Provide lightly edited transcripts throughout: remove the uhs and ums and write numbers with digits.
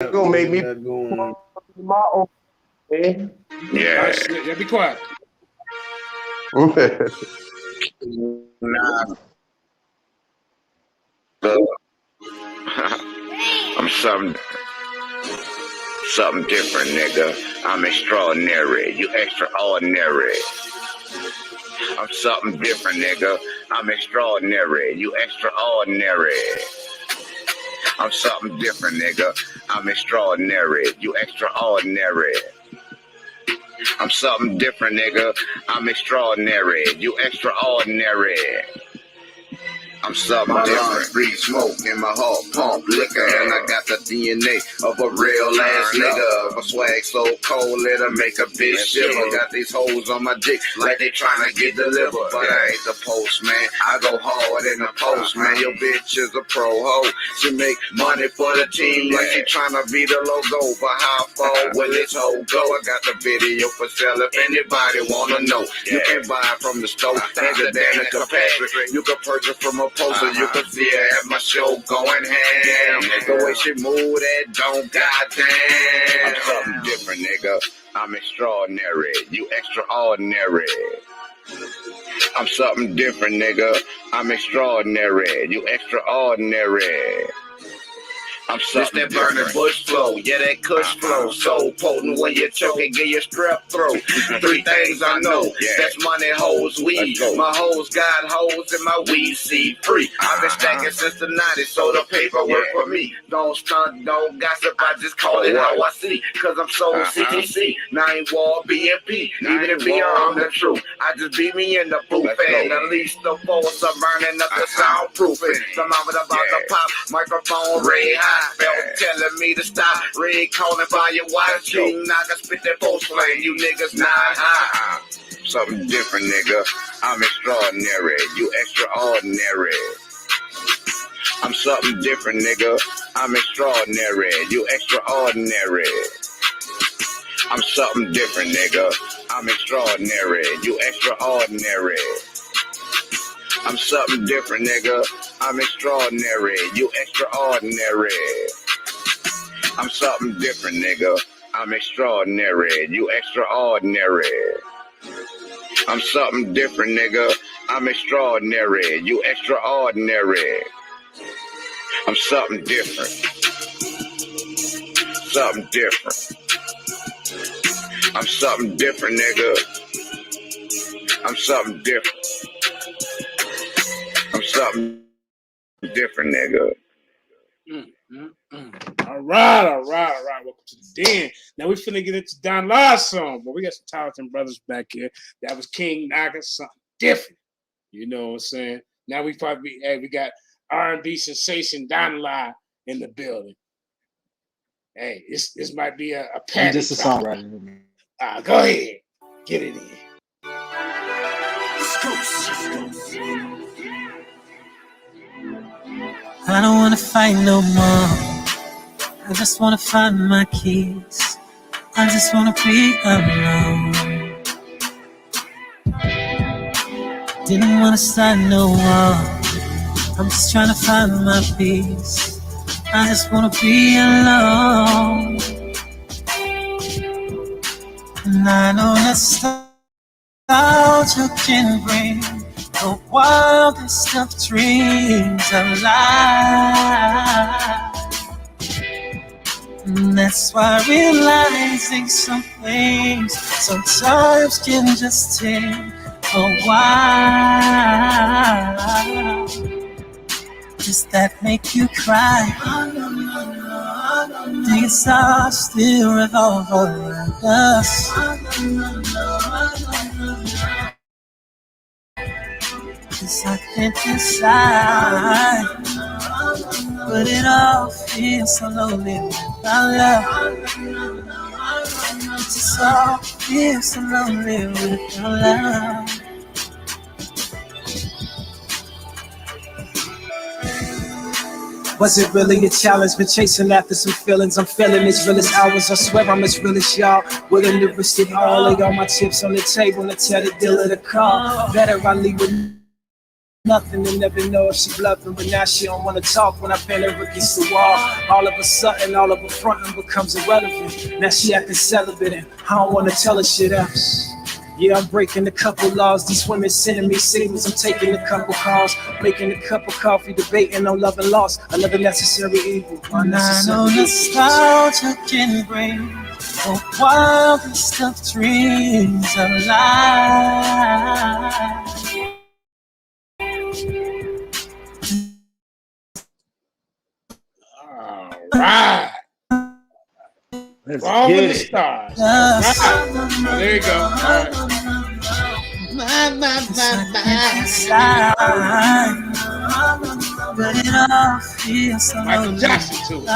gonna make me my own. Yeah. Yeah, be quiet. Nah. I'm something different, nigga. I'm extraordinary. You extraordinary. I'm something different, nigga. I'm extraordinary. You extraordinary. I'm something different, nigga. I'm extraordinary. You extraordinary. I'm something different, nigga. I'm extraordinary. You extraordinary. I'm something different. Breathe smoke in my heart, pump liquor, and I got the DNA of a real ass nigga. My swag so cold, it'll make a bitch shiver. Got these hoes on my dick like they tryna get delivered, but I ain't the postman. I go hard in the postman. Your bitch is a pro hoe. She make money for the team like she tryna be the logo. But how far will this hoe go? I got the video for sale if anybody wanna know. You can buy it from the store. Thanks to Danica Patrick. You can purchase from a poster, you can see her at my show going ham. The way she move that don't goddamn. I'm something different, nigga. I'm extraordinary. You extraordinary. I'm something different, nigga. I'm extraordinary. You extraordinary. I'm something that burning bush flow, yeah, that kush flow. So potent when you choke and get your strep throat. 3 things I know, that's money, hoes, weed. My hoes got hoes and my weed seed free. I've been stacking since the 90s, so the paper work for me. Don't stunt, don't gossip, I just call it how I see. Cause I'm so CTC, 9 wall BMP. Even if beyond the truth, I just beat me in the booth. And at least the force of burning up the soundproofing. Some of it about the pop, microphone red high. Belt telling me to stop. Red calling by your wife. King knocker spit that post flame. You niggas not high. Something different, nigga. I'm extraordinary. You extraordinary. I'm something different, nigga. I'm extraordinary. You extraordinary. I'm something different, nigga. I'm extraordinary. You extraordinary. I'm something different, nigga. I'm extraordinary. You extraordinary. I'm something different, nigga. I'm extraordinary. You extraordinary. I'm something different, nigga. I'm extraordinary. You extraordinary. I'm something different. Something different. I'm something different, nigga. I'm something different. I'm something different, nigga. All right. Welcome to the den. Now we finna get into Don Law's song, but we got some talented brothers back here. That was King Naga, something different. You know what I'm saying? Now we got R&B sensation Don La in the building. Hey, this might be a I'm just a songwriter. Go ahead, get it in. I don't wanna fight no more. I just wanna find my keys. I just wanna be alone. Didn't wanna start no war. I'm just trying to find my peace. I just wanna be alone. And I know that nostalgia can bring the wildest of dreams alive. And that's why realizing some things sometimes can just take a while. Does that make you cry? These thoughts still revolve around us. Cause I can't decide, but it all feels so lonely without love. It just all feels so lonely without love. Was it really a challenge? Been chasing after some feelings. I'm feeling as real as hours. I swear I'm as real as y'all. Willing to risk it all. Lay all my chips on the table and tell the dealer to call. Better I leave with nothing and never know if she bluffing, but now she don't wanna talk when I bend her against the wall. All of a sudden, all of her fronting becomes irrelevant. Now she acting celibate and I don't wanna tell her shit else. Yeah, I'm breaking a couple laws. These women sending me signals. I'm taking a couple calls, making a cup of coffee, debating on love and loss. Another necessary evil. And I know nostalgia can bring the wildest of dreams alive. All right. All with the stars. All right. Oh, there you go. All right. But it all feels so Michael Jackson too. It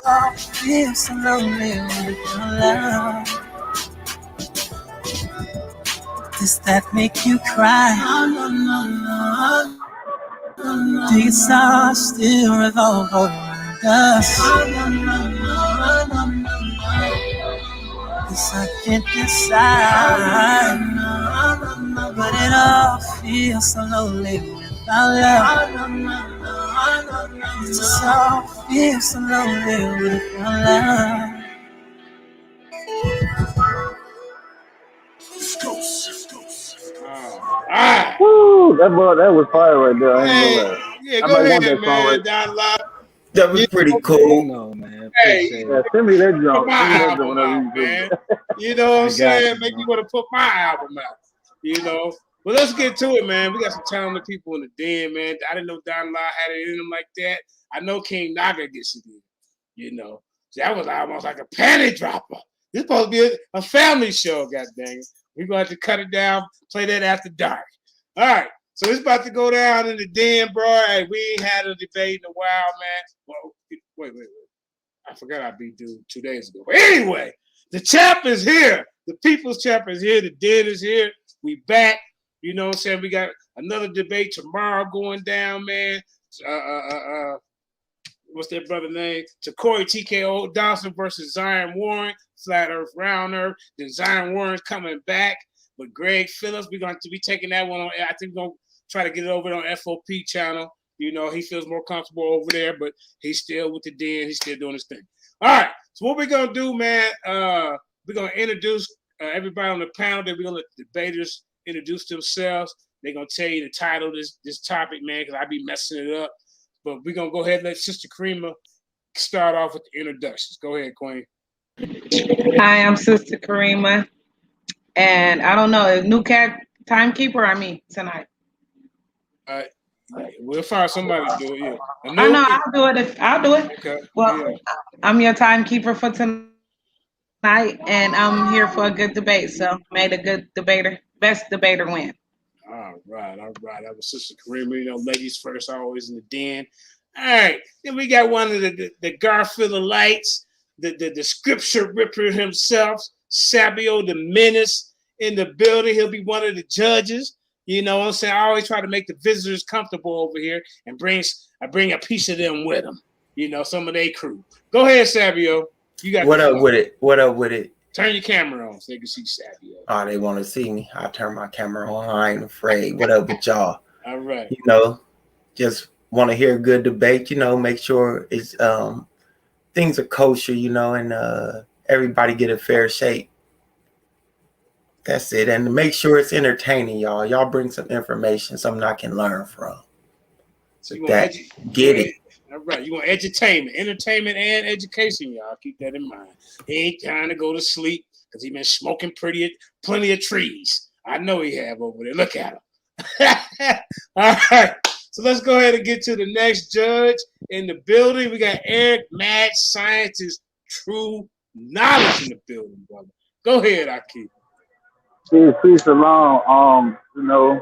all feels so lonely with your love. Does that make you cry? Do your thoughts still revolve around us? 'Cause I can't decide. But it all feels so lonely without love. It just all feels so lonely without love. Right. Woo, that was fire right there. I ain't Hey, gonna lie. yeah, I go might ahead, want that song man. right. Don Love. That was pretty cool. No, man. Hey, Appreciate Yeah, it. send me that put jump. my Send me that album jump whenever out, you do man. it. You know what I'm I got saying? you, Make bro. you want to put my album out. You know. Well, let's get to it, man. We got some talented people in the den, man. I didn't know Don Law had it in him like that. I know King Naga gets it in. You know. So that was almost like a panty dropper. This supposed to be a family show, god dang it. We're going to have to cut it down, play that after dark. All right. So it's about to go down in the den, bro. Hey, we ain't had a debate in a while, man. Well, wait. I forgot I beat dude 2 days ago. But anyway, the champ is here. The people's champ is here. The den is here. We back. You know what I'm saying? We got another debate tomorrow going down, man. What's that brother name? Corey TKO Dawson versus Zion Warren, Flat Earth, Round Earth. Then Zion Warren's coming back with Greg Phillips. We're going to be taking that one on. I think we're going to try to get it over on FOP channel. You know, he feels more comfortable over there, but he's still with the den. He's still doing his thing. All right. So what we're going to do, man, we're going to introduce everybody on the panel. Then we're going to let the debaters introduce themselves. They're going to tell you the title of this topic, man, because I be messing it up. But we're going to go ahead and let Sister Karima start off with the introductions. Go ahead, Queen. Hi, I'm Sister Karima. And I don't know, new cat timekeeper or me tonight? We'll find somebody to do it. Yeah. I know, I'll do it. I'll do it. Okay. Well, yeah. I'm your timekeeper for tonight, and I'm here for a good debate. So may the good debater, best debater win. All right. That was Sister Karima. You know, ladies first, always in the den. All right. Then we got one of the Garfieldites, the scripture ripper himself, Sabio the Menace in the building. He'll be one of the judges. You know what I'm saying? I always try to make the visitors comfortable over here and bring a piece of them with them. You know, some of their crew. Go ahead, Sabio. You got What up with it? What up with it? Turn your camera on so they can see Sabio. Oh, they want to see me. I'll turn my camera on. I ain't afraid. What up with y'all? All right. You know, just want to hear a good debate, you know, make sure it's things are kosher, you know, and everybody get a fair shake. That's it. And to make sure it's entertaining, y'all. Y'all bring some information, something I can learn from. So that get it. All right. You want entertainment, and education, y'all. Keep that in mind. He ain't trying to go to sleep because he been smoking plenty of trees. I know he have over there. Look at him. All right. So let's go ahead and get to the next judge in the building. We got Eric, Mad Scientist, True Knowledge in the building, brother. Go ahead, Aki. Peace along. You know,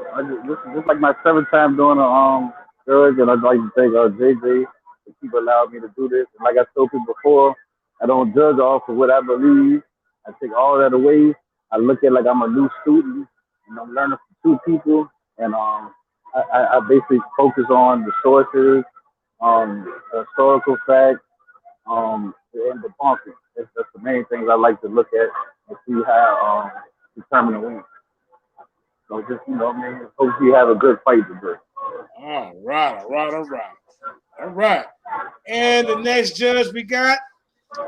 this is like my 7th time doing a judge, and I'd like to thank JJ to keep allowing me to do this. And like I told you before, I don't judge off of what I believe. I take all that away. I look at it like I'm a new student, and I'm learning from 2 people. And I basically focus on the sources, historical facts, and debunking. That's the main things I like to look at and see how determine the win. So just, you know what I mean? Hopefully you have a good fight today. All right. And the next judge we got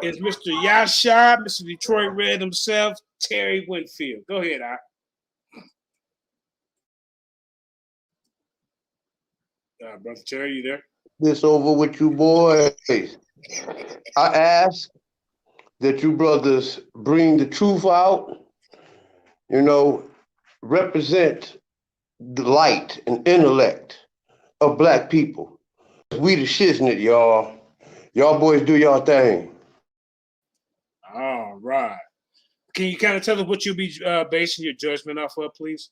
is Mr. Yashar, Mr. Detroit Red himself, Terry Winfield. Go ahead, Al. Brother Terry, you there? This over with you boys. I ask that you brothers bring the truth out, represent the light and intellect of Black people. We the shiznit, y'all. Y'all boys do y'all thing. All right. Can you kind of tell us what you'll be basing your judgment off of, please?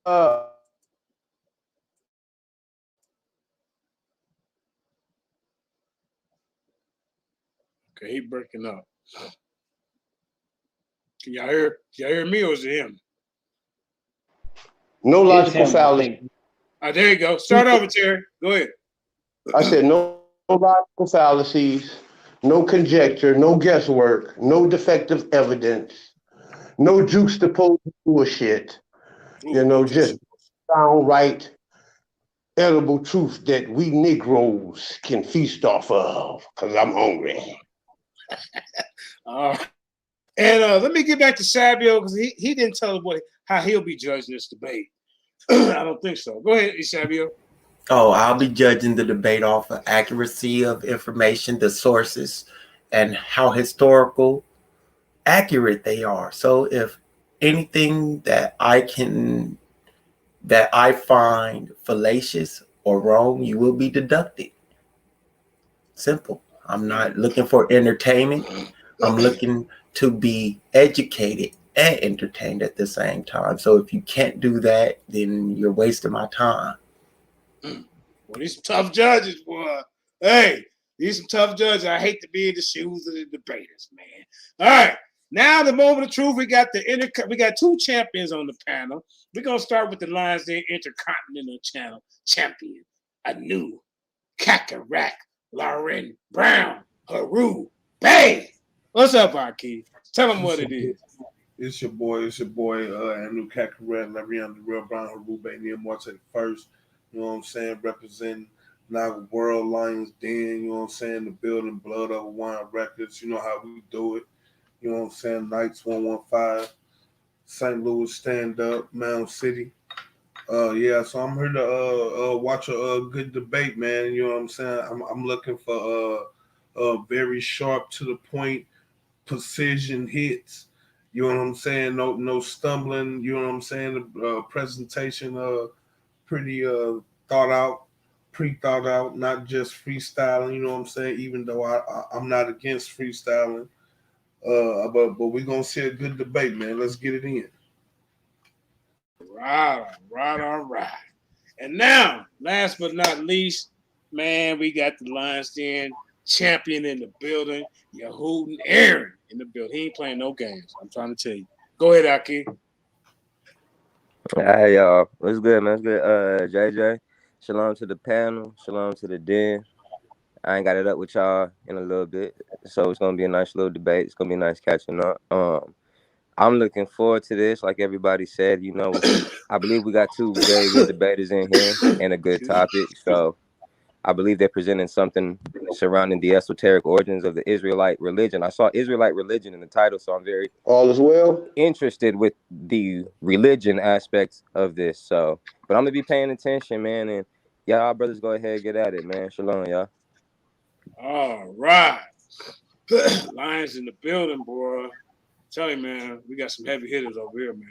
Okay, he breaking up. Can y'all hear me or is it him? No logical fallacy. There you go. Start over, Terry. Go ahead. I said no logical fallacies, no conjecture, no guesswork, no defective evidence, no juxtaposed bullshit. Just downright edible truth that we Negroes can feast off of, because I'm hungry. And let me get back to Sabio, because he didn't tell us how he'll be judging this debate. I don't think so. Go ahead, Sabio. Oh, I'll be judging the debate off of accuracy of information, the sources, and how historical accurate they are. So if anything that I find fallacious or wrong, you will be deducted. Simple. I'm not looking for entertainment. I'm looking to be educated and entertained at the same time. So if you can't do that, then you're wasting my time. Well, these some tough judges, boy. Hey, these some tough judges. I hate to be in the shoes of the debaters, man. All right. Now the moment of truth, we got two champions on the panel. We're gonna start with the Lions Den Intercontinental Channel champion, Anu, Kakarак, Lauren Brown, Haru Bay. What's up, Aki? Tell them what it is. It's your boy, Anu Kakarek, Larian, the Real Brown, Haru Bay, Neil Morte first. You know what I'm saying? Representing Naga World, Lions Den, you know what I'm saying? The building, Blood Over Wine Records. You know how we do it. You know what I'm saying? Knights 115, St. Louis Stand Up, Mound City. So I'm here to watch a good debate, man. You know what I'm saying? I'm looking for very sharp, to the point, precision hits. You know what I'm saying? No stumbling. You know what I'm saying? The presentation pretty thought out, pre-thought out, not just freestyling. You know what I'm saying? Even though I'm not against freestyling. But we're gonna see a good debate, man. Let's get it in. Right. And now, last but not least, man, we got the Lions Den champion in the building, Yehudin Aaron in the building. He ain't playing no games. I'm trying to tell you. Go ahead, Aki. Hey, y'all. What's good, man? What's good? JJ. Shalom to the panel. Shalom to the den. I ain't got it up with y'all in a little bit, so it's gonna be a nice little debate. It's gonna be nice catching up. I'm looking forward to this. Like everybody said, I believe we got two very good debaters in here and a good topic. So I believe they're presenting something surrounding the esoteric origins of the Israelite religion. I saw Israelite religion in the title, so I'm very interested with the religion aspects of this. So, but I'm gonna be paying attention, man. And y'all brothers, go ahead and get at it, man. Shalom, y'all. All right. Lions in the building, boy. Tell you, man, we got some heavy hitters over here, man.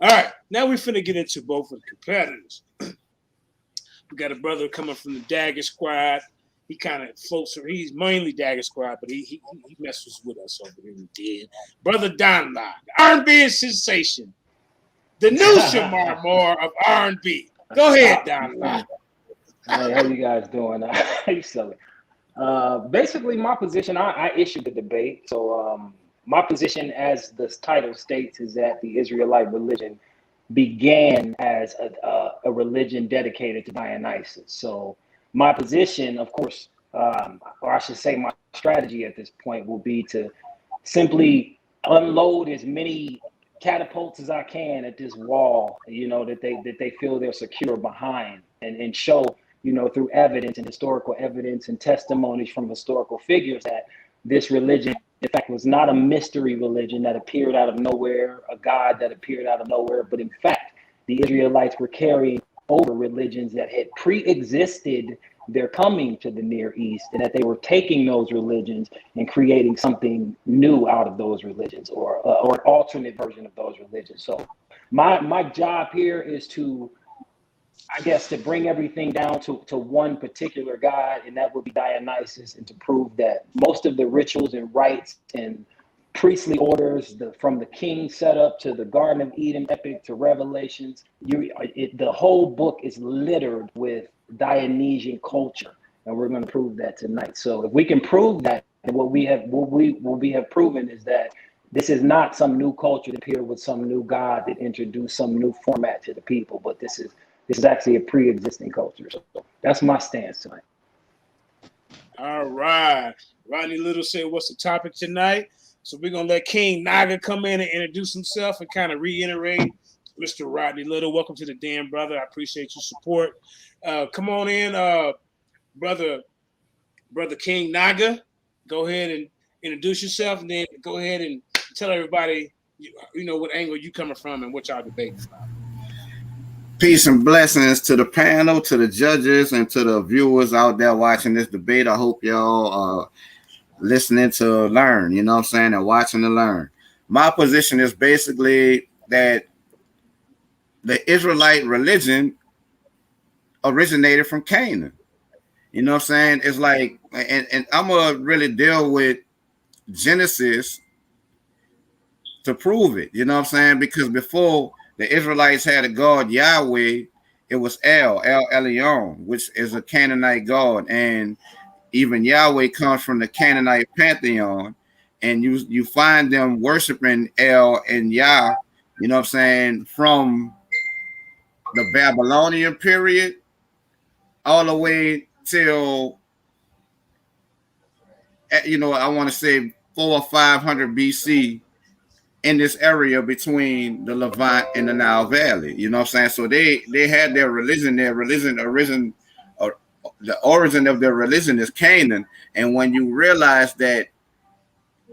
All right, now we finna get into both of the competitors. We got a brother coming from the Dagger Squad. He kind of floats, he's mainly Dagger Squad, but he messes with us over here. He did. Brother Don Lod, R&B sensation. The new Shamar Moore of R&B. Go ahead, Don Lod. Hey, how you guys doing? How you selling? Basically, my position, I issued the debate. So my position, as the title states, is that the Israelite religion began as a religion dedicated to Dionysus. So my position, of course, or I should say my strategy at this point will be to simply unload as many catapults as I can at this wall, you know, that they feel they're secure behind, and show, you know, through evidence and historical evidence and testimonies from historical figures that this religion, in fact, was not a mystery religion that appeared out of nowhere, a God that appeared out of nowhere, but in fact, the Israelites were carrying over religions that had pre-existed their coming to the Near East, and that they were taking those religions and creating something new out of those religions, or an alternate version of those religions. So my job here is to, I guess, to bring everything down to one particular God, and that would be Dionysus, and to prove that most of the rituals and rites and priestly orders, from the king setup to the Garden of Eden epic to Revelations, the whole book is littered with Dionysian culture, and we're going to prove that tonight. So if we can prove that, what we have proven is that this is not some new culture that appeared with some new god that introduced some new format to the people, but this is actually a pre-existing culture. So that's my stance tonight. All right. Rodney Little said, what's the topic tonight? So we're going to let King Naga come in and introduce himself and kind of reiterate. Mr. Rodney Little, welcome to the Den, brother. I appreciate your support. Come on in, brother King Naga. Go ahead and introduce yourself, and then go ahead and tell everybody, you know, what angle you coming from and what y'all debating about. Peace and blessings to the panel, to the judges, and to the viewers out there watching this debate. I hope y'all are listening to learn, you know what I'm saying, and watching to learn. My position is basically that the Israelite religion originated from Canaan. You know what I'm saying? It's like, and I'm going to really deal with Genesis to prove it. You know what I'm saying? Because before the Israelites had a god, Yahweh, it was El Elyon, which is a Canaanite god. And even Yahweh comes from the Canaanite pantheon. And you find them worshiping El and Yah, you know what I'm saying, from the Babylonian period all the way till, you know, I want to say 400 or 500 BC in this area between the Levant and the Nile Valley. You know what I'm saying? So they had their religion, the origin of their religion is Canaan. And when you realize that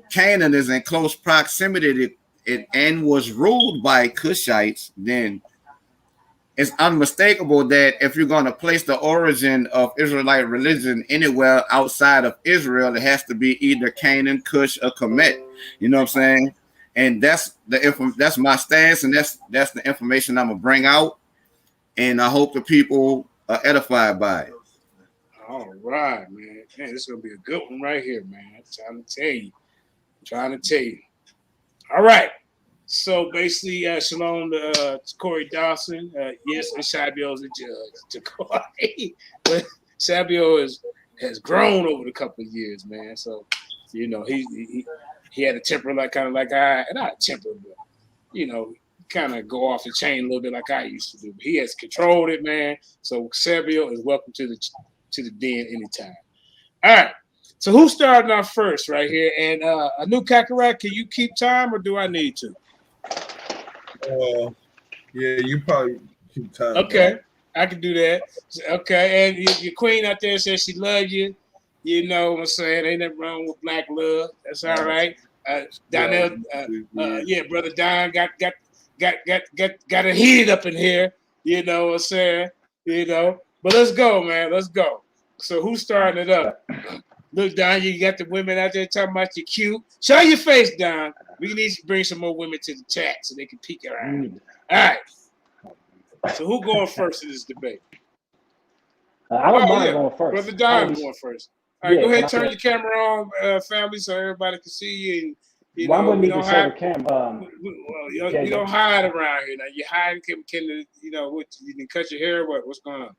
Canaan is in close proximity and was ruled by Cushites, then it's unmistakable that if you're going to place the origin of Israelite religion anywhere outside of Israel, it has to be either Canaan, Cush, or Kemet. You know what I'm saying? And that's my stance, and that's the information I'm gonna bring out, and I hope the people are edified by it. All right, man. Man, this is gonna be a good one right here, man. I'm trying to tell you. All right. So basically, shalom to Corey Dawson. Yes, and Sabio is a judge to Corey, but Sabio has grown over the couple of years, man. So, you know, he had a temper not a temper, but, you know, kind of go off the chain a little bit like I used to do. But he has controlled it, man. So Sabio is welcome to the den anytime. All right. So who's starting off first right here? And a new Kakarot, can you keep time or do I need to? Yeah, you probably keep time. Okay, right? I can do that. Okay, and your queen out there says she loves you. You know what I'm saying? Ain't nothing wrong with black love. That's all right. Donnell, brother Don got it heated up in here. You know what I'm saying? You know, but let's go, man. Let's go. So who's starting it up? Look, Don, you got the women out there talking about you cute. Show your face, Don. We need to bring some more women to the chat so they can peek around. All right. So who going first in this debate? I don't mind going first. Brother Don going first. All right, go ahead, turn your camera on, family, so everybody can see you. And you know, need to show the camera. You don't hide around here. Now you hide, can you know what? You can cut your hair. What's going on?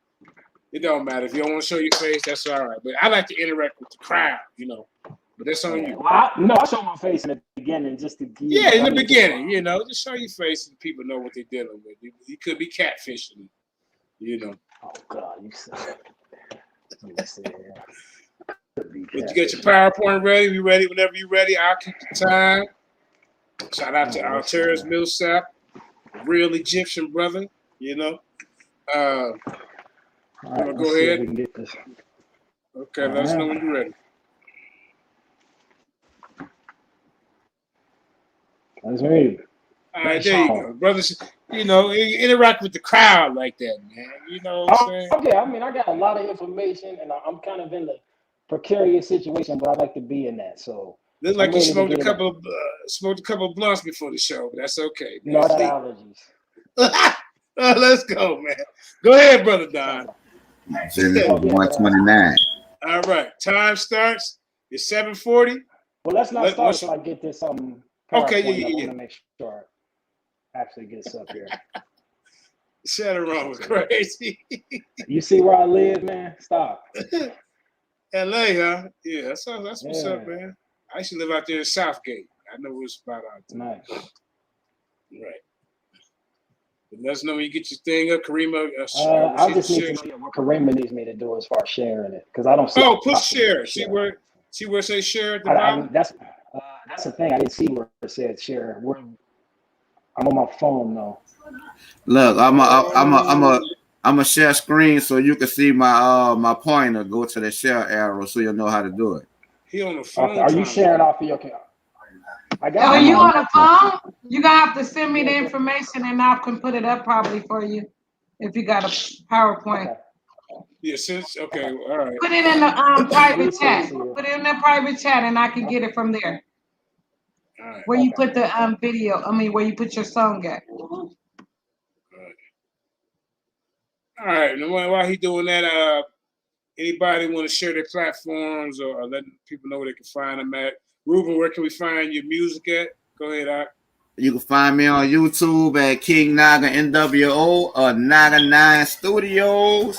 It don't matter if you don't want to show your face. That's all right. But I like to interact with the crowd, you know. But that's on you. I show my face in the beginning just to give. Yeah, in the beginning, you know, just show your face and people know what they're dealing with. You could be catfishing, you know. Oh God, you said. But you get your PowerPoint ready. We ready whenever you're ready. I'll keep the time. Shout out to Alter's Millsap, real Egyptian brother. You know. All right, Go ahead. We can get this. Okay, let us know when you're ready. Let's read. All right, there you go, brothers. You know, interact with the crowd like that, man. You know what I'm saying? Okay, I mean, I got a lot of information, and I'm kind of in the precarious situation, but I like to be in that. So looks like you smoked a couple of blunts before the show, but that's okay. No, I got allergies. Let's go, man. Go ahead, brother Don. 129. All right, time starts. It's 7:40. Well, let's not start until I get this PowerPoint. Okay, yeah. I want to make sure it actually gets up here. Shaddai was crazy. You see where I live, man? Stop. LA, huh? Yeah, that's what's up, man. I used to live out there in Southgate. I know what's about out there. Nice. Right. But let us know when you get your thing up, Karima. I just need to know what Karima needs me to do as far as sharing it, because I don't see. Oh, push share. See where it says share at the bottom. That's the thing. I didn't see where it said share. I'm on my phone though. Look, I'm a share screen so you can see my pointer. Go to the share arrow so you'll know how to do it. He on the phone. Are you sharing off of your camera? Are you on the phone? You're gonna have to send me the information and I can put it up probably for you if you got a PowerPoint. Yeah, okay, all right. Put it in the private chat. Put it in the private chat and I can get it from there. All right. Where you put the video, where you put your song at. All right. And while he doing that, anybody want to share their platforms or let people know where they can find them at? Reuben, where can we find your music at? Go ahead, Ak. You can find me on YouTube at King Naga NWO or Naga 9 Studios,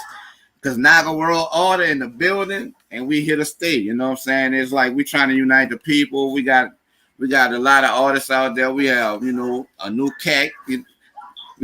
because Naga World Order in the building and we here to stay. You know what I'm saying? It's like we trying to unite the people. We got a lot of artists out there. We have, a new cat. We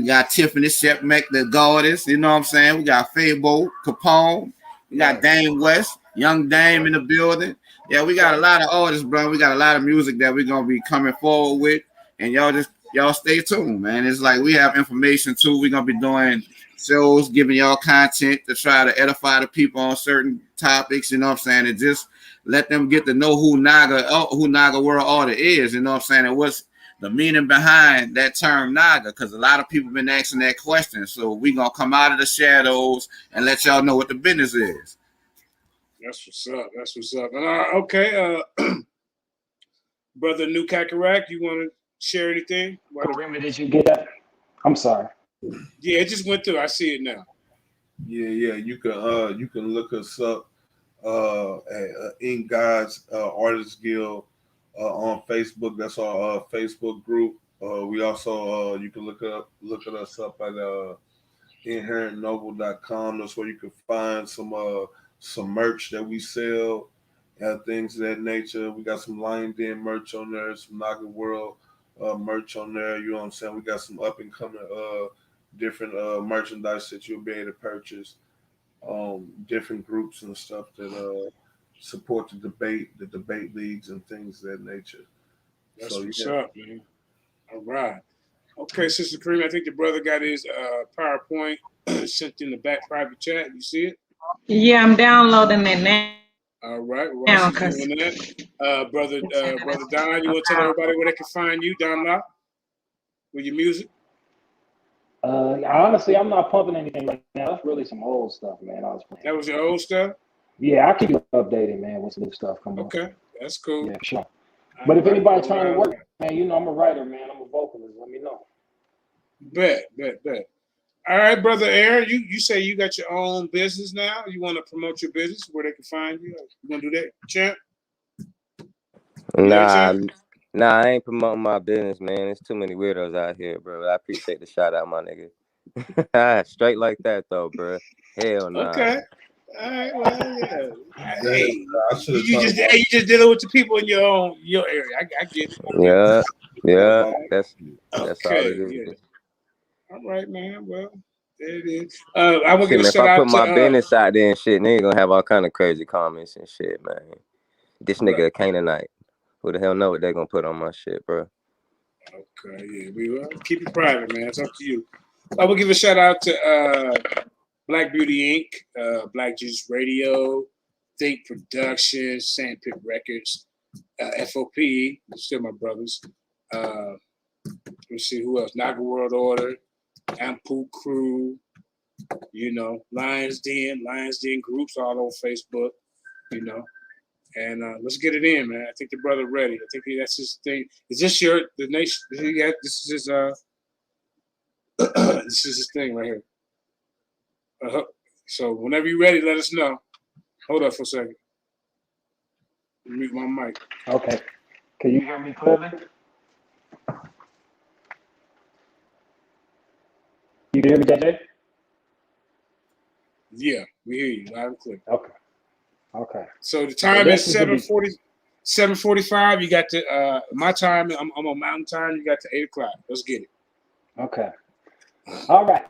got Tiffany Shepmack, the goddess. You know what I'm saying? We got Fabo, Capone. We got Dame West, Young Dame in the building. Yeah, we got a lot of artists, bro. We got a lot of music that we're gonna be coming forward with, and y'all stay tuned, man. It's like we have information too. We're gonna be doing shows, giving y'all content to try to edify the people on certain topics. You know what I'm saying? And just let them get to know who Naga World Order is. You know what I'm saying? And what's the meaning behind that term Naga? Because a lot of people been asking that question. So we're gonna come out of the shadows and let y'all know what the business is. That's what's up. And okay, brother New Kakarак, you want to share anything? Karima, did you get that? I'm sorry. Yeah, it just went through. I see it now. Yeah. You can look us up at In God's Artists Guild on Facebook. That's our Facebook group. We also you can look at us up at inherentnoble.com. That's where you can find some merch that we sell and things of that nature. We got some Lion Den merch on there, some Naga World merch on there. You know what I'm saying? We got some up and coming different merchandise that you'll be able to purchase. Different groups and stuff that support the debate leagues and things of that nature. That's what's up, man. All right. Okay, Sister Karima, I think the brother got his PowerPoint sent in the back private chat. You see it? Yeah, I'm downloading it now. All right. Well, doing that. Brother Don, you want to tell everybody where they can find you, Don Locke, with your music? Honestly, I'm not pumping anything right now. That's really some old stuff, man. I was playing. That was your old stuff? Yeah, I keep you updated, man, with some new stuff coming up. Okay, that's cool. Yeah, sure. But if anybody's trying to work, man, I'm a writer, man. I'm a vocalist. Let me know. Bet. All right, brother Aaron, you say you got your own business now. You want to promote your business where they can find you? You want to do that, champ? Nah, I ain't promoting my business, man. There's too many weirdos out here, bro. I appreciate the shout out, my nigga. Straight like that, though, bro. Hell no. Nah. Okay. All right. Well, yeah. Hey, you just dealing with the people in your area. I get it. Yeah. That's okay, all it is. Yeah. All right, man. Well, there it is. I will give a shout out to. If I put my business out there and shit, then you gonna have all kind of crazy comments and shit, man. This nigga a Canaanite. Who the hell know what they're gonna put on my shit, bro? Okay, yeah, we will keep it private, man. It's up to you. I will give a shout out to Black Beauty Inc., Black Jesus Radio, Think Productions, Sandpit Records, FOP, still my brothers. Let's see who else. Naga World Order, Ampu Crew, you know, Lions Den groups all on Facebook, you know. And let's get it in, man. I think the brother ready. I think that's his thing. Is this the nation? This is his this is his thing right here. So whenever you're ready, let us know. Hold up for a second. Mute my mic. Okay. Can you hear me clearly? You can hear me, JJ? Yeah, we hear you loud and clear. Okay. Okay. So the time is 7:45. You got to my time. I'm on Mountain Time. You got to 8 o'clock. Let's get it. Okay. All right.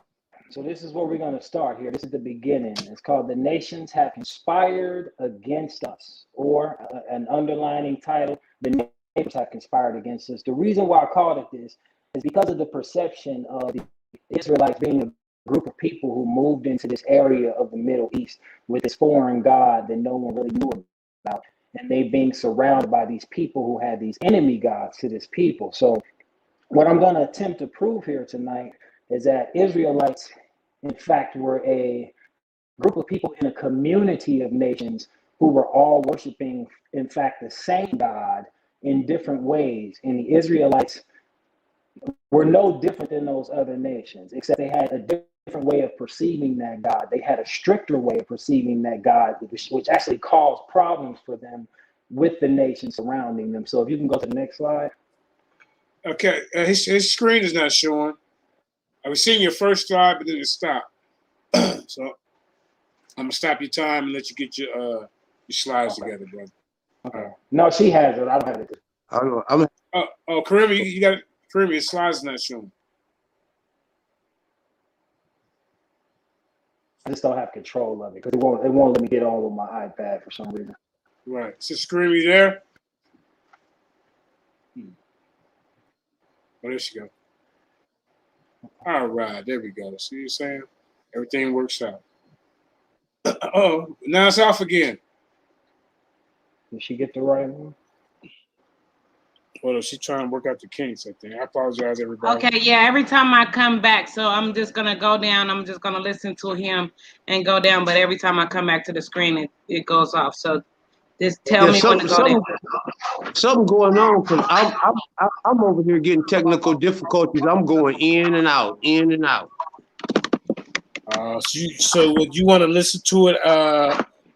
So this is where we're going to start here. This is the beginning. It's called "The Nations Have Conspired Against Us," or an underlining title: "The Nations Have Conspired Against Us." The reason why I called it this is because of the perception of the Israelites being a group of people who moved into this area of the Middle East with this foreign god that no one really knew about, and they being surrounded by these people who had these enemy gods to this people. So what I'm going to attempt to prove here tonight is that Israelites, in fact, were a group of people in a community of nations who were all worshiping, in fact, the same God in different ways. And the Israelites were no different than those other nations, except they had a different way of perceiving that God. They had a stricter way of perceiving that God, which actually caused problems for them with the nations surrounding them. So if you can go to the next slide. Okay, his screen is not showing. I was seeing your first slide, but then it stopped. So I'm gonna stop your time and let you get your slides together, brother. Okay. No, she has it. I don't have it. Oh, Kareem, you got Kareem. Your slides not showing. I just don't have control of it because it won't let me get on with my iPad for some reason. Right. So Kareem, you there? Oh, there she go. All right, there we go. See what you're saying? Everything works out. Oh, now it's off again. Did she get the right one? Well, she's trying to work out the kinks, I think. I apologize, everybody. Okay, yeah, every time I come back, so I'm just going to go down. I'm just going to listen to him and go down. But every time I come back to the screen, it goes off. So just tell me when to go down. Something going on because I'm over here getting technical difficulties. I'm going in and out, in and out. So would you want to listen to it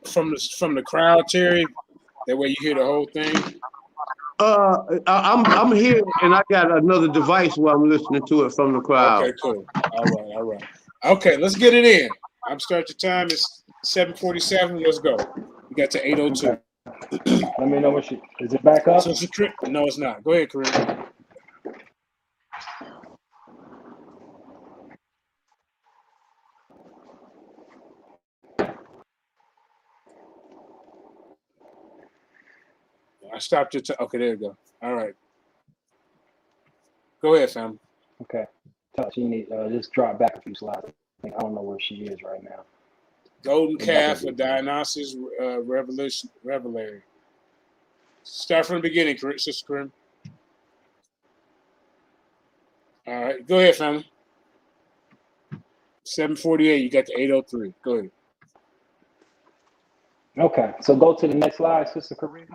from the crowd, Terry? That way you hear the whole thing. I'm here and I got another device where I'm listening to it from the crowd. Okay, cool. All right. Okay, let's get it in. I'm start your time. It's 7:47. Let's go. We got to 8:02. Okay. Let me know what is it back up? So no, it's not. Go ahead, Kareem. I stopped your time. Okay, there you go. All right. Go ahead, Sam. Okay. She need just drop back a few slides. I don't know where she is right now. Golden calf of Dionysus revelary. Start from the beginning, Sister Kareem. All right, go ahead, family. 7:48. You got the 8:03. Go ahead. Okay, so go to the next slide, Sister Kareem.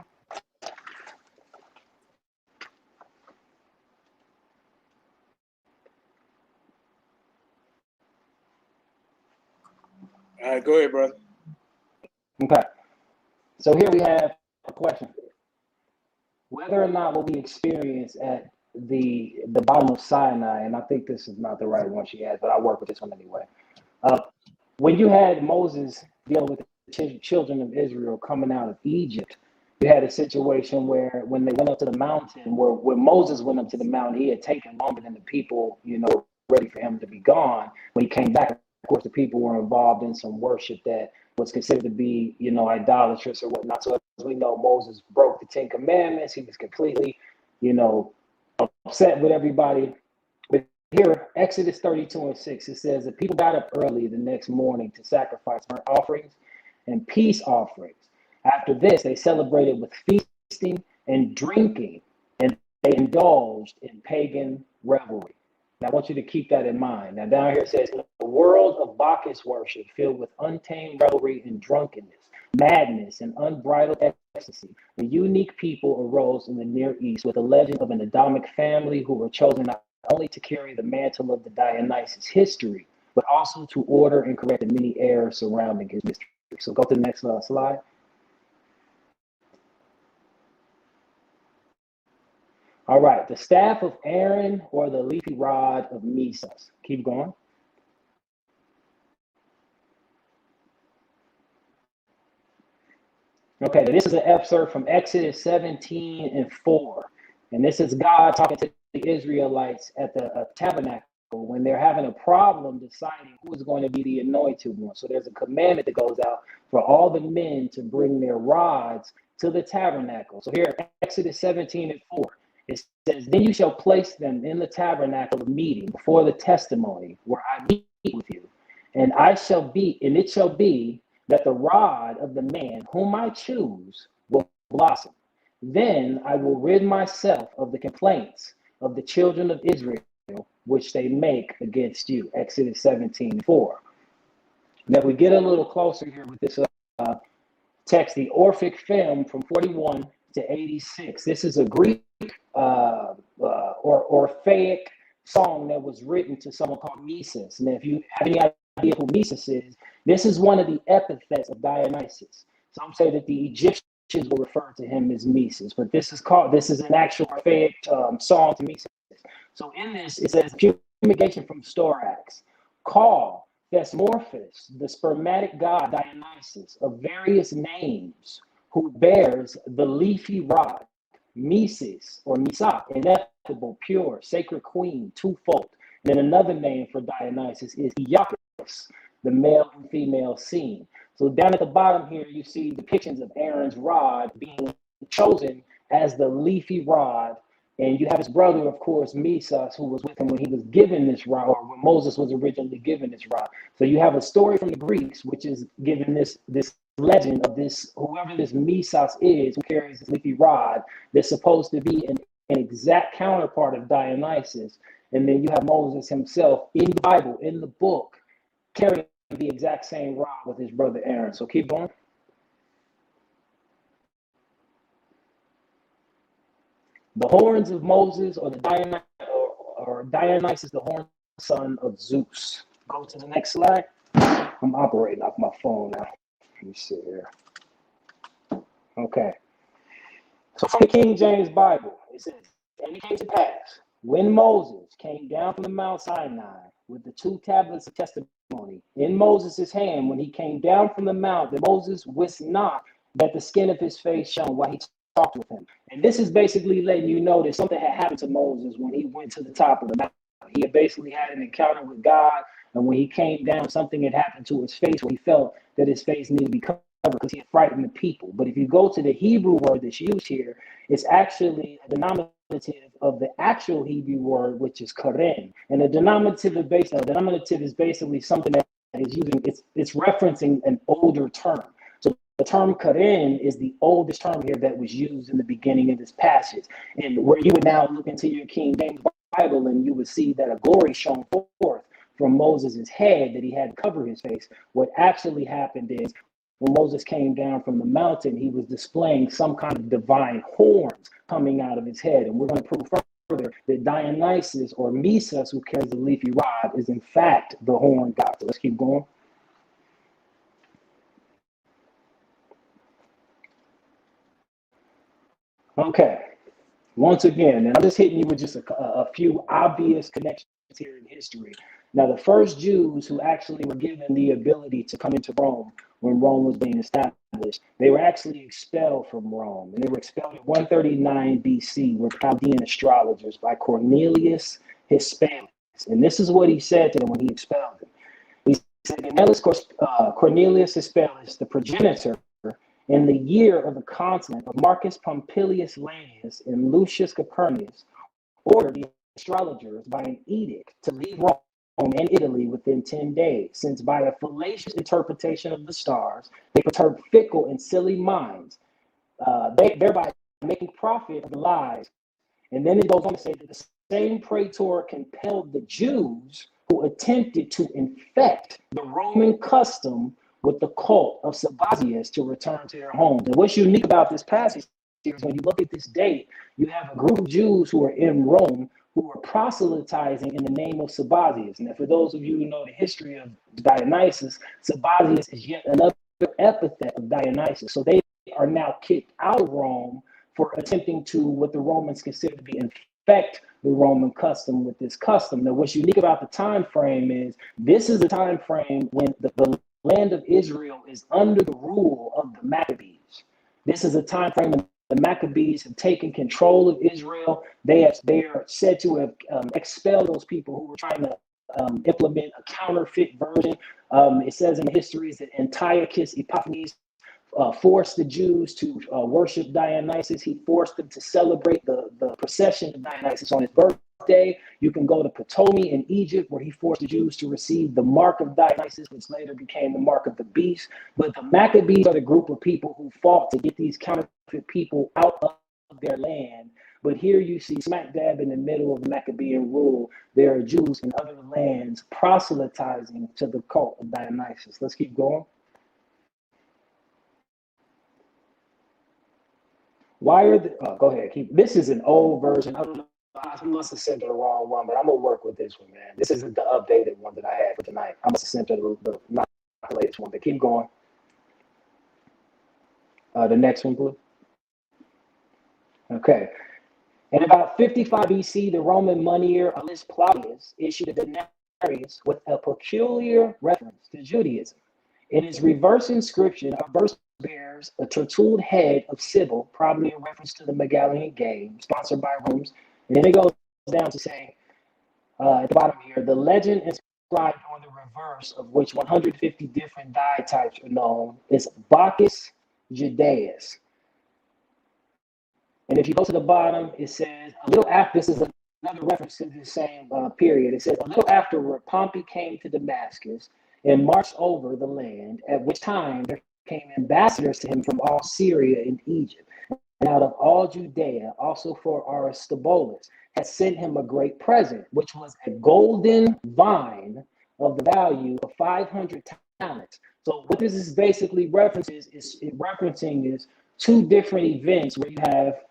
All right, go ahead, brother. Okay, so here we have a question. Whether or not what we experience at the bottom of Sinai, and I think this is not the right one she has, but I'll work with this one anyway. When you had Moses dealing with the children of Israel coming out of Egypt, you had a situation where when they went up to the mountain, when Moses went up to the mountain, he had taken longer than the people, ready for him to be gone. When he came back, of course, the people were involved in some worship that was considered to be, idolatrous or whatnot. So as we know, Moses broke the 10 Commandments. He was completely, upset with everybody. But here, Exodus 32:6, it says the people got up early the next morning to sacrifice burnt offerings and peace offerings. After this, they celebrated with feasting and drinking, and they indulged in pagan revelry. Now, I want you to keep that in mind. Now, down here it says, in a world of Bacchus worship filled with untamed revelry and drunkenness, madness, and unbridled ecstasy, a unique people arose in the Near East with a legend of an Adamic family who were chosen not only to carry the mantle of the Dionysus history, but also to order and correct the many errors surrounding his mystery. So go to the next slide. All right, the staff of Aaron or the leafy rod of Moses. Keep going. Okay, this is an excerpt from Exodus 17:4. And this is God talking to the Israelites at the tabernacle when they're having a problem deciding who is going to be the anointed one. So there's a commandment that goes out for all the men to bring their rods to the tabernacle. So here, Exodus 17:4. It says, then you shall place them in the tabernacle of meeting before the testimony where I meet with you. And it shall be that the rod of the man whom I choose will blossom. Then I will rid myself of the complaints of the children of Israel, which they make against you. Exodus 17:4. Now, if we get a little closer here with this text, the Orphic film from 41 to 86. This is a Greek or Orphic song that was written to someone called Moses. And if you have any idea who Moses is, this is one of the epithets of Dionysus. Some say that the Egyptians will refer to him as Moses, but this is an actual Orphic song to Moses. So in this, it says fumigation from Storax. Call Thesmorphus, the spermatic god Dionysus, of various names, who bears the leafy rod, Mesis or Misa, ineffable, pure, sacred queen, twofold. And then another name for Dionysus is Ethiopius, the male and female scene. So down at the bottom here, you see depictions of Aaron's rod being chosen as the leafy rod. And you have his brother, of course, Mesis, who was with him when he was given this rod, or when Moses was originally given this rod. So you have a story from the Greeks, which is given this legend of this, whoever this Mesis is, who carries this leafy rod, that's supposed to be an exact counterpart of Dionysus. And then you have Moses himself in the Bible, in the book, carrying the exact same rod with his brother Aaron. So keep going. The horns of Moses, or Dionysus, the horn son of Zeus. Go to the next slide. I'm operating off my phone now. Let me see here. Okay. So from the King James Bible, it says, and it came to pass, when Moses came down from the Mount Sinai with the 2 tablets of testimony in Moses' hand, when he came down from the mount, that Moses wist not that the skin of his face shone while he talked with him. And this is basically letting you know that something had happened to Moses when he went to the top of the mountain. He had basically had an encounter with God, and when he came down, something had happened to his face where he felt that his face needed to be covered because he had frightened the people. But if you go to the Hebrew word that's used here, it's actually a denominative of the actual Hebrew word, which is karen. And a denominative is basically something that is using, it's referencing an older term. The term karen is the oldest term here that was used in the beginning of this passage. And where you would now look into your King James Bible and you would see that a glory shone forth from Moses' head that he had to cover his face. What actually happened is when Moses came down from the mountain, he was displaying some kind of divine horns coming out of his head. And we're going to prove further that Dionysus, or Mesis, who carries the leafy rod, is in fact the horn god. So let's keep going. Okay, once again, and I'm just hitting you with just a few obvious connections here in history. Now, the first Jews who actually were given the ability to come into Rome when Rome was being established, they were actually expelled from Rome. And they were expelled in 139 BC with Chaldean astrologers by Cornelius Hispanus. And this is what he said to them when he expelled them. He said, Cornelius Hispanus, the progenitor, in the year of the continent of Marcus Pompilius Lanius and Lucius Copernicus, ordered the astrologers by an edict to leave Rome and Italy within 10 days, since by a fallacious interpretation of the stars, they perturbed fickle and silly minds, thereby making profit of the lies. And then it goes on to say that the same praetor compelled the Jews who attempted to infect the Roman custom with the cult of Sabazius to return to their homes. And what's unique about this passage is when you look at this date, you have a group of Jews who are in Rome who are proselytizing in the name of Sabazius. And for those of you who know the history of Dionysus, Sabazius is yet another epithet of Dionysus. So they are now kicked out of Rome for attempting to, what the Romans consider to be, infect the Roman custom with this custom. Now, what's unique about the time frame is this is the time frame when the land of Israel is under the rule of the Maccabees. This is a time frame when the Maccabees have taken control of Israel. They are said to have expelled those people who were trying to implement a counterfeit version. It says in the histories that Antiochus Epiphanes forced the Jews to worship Dionysus. He forced them to celebrate the procession of Dionysus on his birthday. You can go to Ptolemy in Egypt, where he forced the Jews to receive the mark of Dionysus, which later became the mark of the beast. But the Maccabees are the group of people who fought to get these counterfeit people out of their land. But here you see smack dab in the middle of the Maccabean rule, there are Jews in other lands proselytizing to the cult of Dionysus. Let's keep going. Why are the, go ahead, this is an old version. I don't know, I must have sent the wrong one, but I'm gonna work with this one, man. This isn't the updated one that I had for tonight. I must have sent the not the latest one, but keep going. The next one, please. Okay. In about 55 BC, the Roman moneyer Aulus Plautius issued a denarius with a peculiar reference to Judaism. In his reverse inscription, a verse bears a turtled head of Sybil, probably a reference to the Megalian game, sponsored by Rome. And then it goes down to say, at the bottom here, the legend inscribed on the reverse, of which 150 different die types are known, is Bacchus Judaeus. And if you go to the bottom, it says, a little after, this is another reference to the same period. It says, a little after Pompey came to Damascus and marched over the land, at which time there came ambassadors to him from all Syria and Egypt, and out of all Judea, also for Aristobulus, had sent him a great present, which was a golden vine of the value of 500 talents. So what this is basically referencing is two different events where you have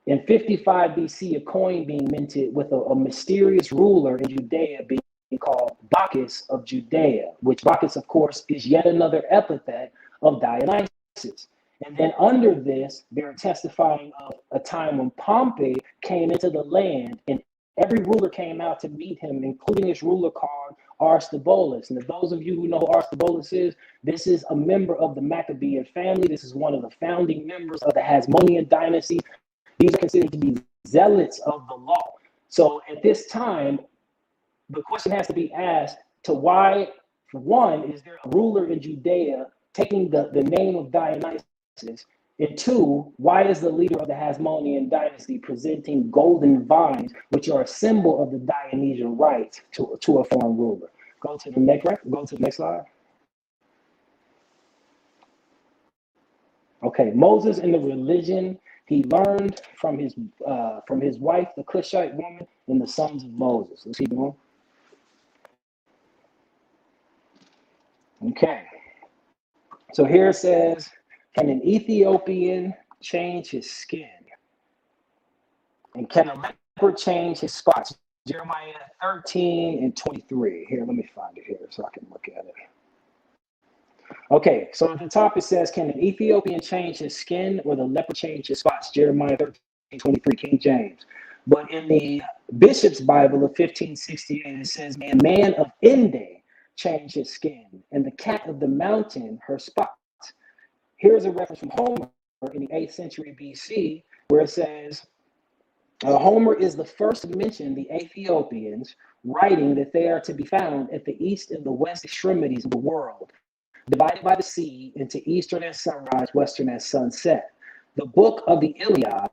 in 55 BC a coin being minted with a mysterious ruler in Judea being called Bacchus of Judea, which Bacchus, of course, is yet another epithet of Dionysus. And then under this, they're testifying of a time when Pompey came into the land and every ruler came out to meet him, including this ruler called Aristobulus. And if those of you who know who Aristobulus is, this is a member of the Maccabean family. This is one of the founding members of the Hasmonean dynasty. These are considered to be zealots of the law. So at this time, the question has to be asked to why, for one, is there a ruler in Judea taking the name of Dionysus? And two, why is the leader of the Hasmonean dynasty presenting golden vines, which are a symbol of the Dionysian rites to a foreign ruler? Go to the next slide. Okay, Moses and the religion he learned from his wife, the Cushite woman, and the sons of Moses. Let's keep going. Okay. So here it says, can an Ethiopian change his skin? And can a leopard change his spots? Jeremiah 13 and 23. Here, let me find it here so I can look at it. Okay, so at the top it says, can an Ethiopian change his skin or the leopard change his spots? Jeremiah 13, 23, King James. But in the Bishop's Bible of 1568, it says, may a man of Inde change his skin, and the cat of the mountain her spots. Here's a reference from Homer in the 8th century BC, where it says, Homer is the first to mention the Ethiopians, writing that they are to be found at the east and the west extremities of the world, divided by the sea into eastern as sunrise, western as sunset. The book of the Iliad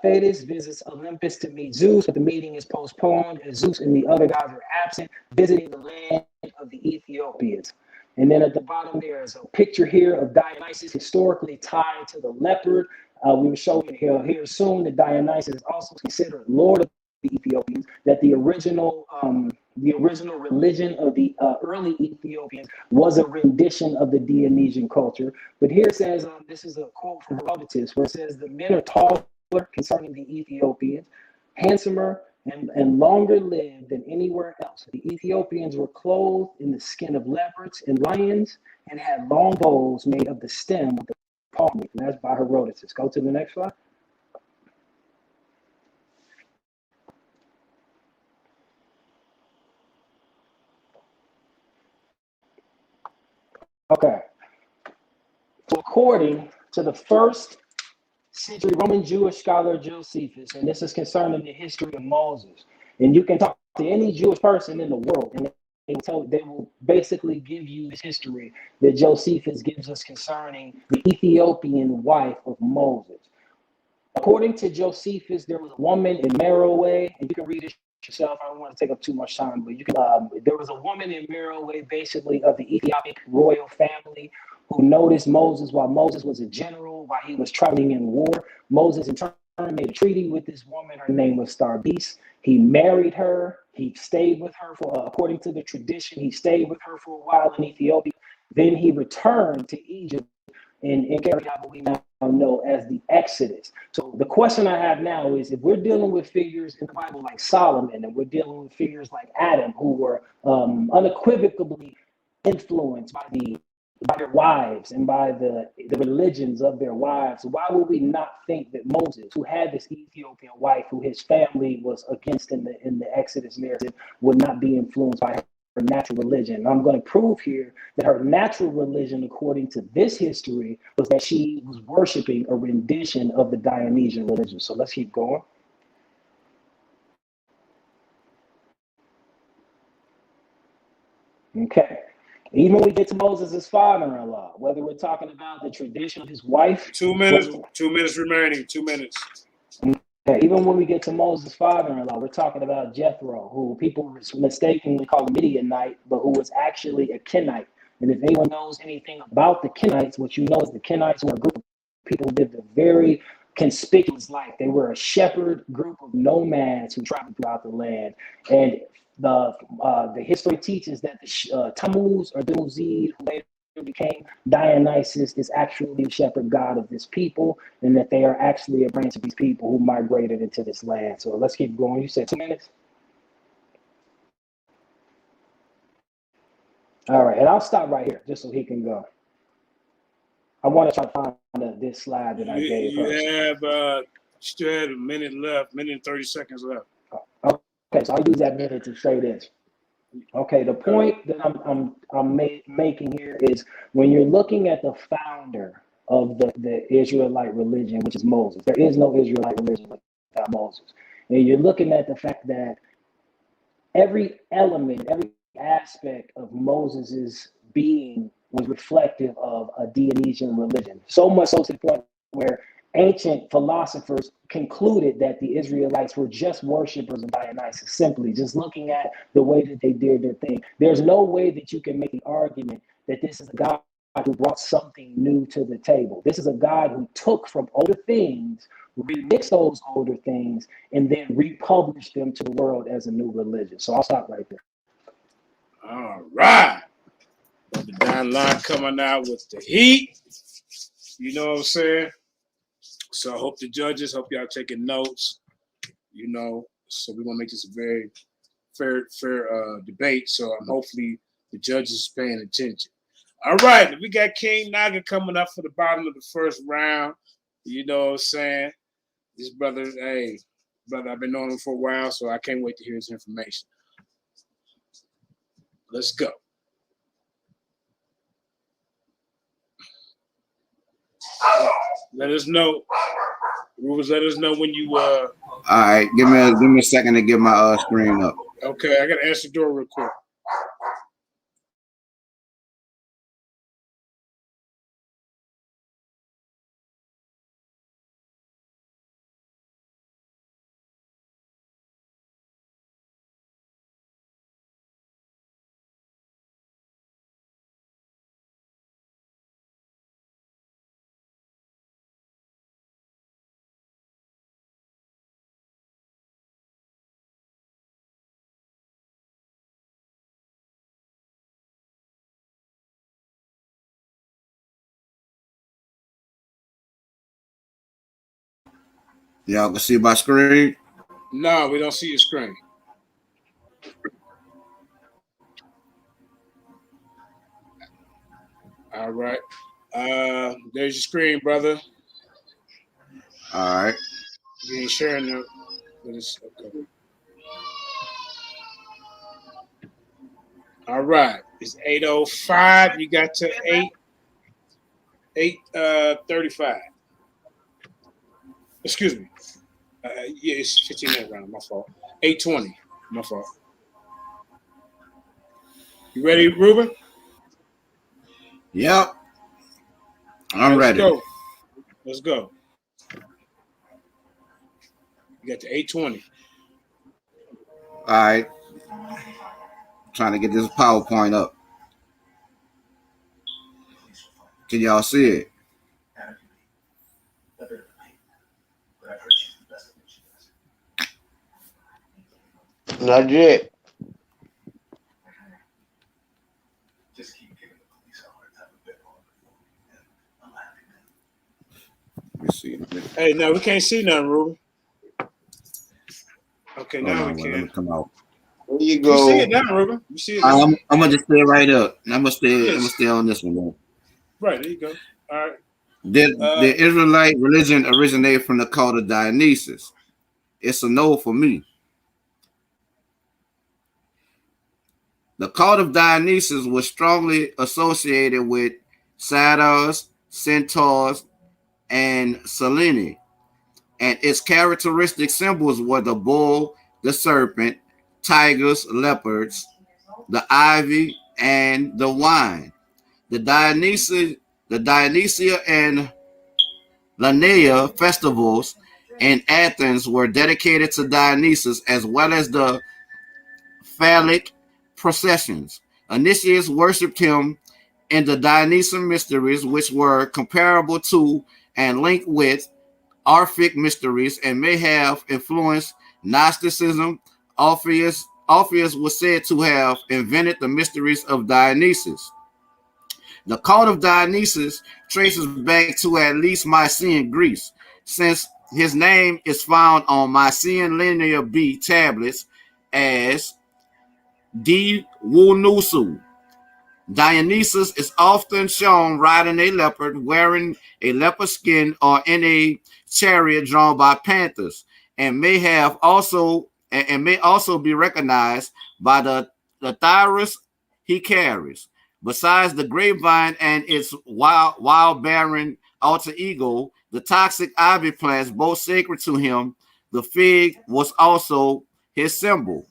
Thetis visits Olympus to meet Zeus, but the meeting is postponed as Zeus and the other gods are absent, visiting the land of the Ethiopians. And then at the bottom, there is a picture here of Dionysus, historically tied to the leopard. We will show you here soon that Dionysus is also considered Lord of the Ethiopians, that the original religion of the early Ethiopians was a rendition of the Dionysian culture. But here it says, this is a quote from Herodotus, where it says, the men are taller concerning the Ethiopians, handsomer and longer lived than anywhere else. The Ethiopians were clothed in the skin of leopards and lions and had long bows made of the stem of the palm leaf. And that's by Herodotus. Go to the next slide. Okay. So according to the first century Roman Jewish scholar Josephus, and this is concerning the history of Moses. And you can talk to any Jewish person in the world, and they will basically give you this history that Josephus gives us concerning the Ethiopian wife of Moses. According to Josephus, there was a woman in Meroe, and you can read it yourself. I don't want to take up too much time, but you can. There was a woman in Meroe, basically of the Ethiopic royal family, who noticed Moses while Moses was a general, while he was traveling in war. Moses, in turn, made a treaty with this woman. Her name was Starbis. He married her. He stayed with her for, according to the tradition, he stayed with her for a while in Ethiopia. Then he returned to Egypt and carried out what we now know as the Exodus. So the question I have now is, if we're dealing with figures in the Bible like Solomon, and we're dealing with figures like Adam, who were unequivocally influenced by their wives and by the religions of their wives, why would we not think that Moses, who had this Ethiopian wife who his family was against in the Exodus narrative, would not be influenced by her natural religion? And I'm going to prove here that her natural religion, according to this history, was that she was worshiping a rendition of the Dionysian religion. So let's keep going. Okay. Even when we get to Moses' father-in-law, whether we're talking about the tradition of his wife. 2 minutes, 2 minutes remaining, 2 minutes. Okay. Even when we get to Moses' father-in-law, we're talking about Jethro, who people mistakenly call a Midianite, but who was actually a Kenite. And if anyone knows anything about the Kenites, what you know is the Kenites were a group of people who lived a very conspicuous life. They were a shepherd group of nomads who traveled throughout the land. And the history teaches that the Tammuz or Dumuzid, who later became Dionysus, is actually the shepherd god of this people, and that they are actually a branch of these people who migrated into this land. So let's keep going. You said 2 minutes? All right, and I'll stop right here just so he can go. I want to try to find this slide that I gave her. You still have a minute left, minute and 30 seconds left. Okay, so I'll use that minute to say this. Okay, the point that I'm making here is, when you're looking at the founder of the Israelite religion, which is Moses, there is no Israelite religion without Moses. And you're looking at the fact that every element, every aspect of Moses's being was reflective of a Dionysian religion. So much so to the point where ancient philosophers concluded that the Israelites were just worshipers of Dionysus, simply just looking at the way that they did their thing. There's no way that you can make the argument that this is a God who brought something new to the table. This is a God who took from older things, remixed those older things, and then republished them to the world as a new religion. So I'll stop right there. All right. Brother Don Locke coming out with the heat. You know what I'm saying? So I hope the judges, hope y'all taking notes, you know, so we're going to make this a very fair debate. So hopefully the judges is paying attention. All right, we got King Naga coming up for the bottom of the first round. You know what I'm saying? This brother, I've been knowing him for a while, so I can't wait to hear his information. Let's go. Let us know. Rubens, let us know when you All right, give me a second to get my screen up. Okay, I gotta answer the door real quick. Y'all can see my screen? No, we don't see your screen. All right. There's your screen, brother. All right. You ain't sharing it, but it's okay. All right. It's 8:05. You got to 8:35. Excuse me. Yeah, it's 15 minutes round. My fault. 8:20. My fault. You ready, Reuben? Yep. I'm ready. Let's go. Let's go. You got to 8:20. All right. Trying to get this PowerPoint up. Can y'all see it? Not yet. Hey, no, we can't see nothing, Reuben. Okay, now we Let me can. come out. There you You go. see it now, Reuben. You see it now. I'm gonna just stay right up. I'm gonna stay on this one. Man. Right, there you go. All right. The Israelite religion originated from the cult of Dionysus. It's a no for me. The cult of Dionysus was strongly associated with satyrs, centaurs, and Selene, and its characteristic symbols were the bull, the serpent, tigers, leopards, the ivy, and the wine. The Dionysia and Linnea festivals in Athens were dedicated to Dionysus, as well as the phallic processions. Initiates worshipped him in the Dionysian mysteries, which were comparable to and linked with Orphic mysteries and may have influenced Gnosticism. Orpheus was said to have invented the mysteries of Dionysus. The cult of Dionysus traces back to at least Mycenaean Greece, since his name is found on Mycenaean Linear B tablets as Dionysus. Dionysus is often shown riding a leopard, wearing a leopard skin, or in a chariot drawn by panthers, and may also be recognized by the thyris he carries. Besides the grapevine and its wild barren alter ego, the toxic ivy plants, both sacred to him, the fig was also his symbol.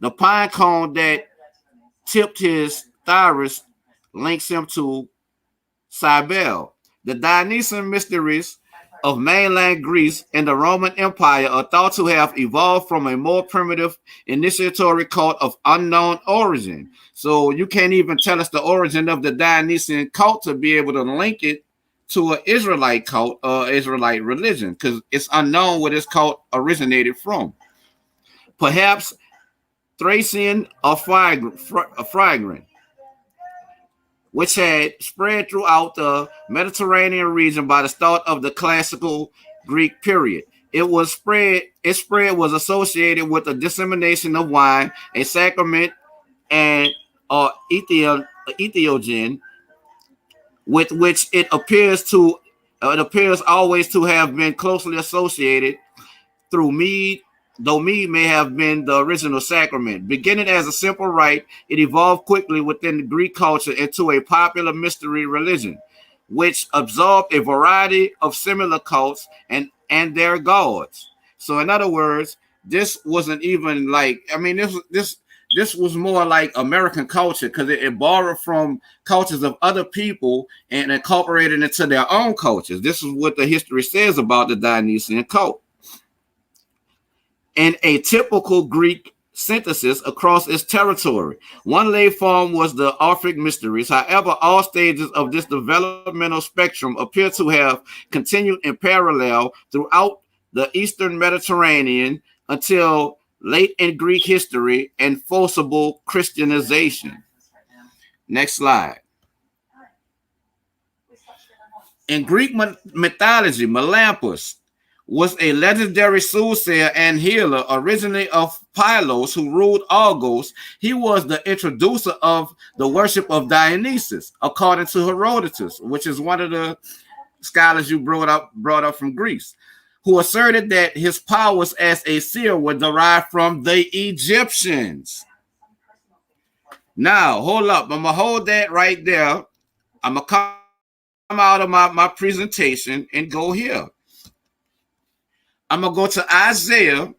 The pine cone that tipped his thyris links him to Cybele. The Dionysian mysteries of mainland Greece and the Roman Empire are thought to have evolved from a more primitive initiatory cult of unknown origin. So you can't even tell us the origin of the Dionysian cult to be able to link it to an Israelite cult or Israelite religion, because it's unknown where this cult originated from. Perhaps Thracian or Phrygian, which had spread throughout the Mediterranean region by the start of the classical Greek period. Its spread was associated with the dissemination of wine, a sacrament, and Ethiopian, with which it appears always to have been closely associated through mead, though mead may have been the original sacrament. Beginning as a simple rite, it evolved quickly within the Greek culture into a popular mystery religion, which absorbed a variety of similar cults and their gods. So in other words, this wasn't even like, this was more like American culture, because it borrowed from cultures of other people and incorporated into their own cultures. This is what the history says about the Dionysian cult. In a typical Greek synthesis across its territory, one late form was the Orphic mysteries. However, all stages of this developmental spectrum appear to have continued in parallel throughout the Eastern Mediterranean until late in Greek history and forcible Christianization. Next slide. In Greek mythology, Melampus was a legendary soothsayer and healer, originally of Pylos, who ruled Argos. He was the introducer of the worship of Dionysus, according to Herodotus, which is one of the scholars you brought up from Greece, who asserted that his powers as a seer were derived from the Egyptians. Now, hold up. I'm going to hold that right there. I'm going to come out of my presentation and go here. I'm going to go to Isaiah,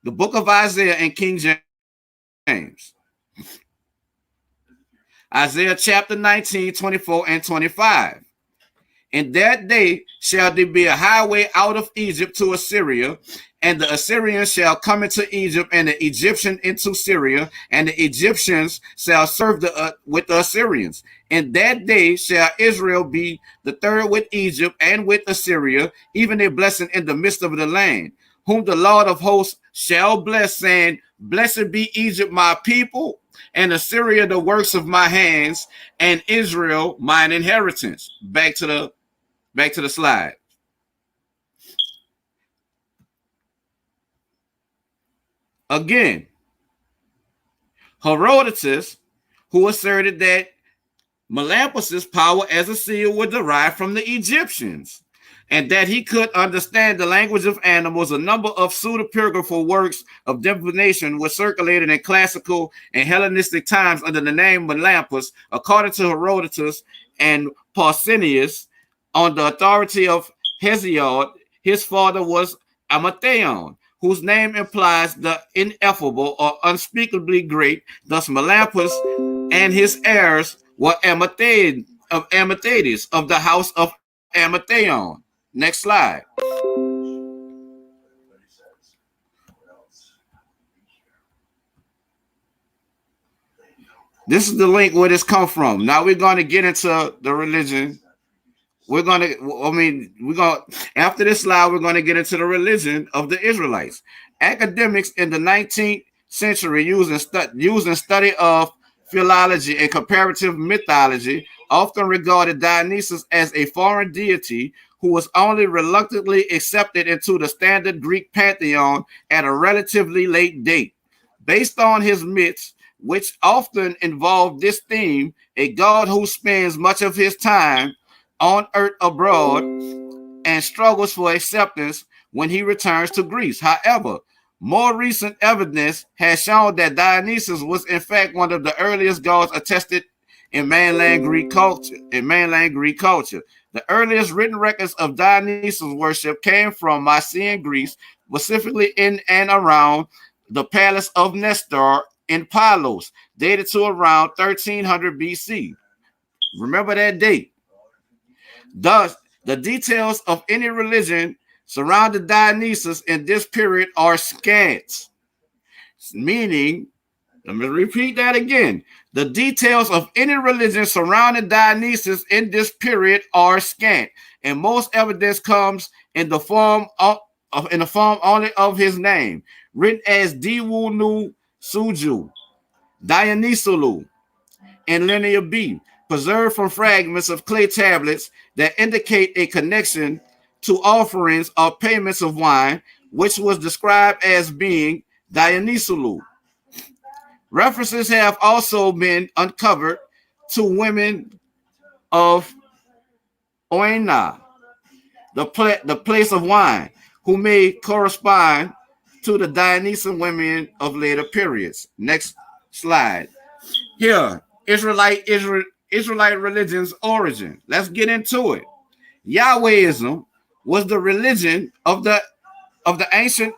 the book of Isaiah in King James. Isaiah chapter 19, 24 and 25. In that day shall there be a highway out of Egypt to Assyria, and the Assyrians shall come into Egypt, and the Egyptians into Syria, and the Egyptians shall serve with the Assyrians. In that day shall Israel be the third with Egypt and with Assyria, even a blessing in the midst of the land, whom the Lord of hosts shall bless, saying, Blessed be Egypt, my people, and Assyria, the works of my hands, and Israel, mine inheritance. Back to the slide. Again, Herodotus, who asserted that Melampus's power as a seer was derived from the Egyptians, and that he could understand the language of animals. A number of pseudepigraphal works of divination were circulated in classical and Hellenistic times under the name Melampus, according to Herodotus and Pausanias. On the authority of Hesiod, his father was Amatheon, whose name implies the ineffable or unspeakably great. Thus, Melampus and his heirs were Amatheides of the house of Amatheon. Next slide. This is the link where this come from. Now we're going to get into the religion. After this slide, we're going to get into the religion of the Israelites. Academics in the 19th century using study of philology and comparative mythology often regarded Dionysus as a foreign deity who was only reluctantly accepted into the standard Greek pantheon at a relatively late date. Based on his myths, which often involved this theme, a god who spends much of his time on earth abroad and struggles for acceptance when he returns to Greece. However, more recent evidence has shown that Dionysus was in fact one of the earliest gods attested in mainland Greek culture. The earliest written records of Dionysus worship came from Mycenaean Greece, specifically in and around the palace of Nestor in Pylos, dated to around 1300 BC. Remember that date. Thus, the details of any religion surrounding Dionysus in this period are scant. Meaning, let me repeat that again. The details of any religion surrounding Dionysus in this period are scant, and most evidence comes in the form only of his name, written as Diwu Nu Suju, Dionysulu, in Linear B, preserved from fragments of clay tablets that indicate a connection to offerings or payments of wine, which was described as being Dionysulu. References have also been uncovered to women of Oina, the place of wine, who may correspond to the Dionysian women of later periods. Next slide. Here, Israelite religion's origin. Let's get into it. Yahwehism was the religion of ancient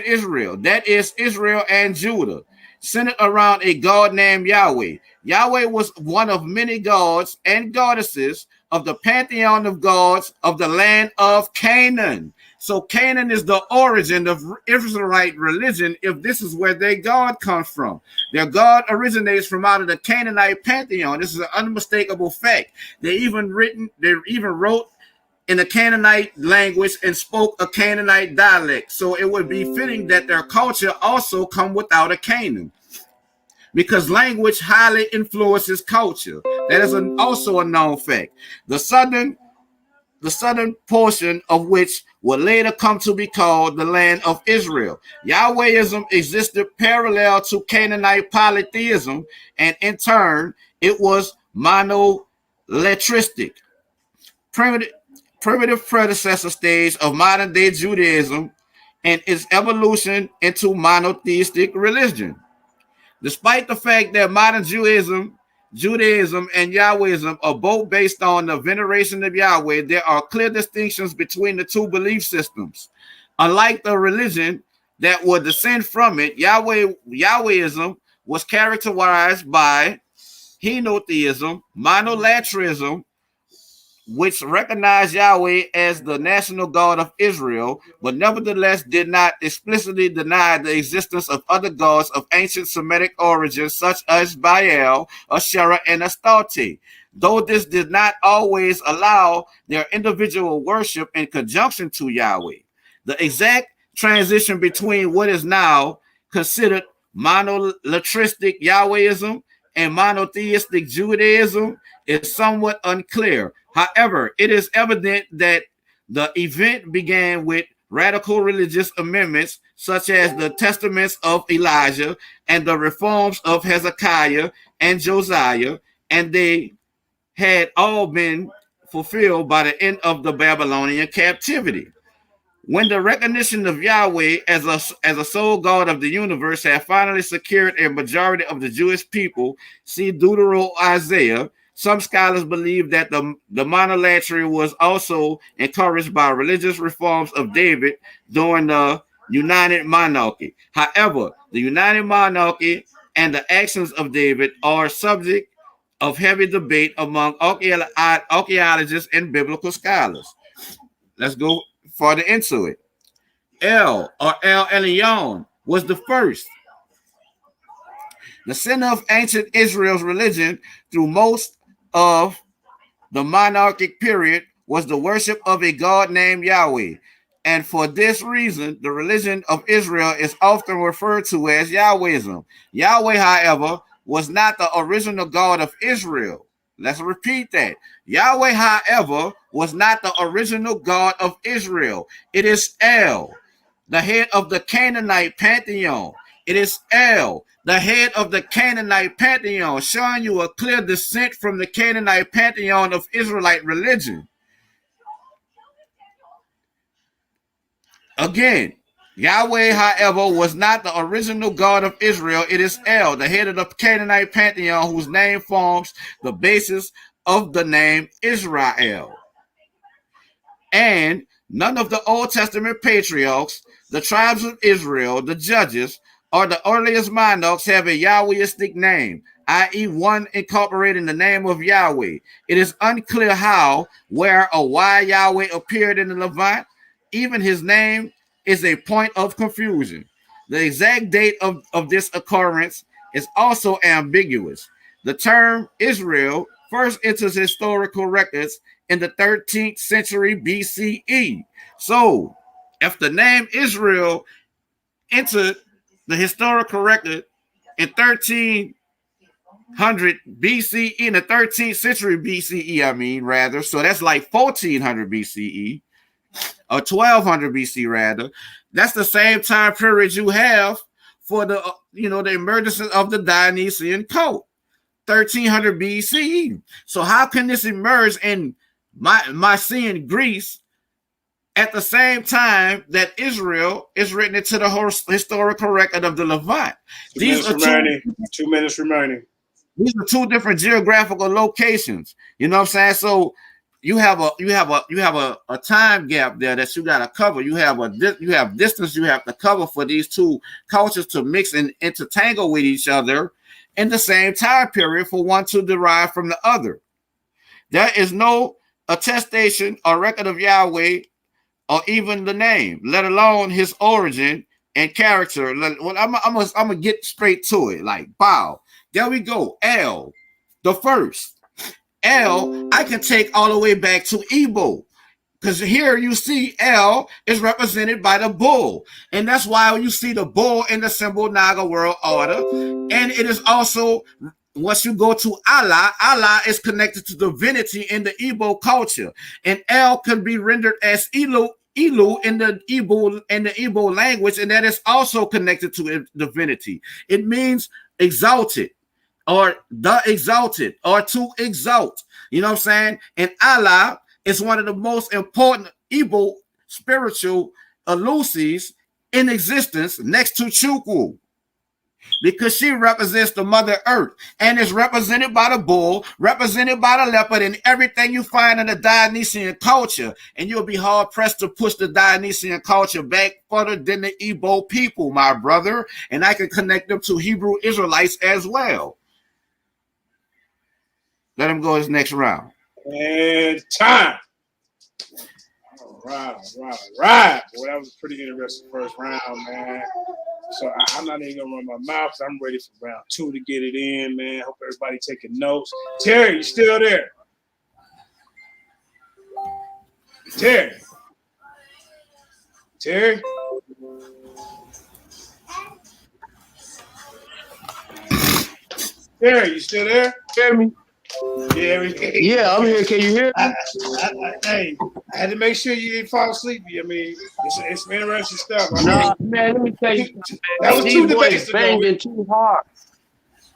Israel, that is Israel and Judah, centered around a god named Yahweh. Yahweh was one of many gods and goddesses of the pantheon of gods of the land of Canaan. So Canaan is the origin of Israelite religion, if this is where their God comes from. Their God originates from out of the Canaanite pantheon. This is an unmistakable fact. They even wrote in the Canaanite language and spoke a Canaanite dialect. So it would be fitting that their culture also come without a Canaan, because language highly influences culture. That is also a known fact. The southern the southern portion of which would later come to be called the land of Israel. Yahwehism existed parallel to Canaanite polytheism, and in turn, it was monolatristic, primitive predecessor stage of modern-day Judaism and its evolution into monotheistic religion. Despite the fact that modern Judaism and Yahwehism are both based on the veneration of Yahweh, there are clear distinctions between the two belief systems. Unlike the religion that would descend from it, Yahwehism was characterized by henotheism, monolatrism, which recognized Yahweh as the national God of Israel, but nevertheless did not explicitly deny the existence of other gods of ancient Semitic origin, such as Baal, Asherah, and Astarte, though this did not always allow their individual worship in conjunction to Yahweh. The exact transition between what is now considered monolatristic Yahwehism and monotheistic Judaism is somewhat unclear. However, it is evident that the event began with radical religious amendments, such as the testaments of Elijah and the reforms of Hezekiah and Josiah, and they had all been fulfilled by the end of the Babylonian captivity. When the recognition of Yahweh as a sole God of the universe had finally secured a majority of the Jewish people, see Deutero-Isaiah, some scholars believe that the monolatry was also encouraged by religious reforms of David during the United Monarchy. However, the United Monarchy and the actions of David are subject of heavy debate among archaeologists and biblical scholars. Let's go further into it. El, or El Elyon, was the first. The center of ancient Israel's religion through most of the monarchic period was the worship of a god named Yahweh. And for this reason, the religion of Israel is often referred to as Yahwehism. Yahweh, however, was not the original God of Israel. Let's repeat that. Yahweh, however, was not the original God of Israel. It is El, the head of the Canaanite pantheon. It is El, the head of the Canaanite pantheon, showing you a clear descent from the Canaanite pantheon of Israelite religion. Again, Yahweh, however, was not the original God of Israel. It is El, the head of the Canaanite pantheon, whose name forms the basis of the name Israel. And none of the Old Testament patriarchs, the tribes of Israel, the judges, or the earliest monarchs have a Yahwehistic name, i.e. one incorporating the name of Yahweh. It is unclear how, where, or why Yahweh appeared in the Levant. Even his name is a point of confusion. The exact date of this occurrence is also ambiguous. The term Israel first enters historical records in the 13th century BCE. So, if the name Israel entered the historical record in 1300 BCE, in the 13th century BCE, so that's like 1400 BCE, or 1200 BC rather, that's the same time period you have for the the emergence of the Dionysian cult, 1300 BCE. So how can this emerge in Mycenaean Greece at the same time that Israel is written into the historical record of the Levant? 2 minutes remaining. These are two different geographical locations. You know what I'm saying? So you have a time gap there that you got to cover. You have distance you have to cover for these two cultures to mix and intertangle with each other in the same time period for one to derive from the other. There is no attestation or record of Yahweh or even the name, let alone his origin and character. Well, I'm gonna get straight to it. Like, wow, there we go. El, the first. El, I can take all the way back to Igbo, because here you see El is represented by the bull, and that's why you see the bull in the symbol Naga World Order, and it is also once you go to Allah, Allah is connected to divinity in the Igbo culture, and El can be rendered as Ilu in the Igbo language, and that is also connected to divinity. It means exalted, or the exalted, or to exalt. You know what I'm saying? And Allah is one of the most important Igbo spiritual elusives in existence, next to Chukwu, because she represents the Mother Earth and is represented by the bull, represented by the leopard, and everything you find in the Dionysian culture. And you'll be hard pressed to push the Dionysian culture back further than the Igbo people, my brother. And I can connect them to Hebrew Israelites as well. Let him go his next round. And time. All right. Boy, that was a pretty interesting first round, man. So I'm not even gonna run my mouth. I'm ready for round 2 to get it in, man. Hope everybody taking notes. Terry, you still there? Terry, you still there? Hear me? Yeah, I'm here. Can you hear me? I had to make sure you didn't fall asleep. I mean, it's interesting stuff. Man, let me tell you, that was these boys banging too hard.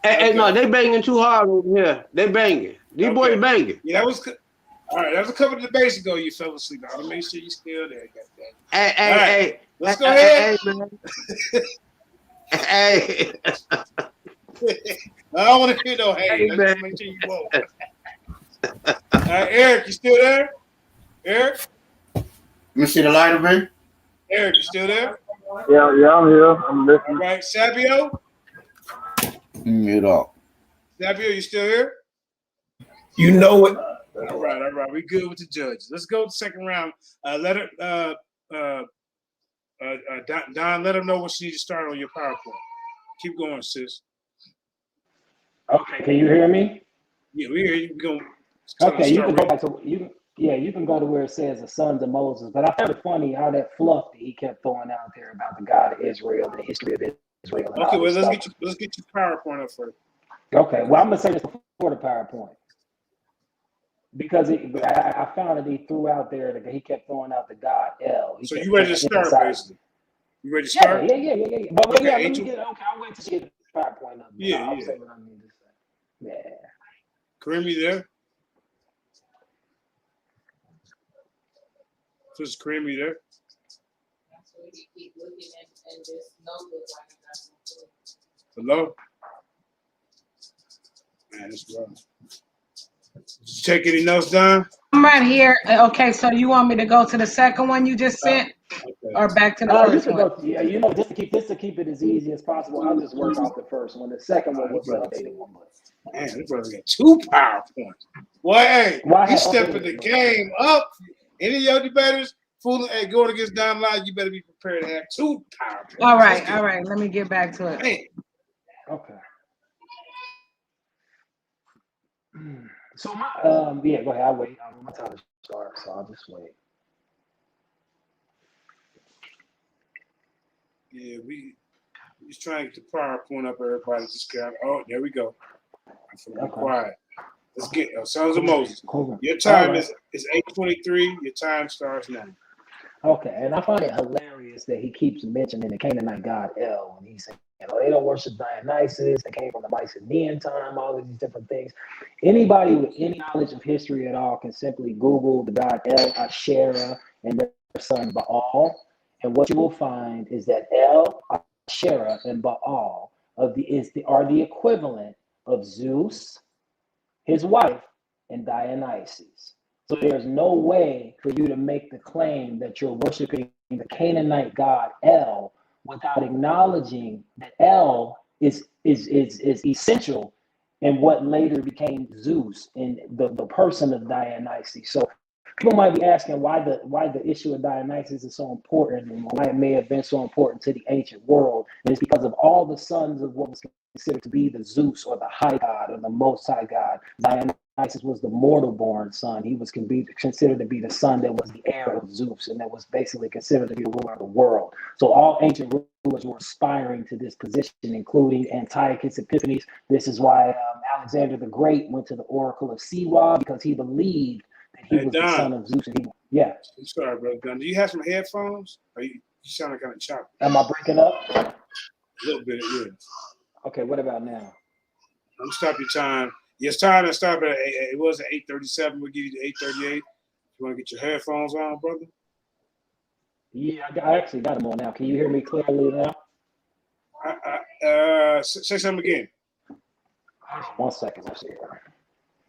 Hey, no, they banging too hard over here. They banging. These boys banging. Yeah, that was all right. That was a couple of debates ago. You fell asleep. I want to make sure you're still there. Hey, let's go ahead. Hey. I don't want to hear no hey. Let's make sure you won't. Eric, you still there? Eric? Let me see the lighter, man. Eric, you still there? Yeah, I'm here. I'm listening. All right, Sabio? Mute up. Sabio, you still here? You know it. All right. We good with the judges. Let's go to the second round. Don, let them know what you need to start on your PowerPoint. Keep going, sis. Okay, can you hear me? Yeah, we hear you. Okay, you can go back to you can go to where it says the sons of Moses. But I found it funny how that fluff that he kept throwing out there about the God of Israel and the history of Israel. Okay, well let's get your PowerPoint up first. Okay, well I'm gonna say this before the PowerPoint because I found that he threw out there that he kept throwing out the God El. So you ready to start, basically? You ready to start? Yeah. But let me get I'll wait to get the PowerPoint up. I'll say what I need to say. Yeah. Kareem, you there? Just Kareem, you there? Hello? Man, it's rough. Did you take any notes down? I'm right here. Okay, so you want me to go to the second one you just sent? Okay. Or back to the first one? Just to keep it as easy as possible, I'll just work off the first one. The second one was the updated one. Man, this brother got 2 PowerPoints. Boy, hey, he's stepping the game up. Any of your debaters going against Don Live, you better be prepared to have 2 PowerPoints. All right. Let me get back to it. Man. Okay. So go ahead. I'll wait. My time to start, so I'll just wait. Yeah, we just trying to get the PowerPoint up. Everybody just got. Oh, there we go. I'm quiet. Let's get Sons of Moses. Your time is 8:23. Your time starts now. Okay, and I find it hilarious that he keeps mentioning the Canaanite god El, and he's saying, they don't worship Dionysus. They came from the Mycenaean time. All of these different things. Anybody with any knowledge of history at all can simply Google the god El, Asherah, and their son Baal, and what you will find is that El, Asherah, and Baal are the equivalent of Zeus, his wife, and Dionysus. So there's no way for you to make the claim that you're worshiping the Canaanite god El without acknowledging that El is essential in what later became Zeus in the person of Dionysus. So people might be asking why the issue of Dionysus is so important and why it may have been so important to the ancient world. And it's because of all the sons of what was considered to be the Zeus or the high god or the most high god, Dionysus Dionysus was the mortal-born son. He was considered to be the son that was the heir of Zeus, and that was basically considered to be the ruler of the world. So all ancient rulers were aspiring to this position, including Antiochus Epiphanes. This is why Alexander the Great went to the Oracle of Siwa, because he believed that he was Don, the son of Zeus. And yeah. I'm sorry, brother Don. Do you have some headphones? Or you sound kind of choppy. Am I breaking up? A little bit, yeah. Okay, what about now? I'm gonna stop your time. Your time to stop at it was at 8:37. We'll give you the 8:38. You want to get your headphones on, brother? Yeah, I actually got them on now. Can you hear me clearly now? Say something again. 1 second. Let's see.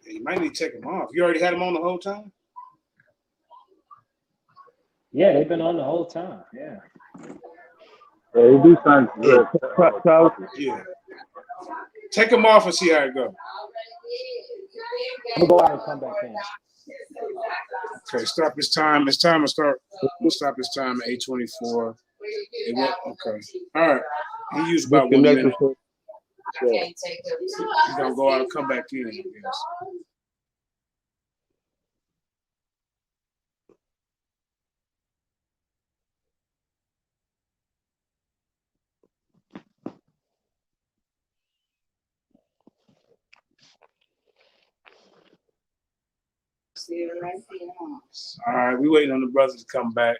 Yeah, you might need to take them off. You already had them on the whole time? Yeah, they've been on the whole time. Yeah. Yeah, you do sound good. Yeah. Take them off and see how it goes. I'm gonna go out and come back in. Okay, stop this time. It's time to start. We'll stop this time at 8:24. Okay. All right. He used about 1 minute. He's gonna go out and come back in, I guess. All right, we waiting on the brother to come back.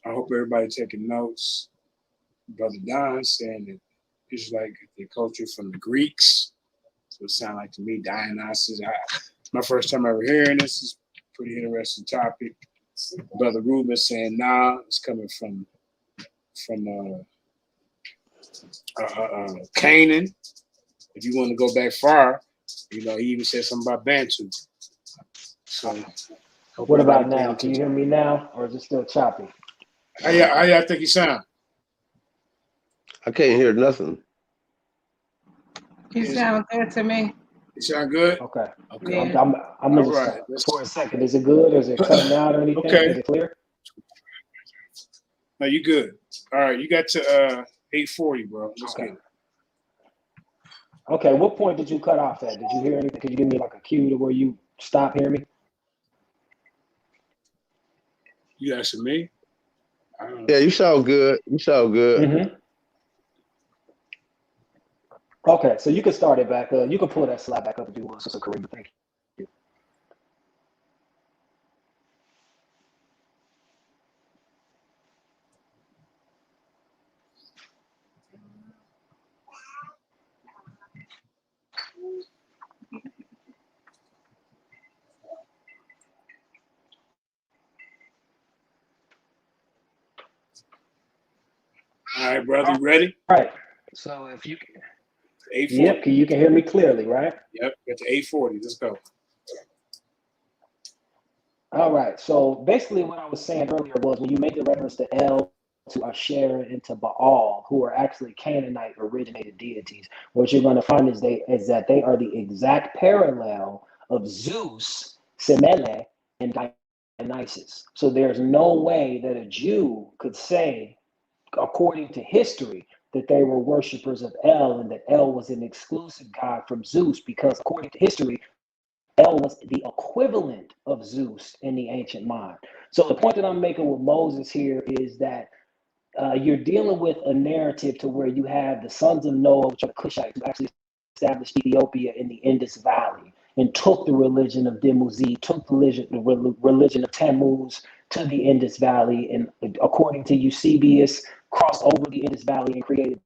I hope everybody taking notes. Brother Don saying that Israelite the culture from the Greeks. So it sounds like to me Dionysus. It's my first time ever hearing this. It's a pretty interesting topic. Brother Reuben saying nah, it's coming from Canaan. If you want to go back far, you know, he even said something about Bantu. So what about now? Can you hear me now, or is it still choppy? How y'all think you sound? I can't hear nothing. You sound good to me. You sound good? Okay. Yeah. I'm just right. For a second. Is it good, or is it cutting out or anything? Okay. Is it clear? No, you good. All right, you got to 8:40, bro. Let's get it. Okay, what point did you cut off at? Did you hear anything? Could you give me like a cue to where you stop hearing me? You asking me? Yeah, you sound good. You sound good. Mm-hmm. Okay, so you can start it back up. You can pull that slide back up if you want, Sister Kareem. Thank you. All right, brother, you ready? Right. So if you can, 8:40. yep, you can hear me clearly, right? Yep, got to 8:40. Let's go. All right. So basically, what I was saying earlier was when you make the reference to El, to Asher, and to Baal, who are actually Canaanite originated deities, what you're going to find is that they are the exact parallel of Zeus, Semele, and Dionysus. So there's no way that a Jew could say, according to history, that they were worshipers of El and that El was an exclusive god from Zeus, because according to history, El was the equivalent of Zeus in the ancient mind. So the point that I'm making with Moses here is that you're dealing with a narrative to where you have the sons of Noah, which are the Cushites, who actually established Ethiopia in the Indus Valley and took the religion of Dumuzi, took the religion of Tammuz to the Indus Valley, and according to Eusebius, crossed over the Indus Valley and created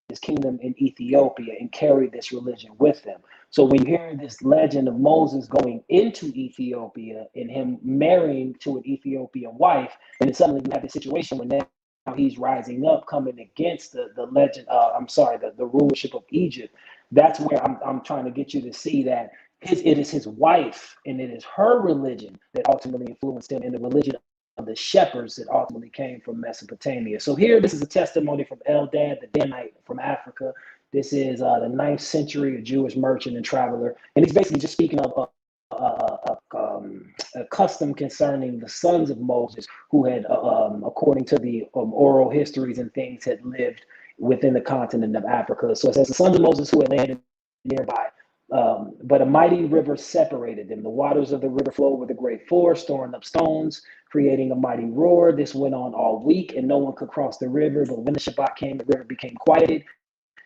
this kingdom in Ethiopia and carried this religion with them. So when you hear this legend of Moses going into Ethiopia and him marrying to an Ethiopian wife, and then suddenly you have this situation where now he's rising up, coming against the legend. The rulership of Egypt. That's where I'm trying to get you to see that it is his wife and it is her religion that ultimately influenced him, and the religion of the shepherds that ultimately came from Mesopotamia. So here, this is a testimony from Eldad, the Danite from Africa. This is the 9th century, a Jewish merchant and traveler, and he's basically just speaking of a custom concerning the sons of Moses who had, according to the oral histories and things, had lived within the continent of Africa. So it says the sons of Moses who had landed nearby But a mighty river separated them. The waters of the river flowed over the great floor, storing up stones, creating a mighty roar. This went on all week, and no one could cross the river. But when the Shabbat came, the river became quieted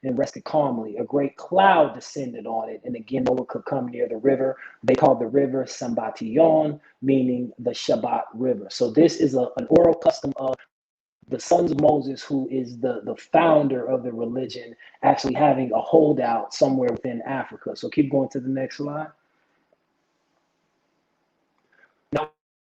and rested calmly. A great cloud descended on it, and again no one could come near the river. They called the river Sambation, meaning the Shabbat River. So this is an oral custom of the sons of Moses, who is the founder of the religion, actually having a holdout somewhere within Africa. So keep going to the next slide. Now,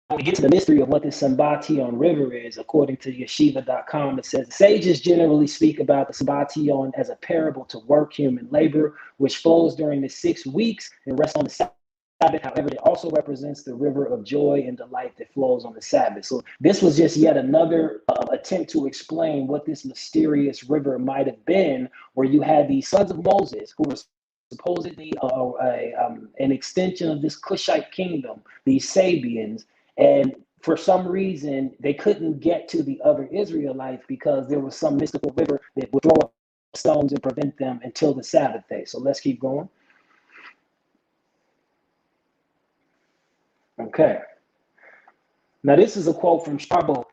when we get to the mystery of what this Sambation River is, according to yeshiva.com, it says sages generally speak about the Sambation as a parable to work human labor, which flows during the 6 weeks and rests on the Sabbath. However, it also represents the river of joy and delight that flows on the Sabbath. So this was just yet another attempt to explain what this mysterious river might have been, where you had these sons of Moses who were supposedly an extension of this Cushite kingdom, these Sabians, and for some reason they couldn't get to the other Israelites because there was some mystical river that would throw up stones and prevent them until the Sabbath day. So let's keep going. Okay. Now this is a quote from Strabo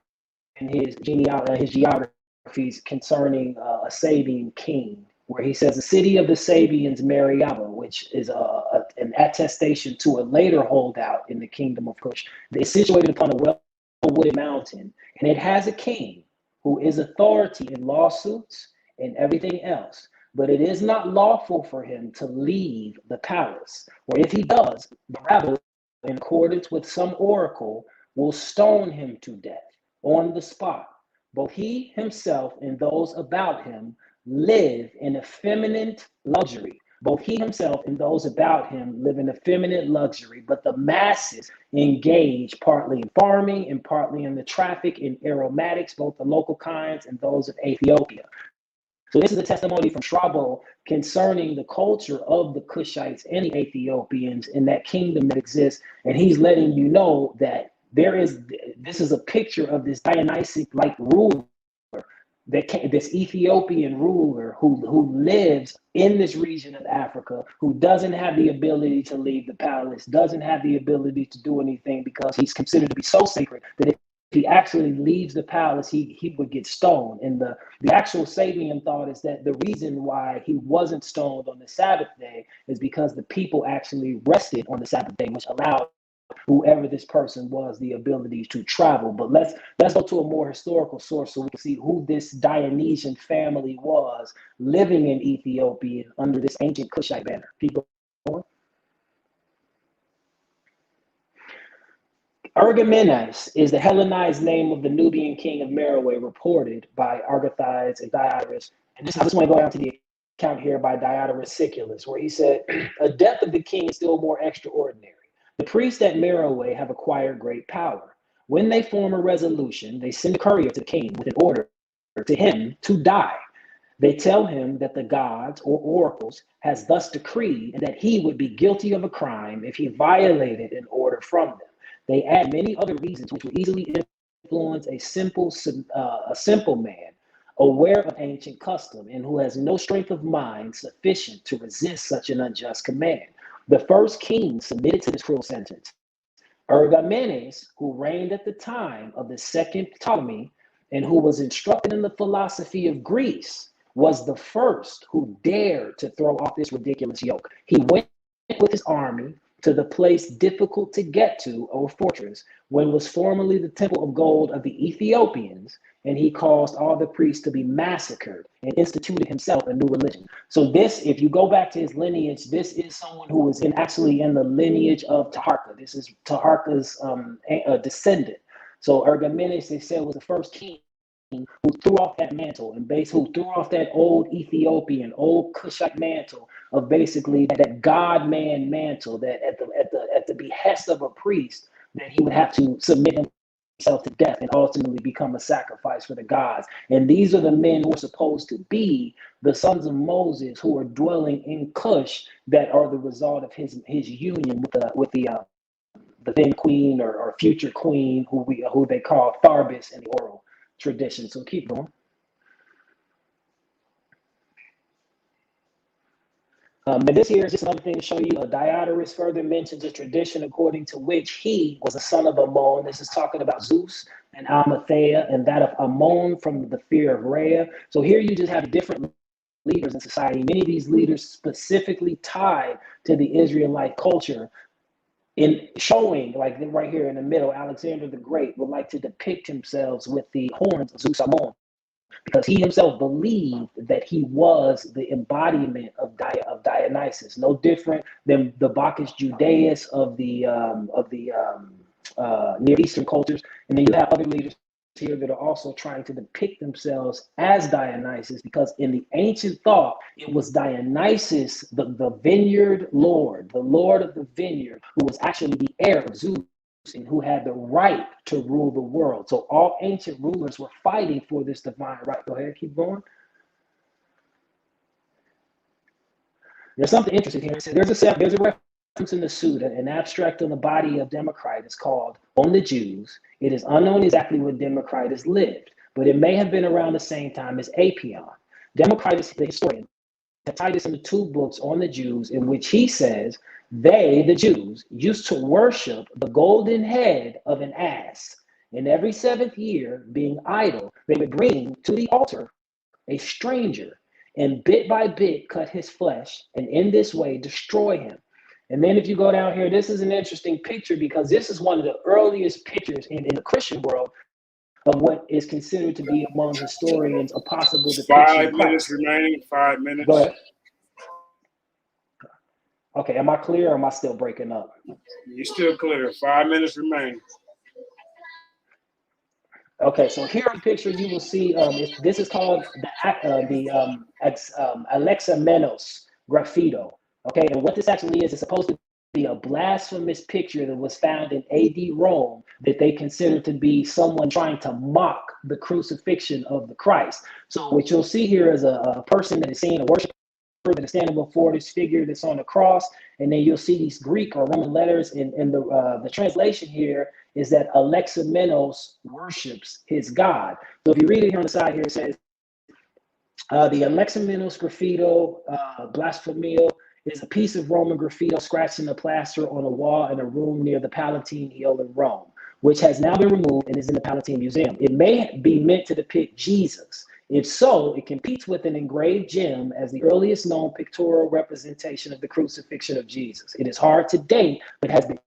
in his geographies concerning a Sabian king, where he says the city of the Sabians, Mariaba, which is an attestation to a later holdout in the kingdom of Cush, is situated upon a well-wooded mountain, and it has a king who is authority in lawsuits and everything else. But it is not lawful for him to leave the palace, or if he does, the rabble, in accordance with some oracle, will stone him to death on the spot. Both he himself and those about him live in effeminate luxury. Both he himself and those about him live in effeminate luxury, but the masses engage partly in farming and partly in the traffic in aromatics, both the local kinds and those of Ethiopia. So this is a testimony from Strabo concerning the culture of the Cushites and the Ethiopians in that kingdom that exists. And he's letting you know that this is a picture of this Dionysic-like ruler, this Ethiopian ruler who lives in this region of Africa, who doesn't have the ability to leave the palace, doesn't have the ability to do anything because he's considered to be so sacred that if he actually leaves the palace, he would get stoned. And the actual Sabian thought is that the reason why he wasn't stoned on the Sabbath day is because the people actually rested on the Sabbath day, which allowed whoever this person was the ability to travel. But let's go to a more historical source so we can see who this Dionysian family was living in Ethiopia under this ancient Cushite banner. Keep going. Ergomenes is the Hellenized name of the Nubian king of Meroe, reported by Argathides and Diodorus. And I just want to go down to the account here by Diodorus Siculus, where he said, a death of the king is still more extraordinary. The priests at Meroe have acquired great power. When they form a resolution, they send a courier to the king with an order to him to die. They tell him that the gods or oracles has thus decreed and that he would be guilty of a crime if he violated an order from them. They add many other reasons which would easily influence a simple man, aware of ancient custom and who has no strength of mind sufficient to resist such an unjust command. The first king submitted to this cruel sentence. Ergomenes, who reigned at the time of the second Ptolemy and who was instructed in the philosophy of Greece, was the first who dared to throw off this ridiculous yoke. He went with his army to the place difficult to get to, or fortress, when was formerly the temple of gold of the Ethiopians, and he caused all the priests to be massacred and instituted himself a new religion. So this, if you go back to his lineage, this is someone who was actually in the lineage of Taharka. This is Taharka's descendant. So Ergomenes, they said, was the first king who threw off that mantle and who threw off that old Ethiopian, old Cushite mantle of basically that God-man mantle, that at the behest of a priest, that he would have to submit himself to death and ultimately become a sacrifice for the gods. And these are the men who are supposed to be the sons of Moses who are dwelling in Cush, that are the result of his union with the then queen or future queen, who they call Tharbis in the oral tradition. So keep going. And this here is just another thing to show you. Diodorus further mentions a tradition according to which he was a son of Ammon. This is talking about Zeus and Amathea, and that of Ammon from the fear of Rhea. So here you just have different leaders in society. Many of these leaders specifically tied to the Israelite culture, in showing, like right here in the middle, Alexander the Great would like to depict himself with the horns of Zeus Ammon, because he himself believed that he was the embodiment of Dionysus, no different than the Bacchus Judaeus of the Near Eastern cultures. And then you have other leaders here that are also trying to depict themselves as Dionysus, because in the ancient thought, it was Dionysus, the vineyard lord, the lord of the vineyard, who was actually the heir of Zeus and who had the right to rule the world. So all ancient rulers were fighting for this divine right. Go ahead, keep going. There's something interesting here. There's a reference in the suit, an abstract on the body of Democritus called On the Jews. It is unknown exactly when Democritus lived, but it may have been around the same time as Apion. Democritus, the historian, Titus in the 2 books on the Jews, in which he says they, the Jews, used to worship the golden head of an ass, and every 7th year, being idle, they would bring to the altar a stranger, and bit by bit cut his flesh, and in this way destroy him. And then if you go down here, this is an interesting picture, because this is one of the earliest pictures in the Christian world of what is considered to be among historians a possible depiction. 5 minutes remaining. 5 minutes. Go ahead. Okay, am I clear or am I still breaking up? You're still clear. 5 minutes remaining. Okay, so here in the picture you will see this is called the Alexamenos graffito. Okay, and what this actually is, it's supposed to be a blasphemous picture that was found in AD Rome that they consider to be someone trying to mock the crucifixion of the Christ. So what you'll see here is a person that is seeing a worshiper that is standing before this figure that's on the cross, and then you'll see these Greek or Roman letters, and the translation here is that Alexamenos worships his God. So if you read it here on the side here, it says, the Alexamenos graffito blasphemio is a piece of Roman graffito scratched in the plaster on a wall in a room near the Palatine Hill in Rome, which has now been removed and is in the Palatine Museum. It may be meant to depict Jesus. If so, it competes with an engraved gem as the earliest known pictorial representation of the crucifixion of Jesus. It is hard to date, but has been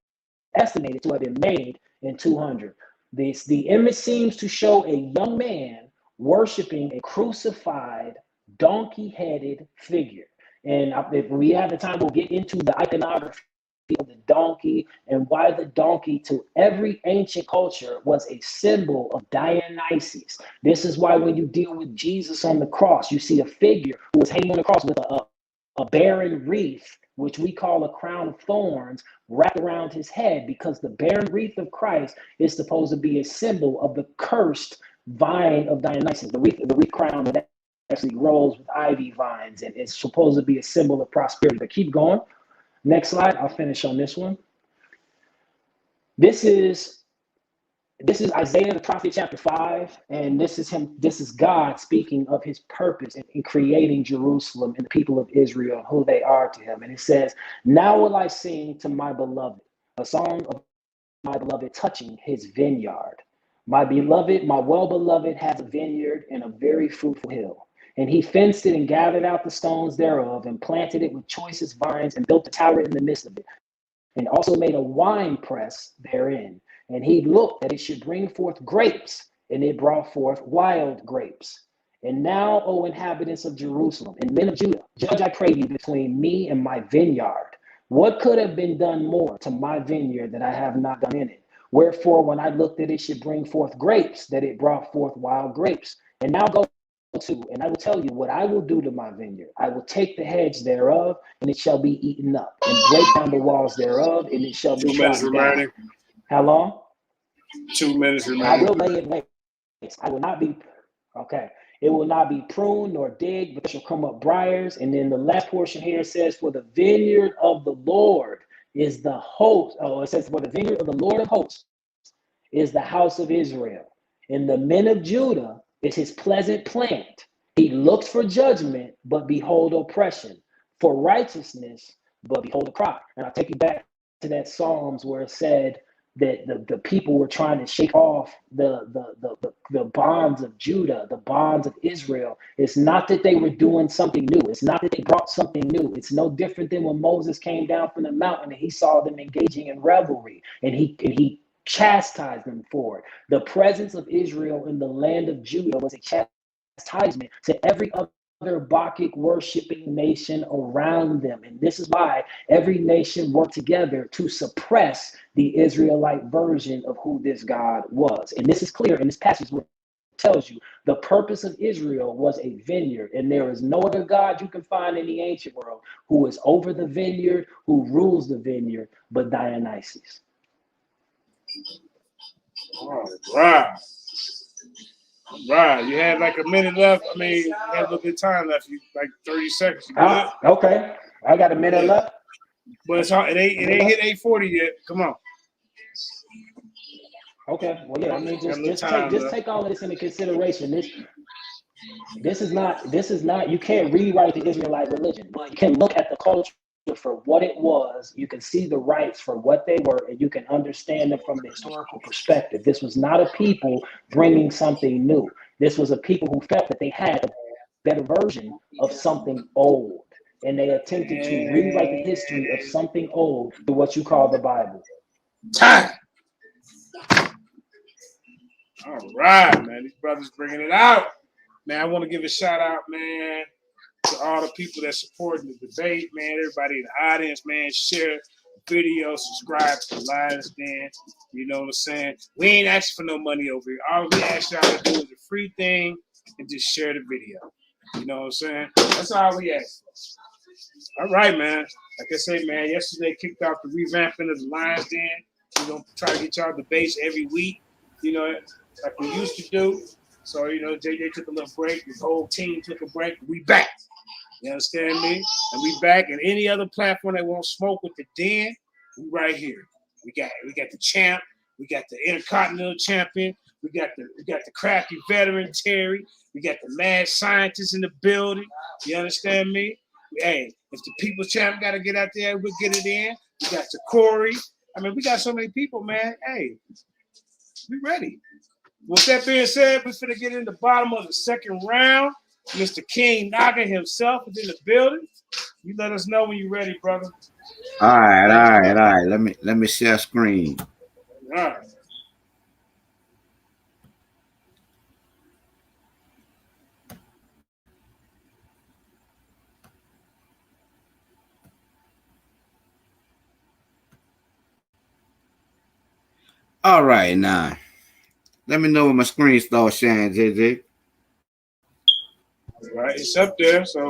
estimated to have been made in 200. The image seems to show a young man worshiping a crucified, donkey-headed figure. And if we have the time, we'll get into the iconography of the donkey and why the donkey to every ancient culture was a symbol of Dionysus. This is why when you deal with Jesus on the cross, you see a figure who was hanging on the cross with a barren wreath, which we call a crown of thorns, wrapped around his head, because the barren wreath of Christ is supposed to be a symbol of the cursed vine of Dionysus, the wreath crown that actually grows with ivy vines, and it's supposed to be a symbol of prosperity. But keep going. Next slide. I'll finish on this one. This is Isaiah the prophet, chapter 5, and this is God speaking of his purpose in creating Jerusalem and the people of Israel, who they are to him. And it says, "Now will I sing to my beloved a song of my beloved touching his vineyard. My beloved, my well-beloved has a vineyard and a very fruitful hill. And he fenced it and gathered out the stones thereof and planted it with choicest vines and built a tower in the midst of it, and also made a wine press therein. And he looked that it should bring forth grapes, and it brought forth wild grapes. And now, O inhabitants of Jerusalem and men of Judah, judge, I pray you, between me and my vineyard. What could have been done more to my vineyard that I have not done in it? Wherefore, when I looked that it should bring forth grapes, that it brought forth wild grapes. And now go to, and I will tell you what I will do to my vineyard. I will take the hedge thereof, and it shall be eaten up, and break down the walls thereof, and it shall be 2 minutes remaining. How long? 2 minutes remaining. I will lay it waste. I will not be, okay. It will not be pruned nor digged, but there shall come up briars. And then the last portion here says, for the vineyard of the Lord is the host. Oh, it says, for the vineyard of the Lord of hosts is the house of Israel. And the men of Judah is his pleasant plant. He looks for judgment, but behold oppression. for righteousness, but behold the cry. And I'll take you back to that Psalms where it said that the people were trying to shake off the bonds of Judah, the bonds of Israel. It's not that they were doing something new. It's not that they brought something new. It's no different than when Moses came down from the mountain and he saw them engaging in revelry, and he chastised them for it. The presence of Israel in the land of Judah was a chastisement to every other Bacchic worshiping nation around them. And this is why every nation worked together to suppress the Israelite version of who this God was. And this is clear in this passage where it tells you the purpose of Israel was a vineyard, and there is no other God you can find in the ancient world who is over the vineyard, who rules the vineyard, but Dionysus. All right. Right, you had like a minute left. I mean, you had a little bit of time left. You like 30 seconds. You good? Okay, I got a minute left. But it ain't hit 8:40 yet. Come on. Okay, well, yeah. I mean, just take all of this into consideration. This is not. You can't rewrite the Israelite religion, but you can look at the culture for what it was. You can see the rites for what they were, and you can understand them from the historical perspective. This was not a people bringing something new. This was a people who felt that they had a better version of something old, and they attempted to rewrite the history of something old to what you call the Bible. Time. All right, man. These brothers bringing it out. Man, I want to give a shout out, man, to all the people that supporting the debate, man. Everybody in the audience, man, share the video, subscribe to the Lions Den. You know what I'm saying? We ain't asking for no money over here. All we ask y'all to do is a free thing and just share the video. You know what I'm saying? That's all we ask for. All right, man. Like I said, man, yesterday kicked off the revamping of the Lions Den. We're going to try to get y'all debates every week, you know, like we used to do. So, you know, JJ took a little break. The whole team took a break. We back. You understand me? And we back. And any other platform that won't smoke with the Den, we right here. We got the champ. We got the Intercontinental Champion. We got the crafty veteran Terry. We got the mad scientist in the building. You understand me? Hey, if the People's Champ got to get out there, we'll get it in. We got the Corey. I mean, we got so many people, man. Hey, we ready. With that being said, we're finna get in the bottom of the second round. Mr. King Naga himself is in the building. You let us know when you're ready, brother. All right. Let me share screen. All right. All right, now. Let me know when my screen starts sharing, JJ. All right, it's up there. So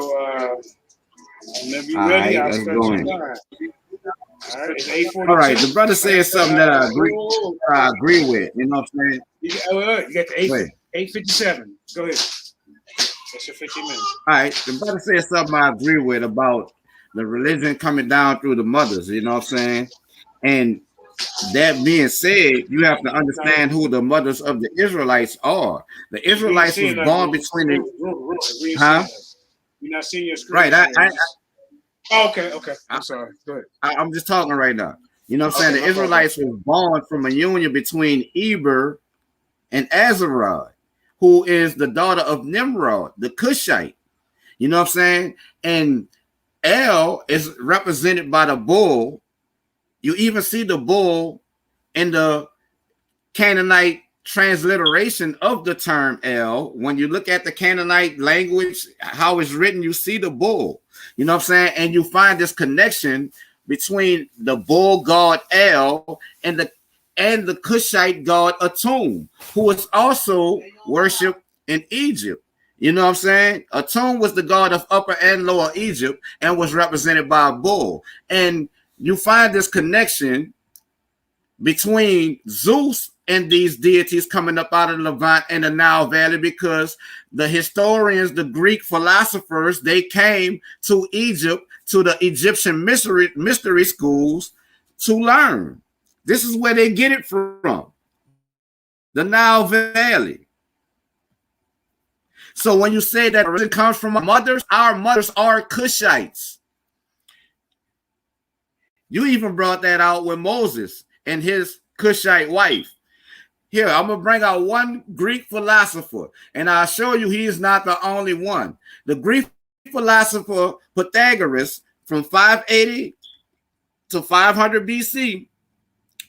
whenever you're ready, I'll start your line. All right, it's 8:42. All right, the brother said something that I agree with. You know what I'm saying? You got the 8:57. Go ahead. That's your 15 minutes. All right, the brother said something I agree with about the religion coming down through the mothers. You know what I'm saying? And that being said, you have to understand who the mothers of the Israelites are. The Israelites was born between the You're not seeing your screen. Right. Okay. I'm sorry. Go ahead. I'm just talking right now. You know what I'm saying? The Israelites was born from a union between Eber and Azariah, who is the daughter of Nimrod, the Cushite. You know what I'm saying? And El is represented by the bull. You even see the bull in the Canaanite transliteration of the term El. When you look at the Canaanite language, how it's written, you see the bull. You know what I'm saying? And you find this connection between the bull god El and the Cushite god Atum, who was also worshipped in Egypt. You know what I'm saying? Atum was the god of Upper and Lower Egypt and was represented by a bull. And you find this connection between Zeus and these deities coming up out of Levant and the Nile Valley, because the historians, the Greek philosophers, they came to Egypt, to the Egyptian mystery schools to learn. This is where they get it from, the Nile Valley. So when you say that religion comes from our mothers are Cushites. You even brought that out with Moses and his Cushite wife. Here, I'm going to bring out one Greek philosopher, and I'll show you he's not the only one. The Greek philosopher Pythagoras from 580 to 500 BC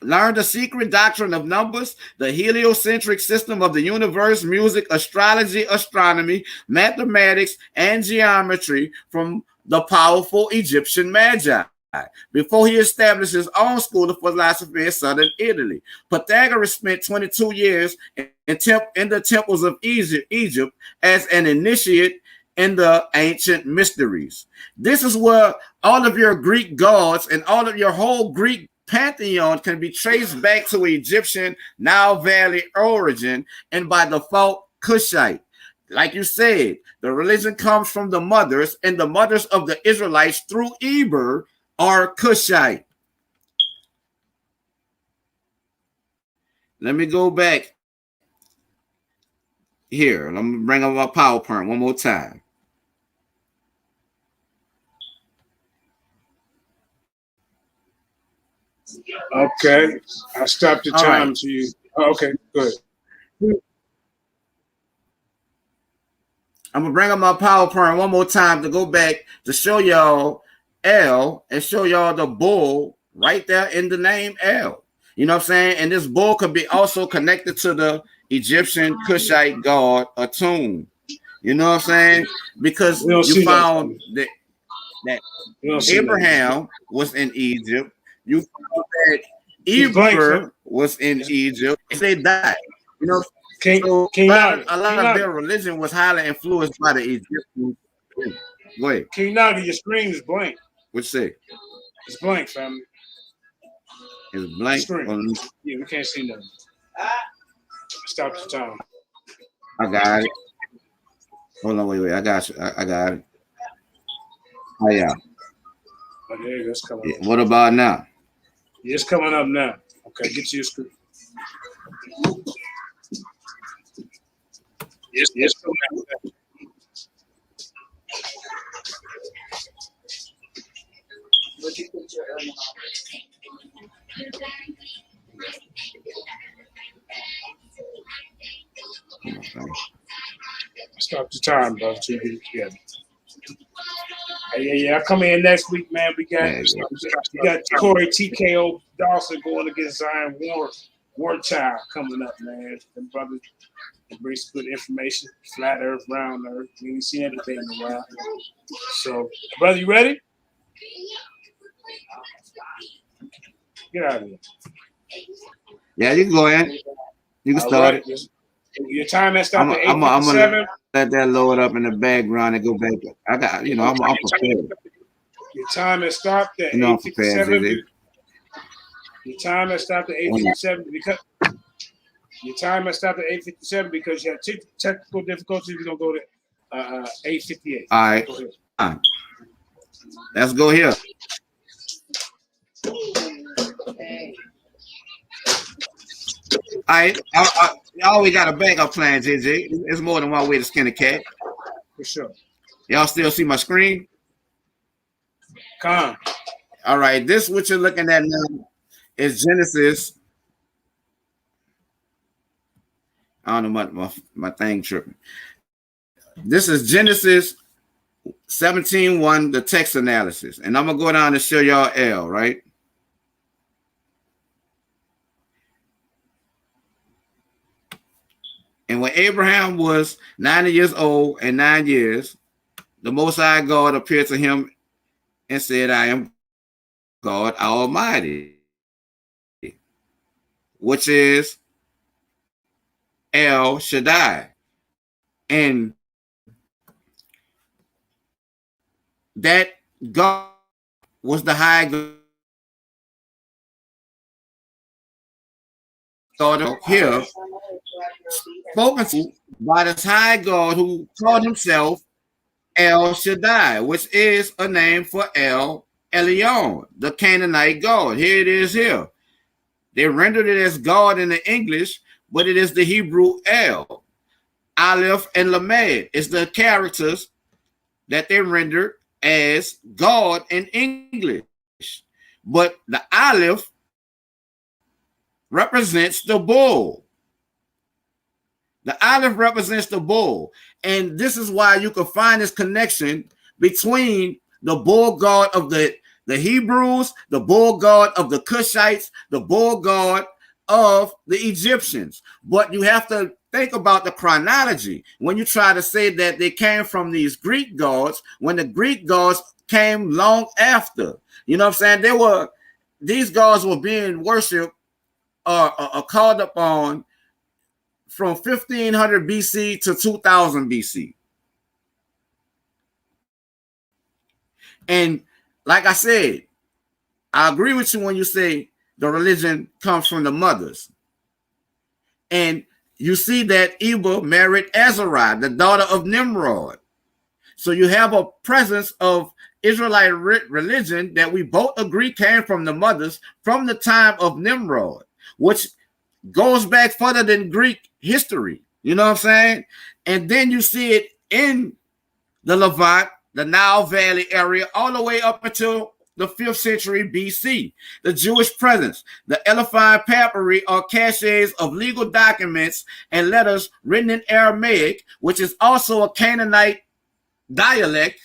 learned the secret doctrine of numbers, the heliocentric system of the universe, music, astrology, astronomy, mathematics, and geometry from the powerful Egyptian magi before he established his own school of philosophy in southern Italy. Pythagoras spent 22 years in the temples of Egypt as an initiate in the ancient mysteries. This is where all of your Greek gods and all of your whole Greek pantheon can be traced back to Egyptian Nile Valley origin and by default Cushite. Like you said, the religion comes from the mothers, and the mothers of the Israelites through Eber are Cushite. Let me go back here. Let me bring up my PowerPoint one more time. Okay, I stopped the time to you. Oh, okay, good. I'm gonna bring up my PowerPoint one more time to go back to show y'all El and show y'all the bull right there in the name El. You know what I'm saying? And this bull could be also connected to the Egyptian Cushite god Atum. You know what I'm saying? Because you found that Abraham was in Egypt. You found that Eber was in Egypt. They died. You know, a lot of their religion was highly influenced by the Egyptians. Go ahead. King Nagi, your screen is blank. What you say? It's blank, family. It's blank. Yeah, we can't see nothing. Stop the time. I got it. Hold on, wait. I got you. I got it. Oh yeah. Oh, there you go. It's coming up. What about now? Yeah, it's coming up now. Okay, get to your screen. Yes, coming up now. Stop the time, bro. So you get it together. Yeah. Come in next week, man. We got Corey TKO Dawson going against Zion Warchild coming up, man. Them brothers bring some good information. Flat Earth, round Earth. We ain't seen anything in a while. So, brother, you ready? Get out of here. Yeah, you can go ahead. You can start it. Your time has stopped at 8:57. I'm gonna let that load up in the background and go back. I got, I'm prepared. Your time has stopped at 8:57. Your time has stopped at 8:57 because your time has stopped at 8:57 because you had technical difficulties. We're gonna go to 8:58. All right. Let's go here. All right, I always got a backup plan, JJ. It's more than one way to skin a cat. For sure. Y'all still see my screen? Come. All right, this what you're looking at now is Genesis. I don't know my thing tripping. This is Genesis 17:1, the text analysis. And I'm going to go down and show y'all L, right? And when Abraham was 90 years old and 9 years, the Most High God appeared to him and said, I am God Almighty, which is El Shaddai. And that God was the high God here, spoken to by this high God who called himself El Shaddai, which is a name for El Elyon, the Canaanite God. Here it is here. They rendered it as God in the English, but it is the Hebrew El. Aleph and Lamed is the characters that they rendered as God in English. but the Aleph represents the bull. The Aleph represents the bull. And this is why you can find this connection between the bull god of the Hebrews, the bull god of the Cushites, the bull god of the Egyptians. But you have to think about the chronology when you try to say that they came from these Greek gods, when the Greek gods came long after. You know what I'm saying? These gods were being worshipped or called upon from 1500 BC to 2000 BC. And like I said, I agree with you when you say the religion comes from the mothers. And you see that Eber married Azariah, the daughter of Nimrod. So you have a presence of Israelite religion that we both agree came from the mothers from the time of Nimrod, which goes back further than Greek history. You know what I'm saying? And then you see it in the Levant, the Nile Valley area, all the way up until the 5th century BC. The Jewish presence, the Elephant papyri are caches of legal documents and letters written in Aramaic, which is also a Canaanite dialect,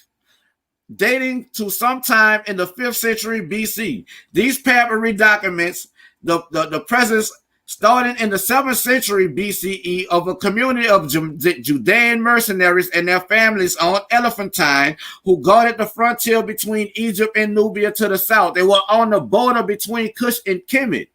dating to sometime in the 5th century BC. These papyri documents, the presence starting in the 7th century BCE of a community of Judean mercenaries and their families on Elephantine who guarded the frontier between Egypt and Nubia to the south. They were on the border between Cush and Kemet.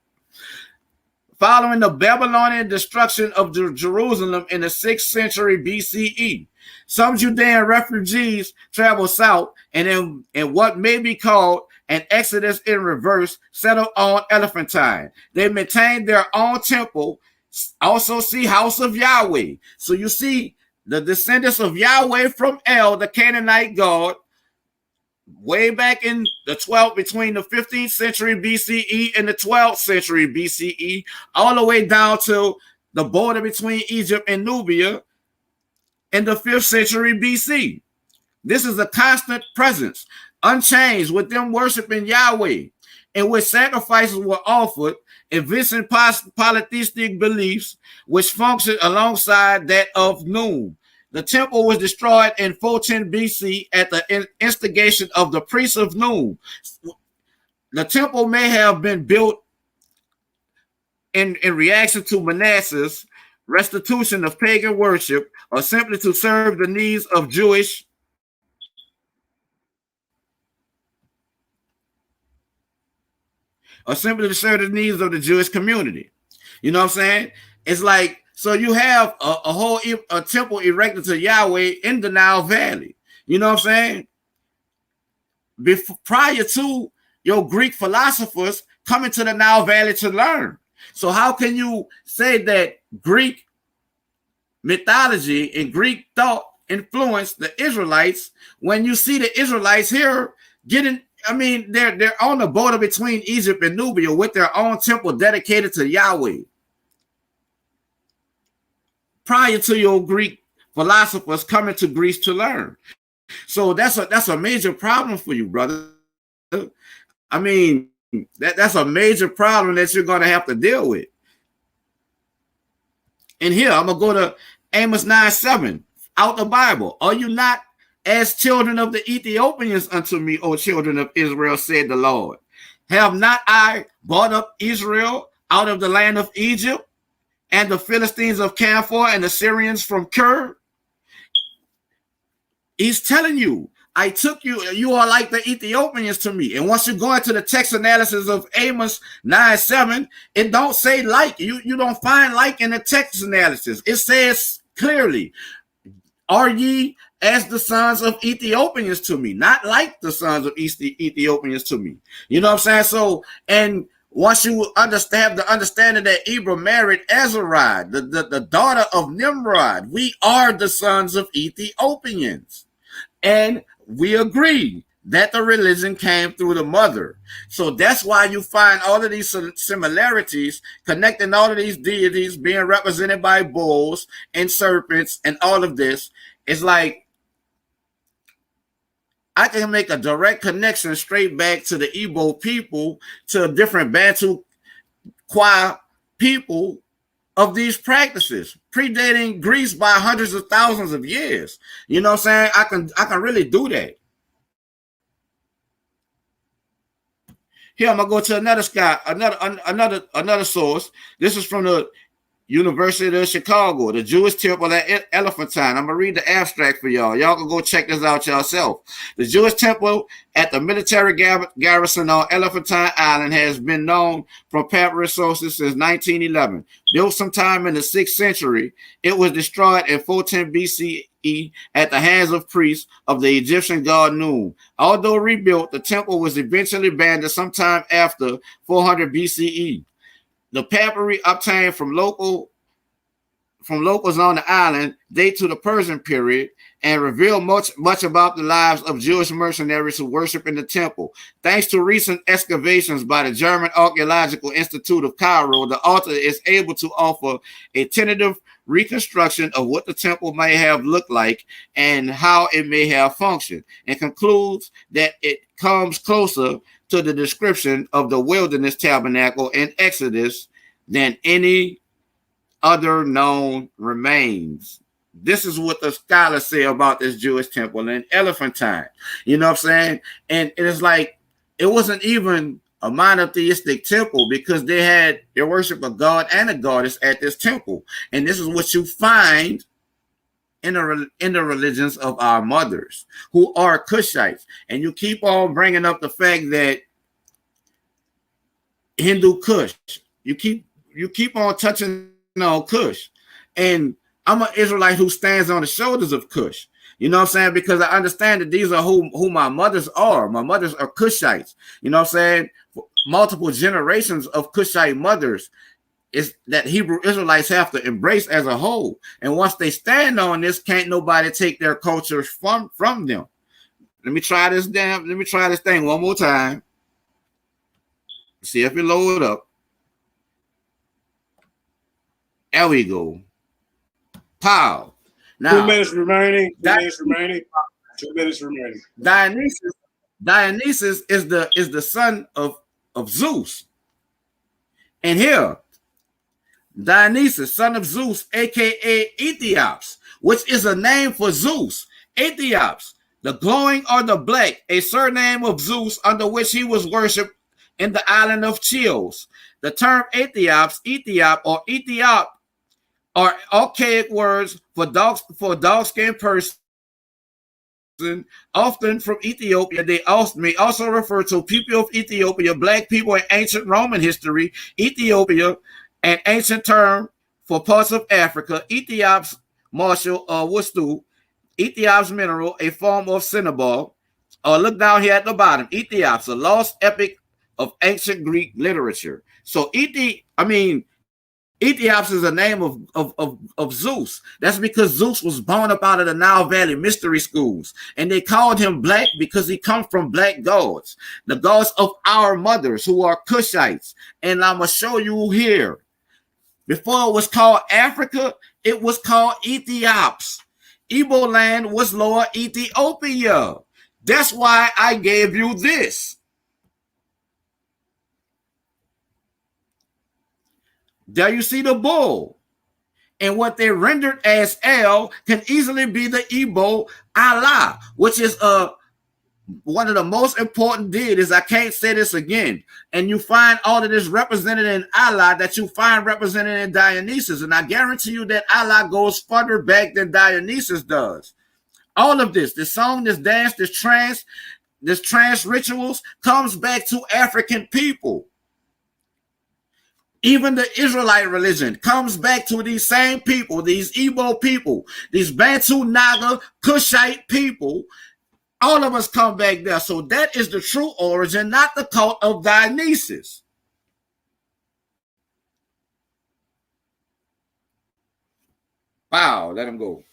Following the Babylonian destruction of Jerusalem in the 6th century BCE, some Judean refugees traveled south and in what may be called an exodus in reverse settled on Elephantine. They maintained their own temple, also see House of Yahweh. So you see the descendants of Yahweh from El, the Canaanite god, way back in the 12th, between the 15th century BCE and the 12th century BCE, all the way down to the border between Egypt and Nubia in the 5th century BC. This is a constant presence, unchanged, with them worshiping Yahweh, in which sacrifices were offered, evincing polytheistic beliefs, which functioned alongside that of Noon. The temple was destroyed in 410 BC at the instigation of the priests of Noon. The temple may have been built in reaction to Manasseh's restitution of pagan worship, or simply to serve the needs of Jewish the Jewish community. You know what I'm saying? It's like, so you have a whole temple erected to Yahweh in the Nile Valley. You know what I'm saying? Prior to your Greek philosophers coming to the Nile Valley to learn. So how can you say that Greek mythology and Greek thought influenced the Israelites when you see the Israelites here getting, I mean, they're on the border between Egypt and Nubia with their own temple dedicated to Yahweh. Prior to your Greek philosophers coming to Greece to learn. So that's a major problem for you, brother. I mean, that's a major problem that you're going to have to deal with. And here, I'm going to go to Amos 9:7, out the Bible. Are you not as children of the Ethiopians unto me, O children of Israel, said the Lord? Have not I brought up Israel out of the land of Egypt, and the Philistines of Camphor, and the Syrians from Kir? He's telling you, I took you, you are like the Ethiopians to me. And once you go into the text analysis of Amos 9:7, it don't say like. You don't find like in the text analysis. It says clearly, are ye as the sons of Ethiopians to me, not like the sons of Ethiopians to me. You know what I'm saying? So, and once you have the understanding that Eber married Azariah, the daughter of Nimrod, we are the sons of Ethiopians. And we agree that the religion came through the mother. So that's why you find all of these similarities, connecting all of these deities being represented by bulls and serpents and all of this. It's like, I can make a direct connection straight back to the Igbo people, to different Bantu Kwa people of these practices, predating Greece by hundreds of thousands of years. You know what I'm saying? I can really do that. Here I'm gonna go to another source. This is from the University of Chicago, the Jewish temple at Elephantine. I'm gonna read the abstract for y'all. Y'all can go check this out yourself. The Jewish temple at the military garrison on Elephantine Island has been known from papyrus sources since 1911. Built sometime in the 6th century, it was destroyed in 410 BCE at the hands of priests of the Egyptian god Nun. Although rebuilt, the temple was eventually abandoned sometime after 400 BCE. The papyri obtained from locals on the island date to the Persian period and reveal much about the lives of Jewish mercenaries who worship in the temple. Thanks to recent excavations by the German Archaeological Institute of Cairo, the author is able to offer a tentative reconstruction of what the temple may have looked like and how it may have functioned, and concludes that it comes closer to the description of the wilderness tabernacle in Exodus than any other known remains. This is what the scholars say about this Jewish temple in Elephantine. You know what I'm saying? And it is like, it wasn't even a monotheistic temple because they had their worship of God and a goddess at this temple. And this is what you find in the religions of our mothers who are Cushites. And you keep on bringing up the fact that Hindu Kush, you keep on touching on Kush. And I'm an Israelite who stands on the shoulders of Kush. You know what I'm saying? Because I understand that these are who my mothers are. My mothers are Cushites. You know what I'm saying? Multiple generations of Cushite mothers is that Hebrew Israelites have to embrace as a whole. And once they stand on this, can't nobody take their cultures from them. Let me try this thing one more time. See if it load up. There we go. Pow. Now 2 minutes remaining. 2 minutes remaining. Dionysus is the son of Zeus. And here, Dionysus, son of Zeus, aka Ethiops, which is a name for Zeus. Ethiops, the glowing or the black, a surname of Zeus under which he was worshipped in the island of Chios. The term Ethiops, Ethiop, or Ethiop are archaic words for dark-skinned person, often from Ethiopia. They may also refer to people of Ethiopia, black people in ancient Roman history. Ethiopia, an ancient term for parts of Africa. Ethiops martial or wustu. Ethiops mineral, a form of cinnabar. Look down here at the bottom. Ethiops, a lost epic of ancient Greek literature. So Ethiops is a name of Zeus. That's because Zeus was born up out of the Nile Valley mystery schools. And they called him black because he comes from black gods. The gods of our mothers who are Cushites. And I'm going to show you here. Before it was called Africa, it was called Ethiops. Igbo land was Lower Ethiopia. That's why I gave you this. There you see the bull. And what they rendered as El can easily be the Igbo Allah, which is one of the most important deities. I can't say this again. And you find all of this represented in Allah that you find represented in Dionysus. And I guarantee you that Allah goes further back than Dionysus does. All of this song, this dance, this trance rituals comes back to African people. Even the Israelite religion comes back to these same people, these Igbo people, these Bantu, Naga, Cushite people. All of us come back there. So that is the true origin, not the cult of Dionysus. Wow, let him go.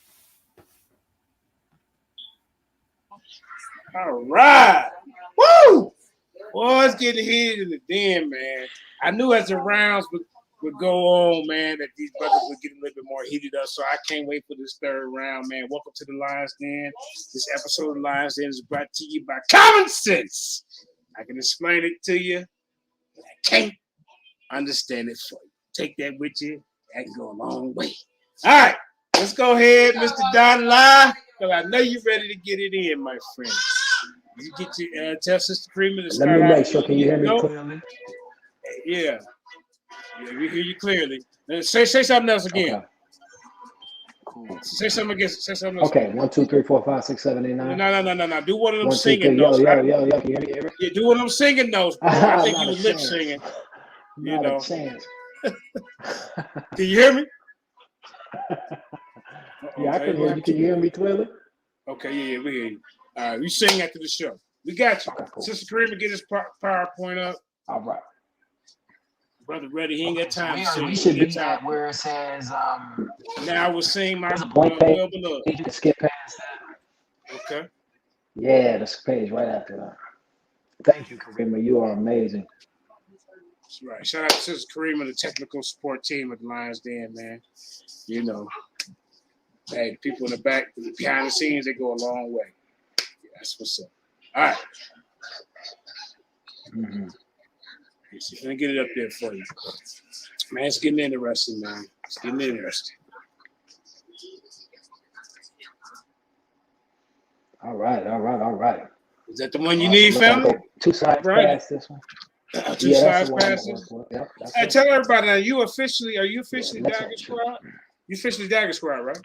All right. Woo! Boy, it's getting heated in the den, man. I knew as the rounds would go on, man, that these brothers would get a little bit more heated up. So I can't wait for this third round, man. Welcome to the Lion's Den. This episode of the Lion's Den is brought to you by Common Sense. I can explain it to you, but I can't understand it for you. Take that with you. That can go a long way. All right, let's go ahead, Mr. Don Live, because I know you're ready to get it in, my friend. You get your tell Sister Freeman to start. Let me make sure. Can you hear me clearly? Yeah. Yeah, we hear you clearly. Say something else again. Okay. Cool. Say something again. Say something else. Okay, 1, 2, 3, 4, 5, 6, 7, 8, 9. No. Do one of them 1, 2, singing 3. notes. Yo. Can you hear me? Yeah, do one of them singing notes, bro. I think you were lip singing. Not a chance. Can you hear me? Yeah, I can hear you. Can you hear me clearly? Okay, yeah, we hear you. All right, we sing after the show. We got you. Okay, cool. Sister Karima, get his PowerPoint up. All right. Brother ready, he ain't got time. So we should be at where it says now we'll sing my well beloved. You can skip past that. Okay. Yeah, this page right after that. Thank you, Karima. You are amazing. That's right. Shout out to Sister Karima, the technical support team at the Lions Den, man. You know, hey, the people in the back, behind the scenes, they go a long way. Yeah, that's what's up. All right. Mm-hmm. Let me get it up there for you. Man, it's getting interesting, man. It's getting interesting. All right. Is that the one you need, family? 2 slides past this one. 2 slides past this. Yep, hey, tell everybody now, are you officially Dagger Squad? You officially Dagger Squad, right?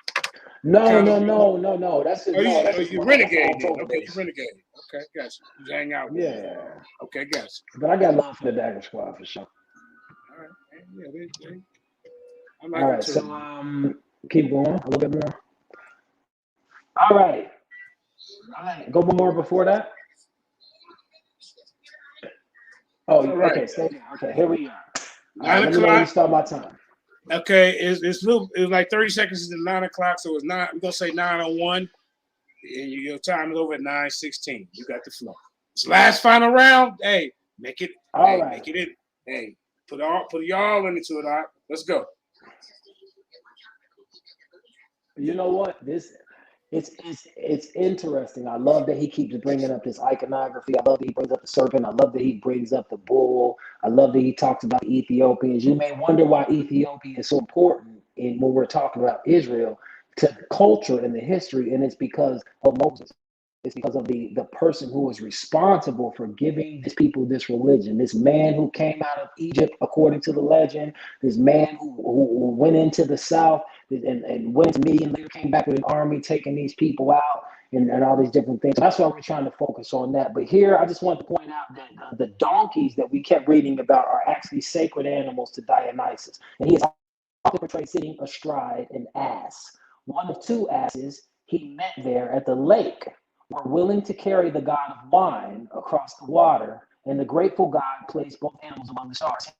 No. That's it. You renegade. Okay, you renegade. Okay, gotcha. You hang out. Yeah. Okay, gotcha. But I got love for the Dagger Squad for sure. All right. Yeah, all right. So keep going a little bit more. All right. Go more before that. Oh, right. Okay. Stay there. Okay, here we are. 9 o'clock. Let me start my time. Okay, it's like 30 seconds to 9 o'clock, so it's 9. We're gonna say 9:01, and your time is over at 9:16. You got the flow. This last final round. Hey, make it. All right. Make it in. Hey, put y'all into it. All right, let's go. You know what? It's interesting. I love that he keeps bringing up this iconography. I love that he brings up the serpent. I love that he brings up the bull. I love that he talks about the Ethiopians. You may wonder why Ethiopia is so important when we're talking about Israel to the culture and the history, and it's because of Moses. It's because of the person who was responsible for giving these people this religion. This man who came out of Egypt, according to the legend. This man who went into the south and went to Midian, later came back with an army, taking these people out and all these different things. So that's why we're trying to focus on that. But here, I just want to point out that the donkeys that we kept reading about are actually sacred animals to Dionysus. And he is often portrayed sitting astride an ass. One of 2 asses he met there at the lake were willing to carry the god of wine across the water, and the grateful god placed both animals among the stars.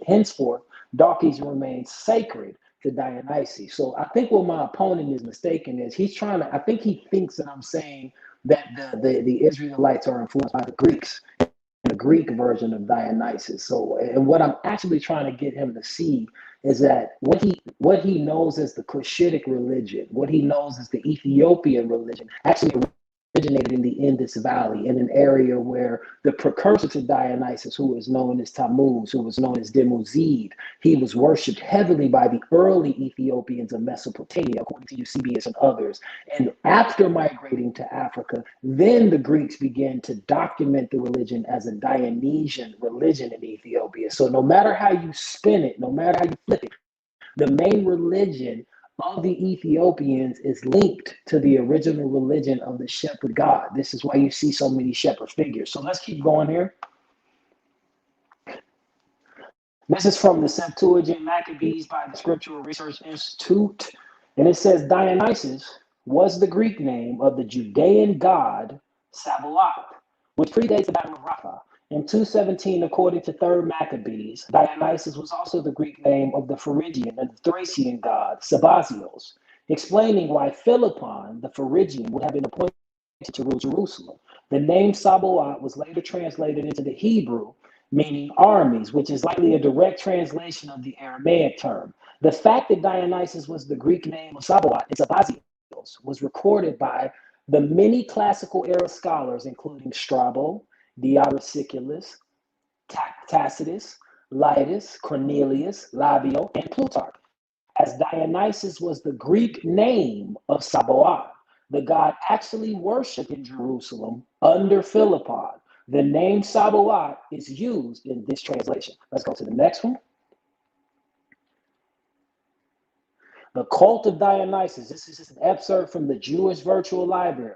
Henceforth, donkeys remain sacred to Dionysus. So I think what my opponent is mistaken is I think he thinks that I'm saying that the Israelites are influenced by the Greeks, the Greek version of Dionysus. So, and what I'm actually trying to get him to see is that what he knows as the Cushitic religion, what he knows as the Ethiopian religion, actually originated in the Indus Valley, in an area where the precursor to Dionysus, who was known as Tammuz, who was known as Demuzid, he was worshipped heavily by the early Ethiopians of Mesopotamia, according to Eusebius and others. And after migrating to Africa, then the Greeks began to document the religion as a Dionysian religion in Ethiopia. So no matter how you spin it, no matter how you flip it, the main religion of the Ethiopians is linked to the original religion of the shepherd god. This is why you see so many shepherd figures. So let's keep going here. This is from the Septuagint Maccabees by the Scriptural Research Institute. And it says Dionysus was the Greek name of the Judean god Sabaoth, which predates the Battle of Rapha. In 217, according to 3rd Maccabees, Dionysus was also the Greek name of the Phrygian and Thracian god Sabazios, explaining why Philippon, the Phrygian, would have been appointed to rule Jerusalem. The name Sabaoth was later translated into the Hebrew meaning armies, which is likely a direct translation of the Aramaic term. The fact that Dionysus was the Greek name of Sabaoth and Sabazios was recorded by the many classical era scholars, including Strabo, Diodorus, Tacitus, Litus, Cornelius, Labeo, and Plutarch, as Dionysus was the Greek name of Sabaoth, the god actually worshipped in Jerusalem under Philippi. The name Sabaoth is used in this translation. Let's go to the next one. The Cult of Dionysus. This is just an excerpt from the Jewish Virtual Library.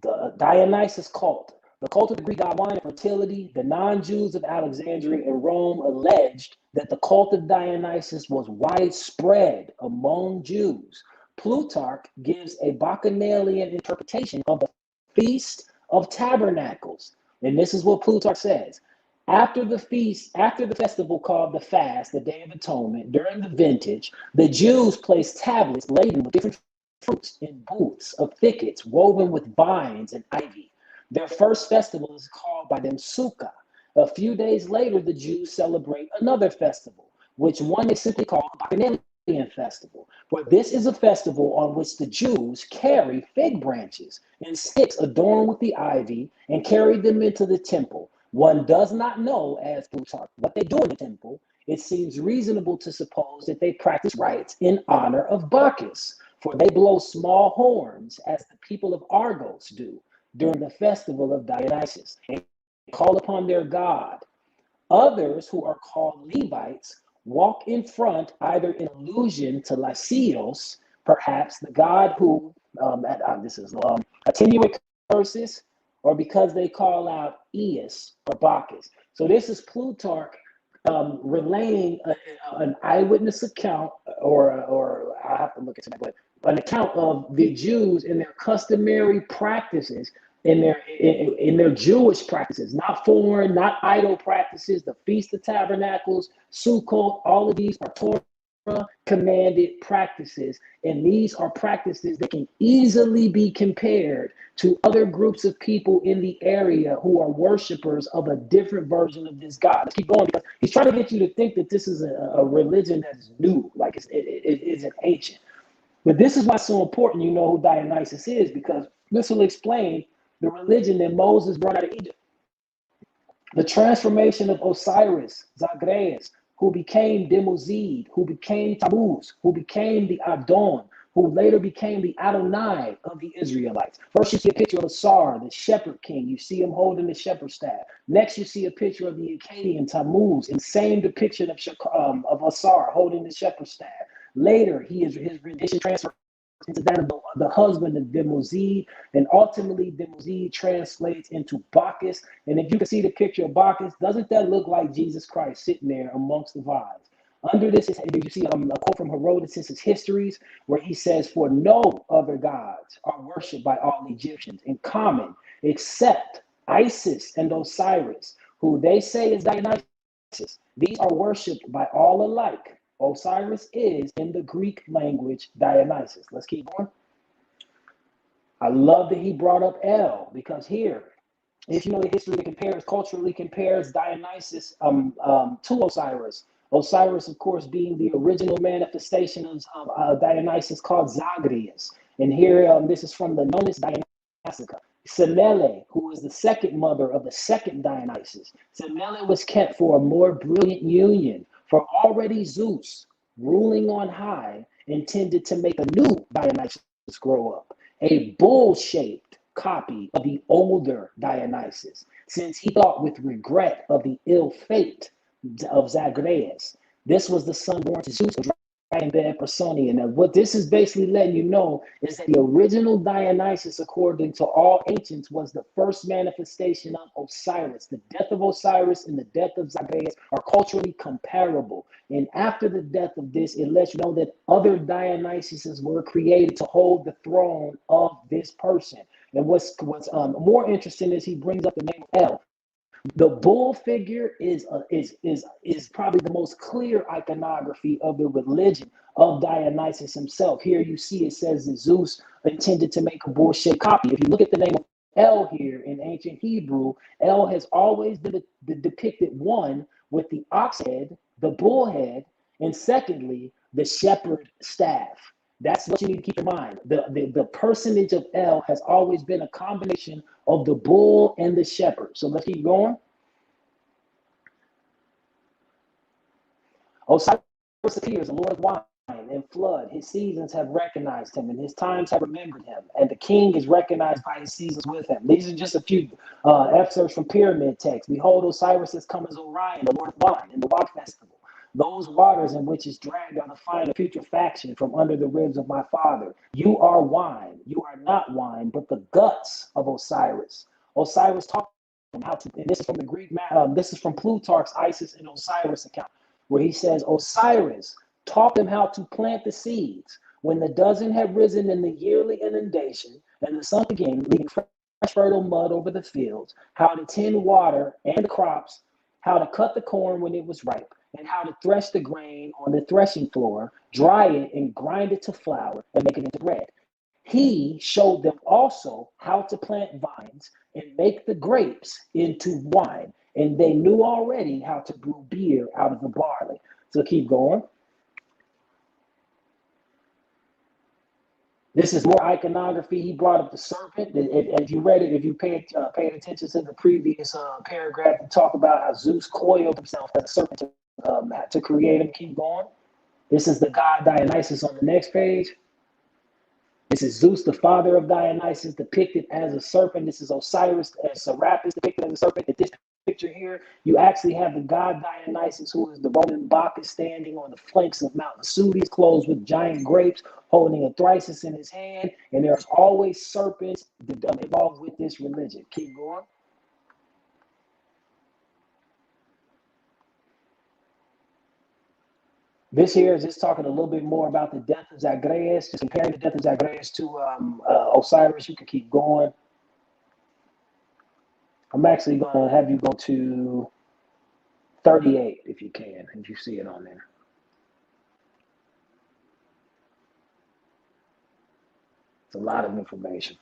The Dionysus Cult. The cult of the Greek god wine and fertility. The non-Jews of Alexandria and Rome alleged that the cult of Dionysus was widespread among Jews. Plutarch gives a Bacchanalian interpretation of the Feast of Tabernacles. And this is what Plutarch says. After the festival called the Fast, the Day of Atonement, during the vintage, the Jews placed tablets laden with different fruits in booths of thickets woven with vines and ivy. Their first festival is called by them Sukkah. A few days later, the Jews celebrate another festival, which one is simply called the Bacchanalian Festival. For this is a festival on which the Jews carry fig branches and sticks adorned with the ivy and carry them into the temple. One does not know, as Plutarch, what they do in the temple. It seems reasonable to suppose that they practice rites in honor of Bacchus, for they blow small horns, as the people of Argos do during the festival of Dionysus, and call upon their god. Others, who are called Levites, walk in front, either in allusion to Lysios, perhaps the god who, attenuate curses, or because they call out Eus or Bacchus. So this is Plutarch relaying an eyewitness account, or I have to look into that, but an account of the Jews and their customary practices, in their Jewish practices, not foreign, not idol practices. The Feast of Tabernacles, Sukkot, all of these are Torah commanded practices, and these are practices that can easily be compared to other groups of people in the area who are worshipers of a different version of this God. Let's keep going, because he's trying to get you to think that this is a religion that's new, like it isn't ancient. But this is why it's so important you know who Dionysus is, because this will explain the religion that Moses brought out of Egypt. The transformation of Osiris, Zagreus, who became Demuzid, who became Tammuz, who became the Adon, who later became the Adonai of the Israelites. First, you see a picture of Asar, the shepherd king. You see him holding the shepherd staff. Next, you see a picture of the Akkadian Tammuz, and same depiction of Asar holding the shepherd staff. Later, his rendition transferred into that of the husband of Demuzid, and ultimately Demuzid translates into Bacchus. And if you can see the picture of Bacchus, doesn't that look like Jesus Christ sitting there amongst the vines? Under this, you see a quote from Herodotus' Histories, where he says, "For no other gods are worshipped by all Egyptians in common, except Isis and Osiris, who they say is Dionysus. These are worshipped by all alike. Osiris is, in the Greek language, Dionysus." Let's keep going. I love that he brought up El, because here, if you know the history that culturally compares Dionysus to Osiris. Osiris, of course, being the original manifestation of Dionysus, called Zagreus. And here, this is from the Nonus Dionysica. Semele, who was the second mother of the second Dionysus. Semele was kept for a more brilliant union, for already Zeus, ruling on high, intended to make a new Dionysus grow up, a bull-shaped copy of the older Dionysus, since he thought with regret of the ill fate of Zagreus. This was the son born to Zeus, dragon bed Personian. And what this is basically letting you know is that the original Dionysus, according to all ancients, was the first manifestation of Osiris. The death of Osiris and the death of Zagreus are culturally comparable. And after the death of this, it lets you know that other Dionysuses were created to hold the throne of this person. And what's more interesting is he brings up the name of El. The bull figure is probably the most clear iconography of the religion of Dionysus himself. Here you see it says that Zeus intended to make a bull-shaped copy. If you look at the name of El here in ancient Hebrew, El has always been depicted, one, with the ox head, the bull head, and secondly, the shepherd staff. That's what you need to keep in mind. The personage of El has always been a combination of the bull and the shepherd. So let's keep going. Osiris appears, the Lord of wine and flood. His seasons have recognized him, and his times have remembered him. And the king is recognized by his seasons with him. These are just a few excerpts from pyramid text. Behold, Osiris has come as Orion, the Lord of wine, in the water festival. Those waters in which is dragged are the fine of putrefaction from under the ribs of my father. You are wine. You are not wine, but the guts of Osiris. Osiris taught them how to, and this is from the Greek, this is from Plutarch's Isis and Osiris account, where he says, Osiris taught them how to plant the seeds when the dozen had risen in the yearly inundation and the sun again, leaving fresh fertile mud over the fields, how to tend water and the crops, how to cut the corn when it was ripe, and how to thresh the grain on the threshing floor, dry it and grind it to flour and make it into bread. He showed them also how to plant vines and make the grapes into wine. And they knew already how to brew beer out of the barley. So keep going. This is more iconography. He brought up the serpent. If you read it, if you paid attention to the previous paragraph, to talk about how Zeus coiled himself as a serpent to create him. Keep going. This is the god Dionysus on the next page. This is Zeus, the father of Dionysus, depicted as a serpent. This is Osiris as Serapis, depicted as a serpent. In this picture here, you actually have the god Dionysus, who is the Roman Bacchus, standing on the flanks of Mount Vesuvius, clothed with giant grapes, holding a thyrsus in his hand. And there's always serpents involved with this religion. Keep going. This here is just talking a little bit more about the death of Zagreus, just comparing the death of Zagreus to Osiris. You can keep going. I'm actually going to have you go to 38 if you can, if you see it on there. It's a lot of information.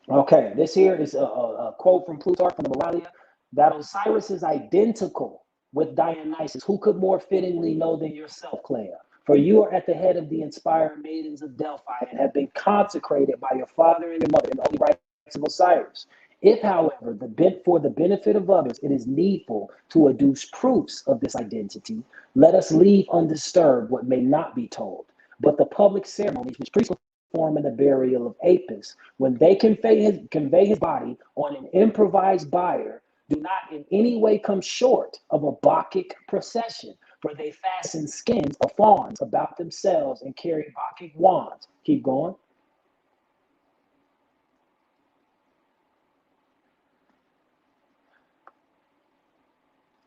Okay, this here is a quote from Plutarch from the Moralia, that Osiris is identical with Dionysus. Who could more fittingly know than yourself, Clea? For you are at the head of the inspired maidens of Delphi and have been consecrated by your father and your mother in the holy rites of Osiris. If, however, for the benefit of others, it is needful to adduce proofs of this identity, let us leave undisturbed what may not be told. But the public ceremonies which priests perform in the burial of Apis, when they convey his body on an improvised bier, do not in any way come short of a Bacchic procession, for they fasten skins of fawns about themselves and carry Bacchic wands. Keep going.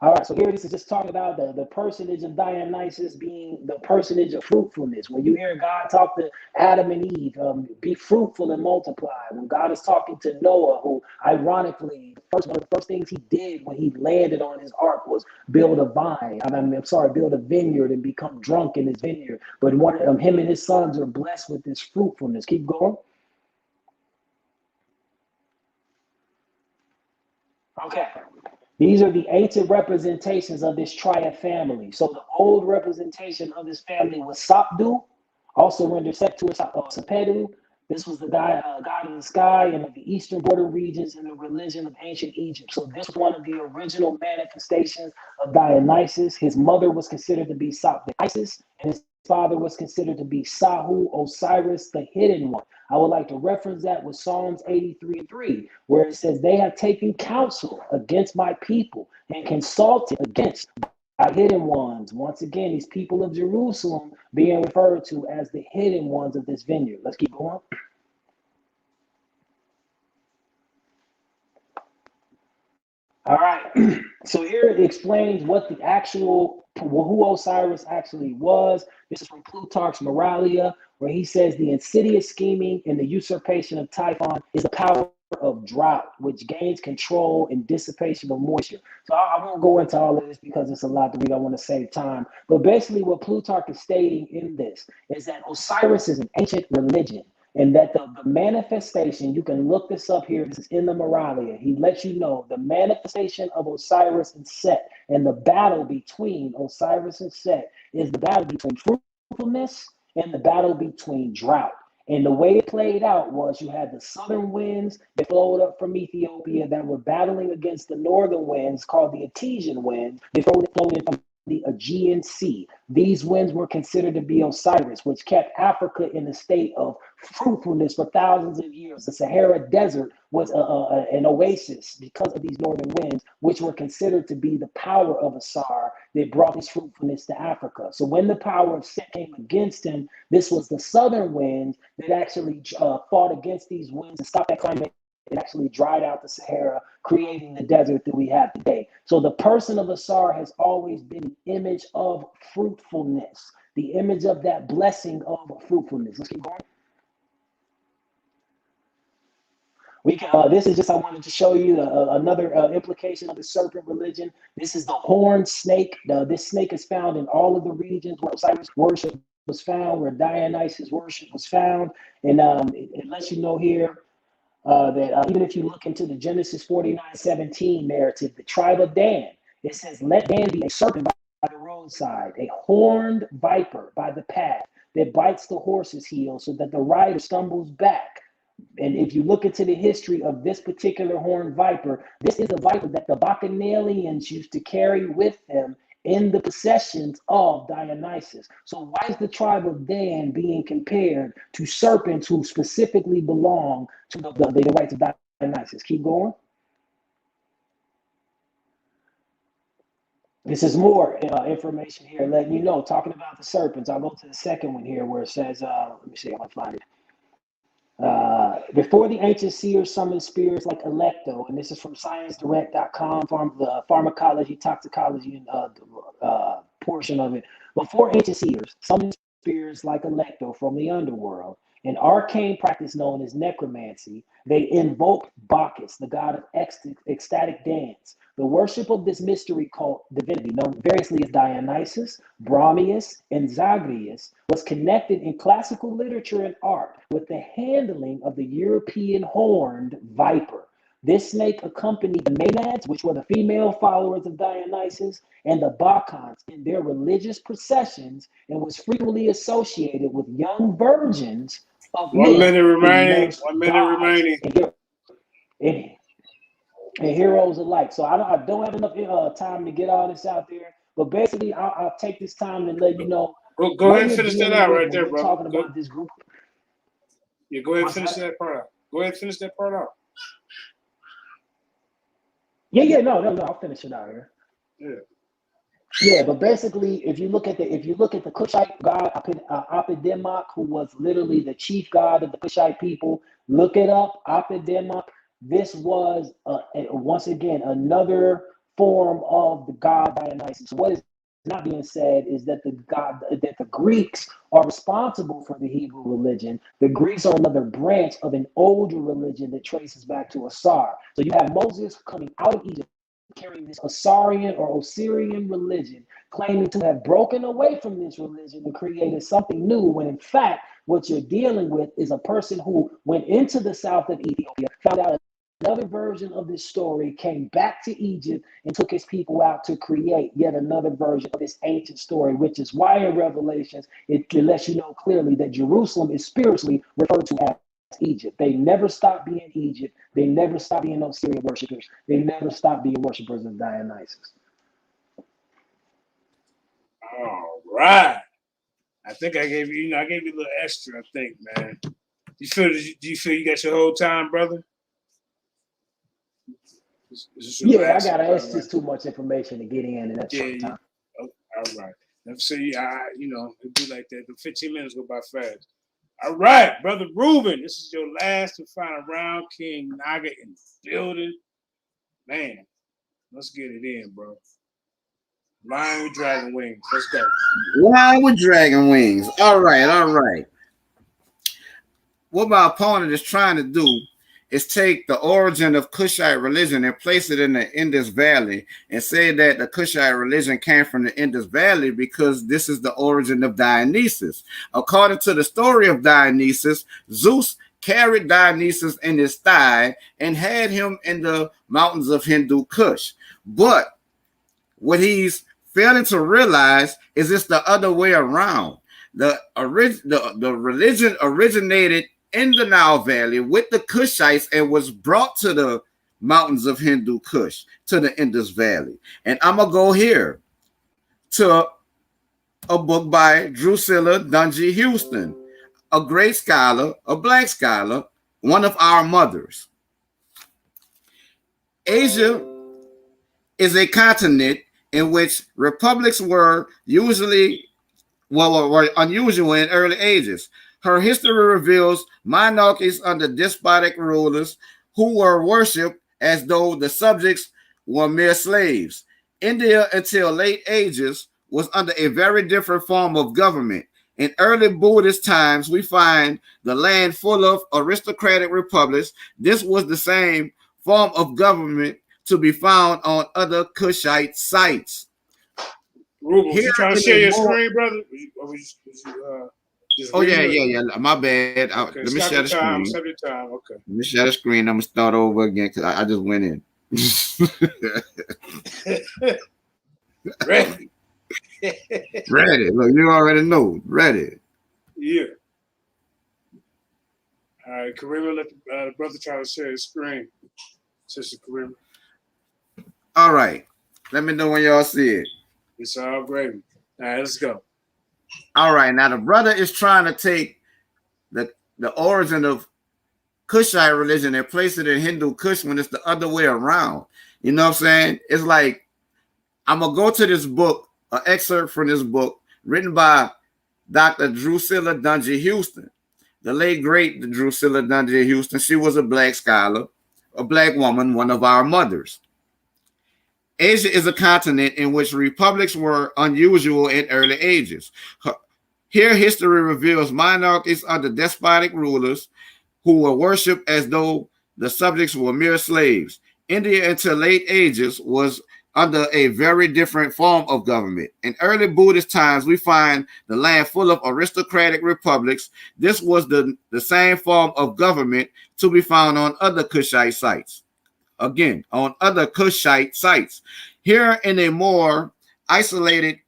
All right, so here this is just talking about the personage of Dionysus being the personage of fruitfulness. When you hear God talk to Adam and Eve, be fruitful and multiply. When God is talking to Noah, who ironically, one of the first things he did when he landed on his ark was build a vineyard and become drunk in his vineyard. But him and his sons are blessed with this fruitfulness. Keep going. Okay. These are the ancient representations of this triad family. So the old representation of this family was Sapdu, also rendered Sepetu. This was the god of the sky and of the eastern border regions in the religion of ancient Egypt. So this was one of the original manifestations of Dionysus. His mother was considered to be Dionysus, and his father was considered to be Sahu, Osiris, the hidden one. I would like to reference that with Psalms 83:3, where it says, they have taken counsel against my people and consulted against my hidden ones. Once again, these people of Jerusalem being referred to as the hidden ones of this vineyard. Let's keep going. All right, so here it explains what who Osiris actually was. This is from Plutarch's Moralia, where he says the insidious scheming and the usurpation of Typhon is the power of drought, which gains control and dissipation of moisture. So I won't go into all of this because it's a lot to read. I want to save time. But basically what Plutarch is stating in this is that Osiris is an ancient religion. And that the manifestation, you can look this up here, this is in the Moralia. He lets you know the manifestation of Osiris and Set, and the battle between Osiris and Set is the battle between fruitfulness and the battle between drought. And the way it played out was you had the southern winds that flowed up from Ethiopia that were battling against the northern winds called the Etesian winds. They flowed in from the Aegean Sea. These winds were considered to be Osiris, which kept Africa in a state of fruitfulness for thousands of years. The Sahara Desert was an oasis because of these northern winds, which were considered to be the power of Asar that brought this fruitfulness to Africa. So when the power of Set came against him, this was the southern winds that actually fought against these winds and stopped that climate. It actually dried out the Sahara, creating the desert that we have today. So the person of Asar has always been an image of fruitfulness, the image of that blessing of fruitfulness. Let's keep going. We can, this is just, I wanted to show you another implication of the serpent religion. This is the horned snake. This snake is found in all of the regions where Osiris worship was found, where Dionysus worship was found. And it lets you know here that even if you look into the Genesis 49:17 narrative, the tribe of Dan, it says, let Dan be a serpent by the roadside, a horned viper by the path that bites the horse's heel so that the rider stumbles back. And if you look into the history of this particular horned viper, this is a viper that the Bacchanalians used to carry with them in the processions of Dionysus. So why is the tribe of Dan being compared to serpents who specifically belong to the rites of Dionysus? Keep going. This is more information here letting you know, talking about the serpents. I'll go to the second one here where it says, let me see, I want to find it. Before the ancient seers summoned spirits like Electo, and this is from ScienceDirect.com, the pharmacology, toxicology portion of it. Before ancient seers summoned spirits like Electo from the underworld, an arcane practice known as necromancy, they invoked Bacchus, the god of ecstatic dance. The worship of this mystery cult divinity, known variously as Dionysus, Bromius, and Zagreus, was connected in classical literature and art with the handling of the European horned viper. This snake accompanied the Maenads, which were the female followers of Dionysus, and the Bacchants in their religious processions, and was frequently associated with young virgins of 1 minute men remaining. 1 minute remaining. And heroes alike. So I don't have enough time to get all this out there, but basically I'll take this time to let you know. Go ahead and finish that out right there, bro. Talking about this group. Yeah, go ahead and finish that part out. Go ahead and finish that part out. No, I'll finish it out here. Yeah, but basically, if you look at the Cushite god Apidemoc, who was literally the chief god of the Cushite people, look it up, Apidemoc. This was once again another form of the god Dionysus. What is not being said is that the Greeks are responsible for the Hebrew religion. The Greeks are another branch of an older religion that traces back to Asar. So you have Moses coming out of Egypt, carrying this Asarian or Osirian religion, claiming to have broken away from this religion and created something new, when in fact, what you're dealing with is a person who went into the south of Ethiopia, found out another version of this story, came back to Egypt and took his people out to create yet another version of this ancient story, which is why in Revelations, it lets you know clearly that Jerusalem is spiritually referred to as Egypt. They never stopped being Egypt. They never stopped being Osirian worshipers. They never stopped being worshipers of Dionysus. All right. I think I gave you, I gave you a little extra, I think, man. Do you feel you got your whole time, brother? Yeah, I got it. It's just too much information to get in that short time. All right. So, it'd be like that. The 15 minutes go by fast. All right, Brother Reuben, this is your last and final round. King Naga in the building. Man, let's get it in, bro. Lion with dragon wings. Let's go. Lion with dragon wings. All right. What my opponent is trying to do is take the origin of Kushite religion and place it in the Indus Valley and say that the Kushite religion came from the Indus Valley because this is the origin of Dionysus. According to the story of Dionysus, Zeus carried Dionysus in his thigh and had him in the mountains of Hindu Kush. But what he's failing to realize is it's the other way around. The religion originated in the Nile Valley with the Kushites and was brought to the mountains of Hindu Kush, to the Indus Valley. And I'm going to go here to a book by Drusilla Dungy Houston, a great scholar, a black scholar, one of our mothers. Asia is a continent in which republics were unusual in early ages. Her history reveals monarchies under despotic rulers who were worshipped as though the subjects were mere slaves. India, until late ages, was under a very different form of government. In early Buddhist times, we find the land full of aristocratic republics. This was the same form of government to be found on other Kushite sites. Reuben, was you trying to share your screen, brother? Yeah. My bad. Okay, let me share the screen. Okay. Let me share the screen. I'm gonna start over again because I just went in. Ready. Ready. Look, you already know. Ready. Yeah. All right, Karima, let the brother try to share his screen. Sister Karima. All right. Let me know when y'all see it. It's all gravy. All right, let's go. All right. Now the brother is trying to take the origin of Kushite religion and place it in Hindu Kush when it's the other way around. You know what I'm saying? It's like, I'm going to go to this book, an excerpt from this book written by Dr. Drusilla Dungy Houston, the late great Drusilla Dungy Houston. She was a black scholar, a black woman, one of our mothers. Asia is a continent in which republics were unusual in early ages. Here, history reveals monarchies under despotic rulers who were worshipped as though the subjects were mere slaves. India, until late ages, was under a very different form of government. In early Buddhist times, we find the land full of aristocratic republics. This was the same form of government to be found on other Kushite sites. Again, on other Kushite sites. Here in a more isolated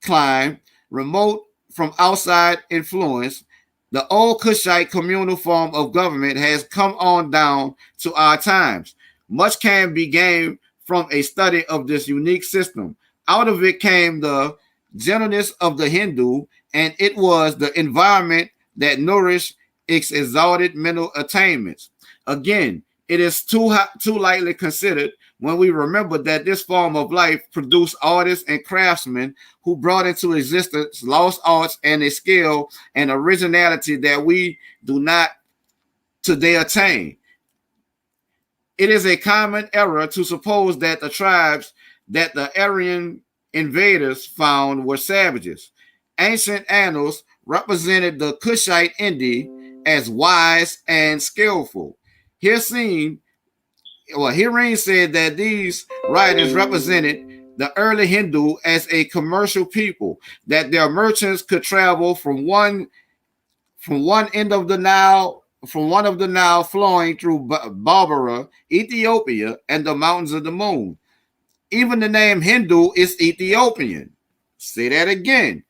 clime, remote from outside influence, the old Kushite communal form of government has come on down to our times. Much can be gained from a study of this unique system. Out of it came the gentleness of the Hindu, and it was the environment that nourished its exalted mental attainments. Again, it is too lightly considered when we remember that this form of life produced artists and craftsmen who brought into existence lost arts and a skill and originality that we do not today attain. It is a common error to suppose that the tribes that the Aryan invaders found were savages. Ancient annals represented the Kushite Indi as wise and skillful. Herein said that these writers represented the early Hindu as a commercial people, that their merchants could travel from one end of the Nile, from one of the Nile flowing through Barbara, Ethiopia, and the mountains of the moon. Even the name Hindu is Ethiopian. Say that again.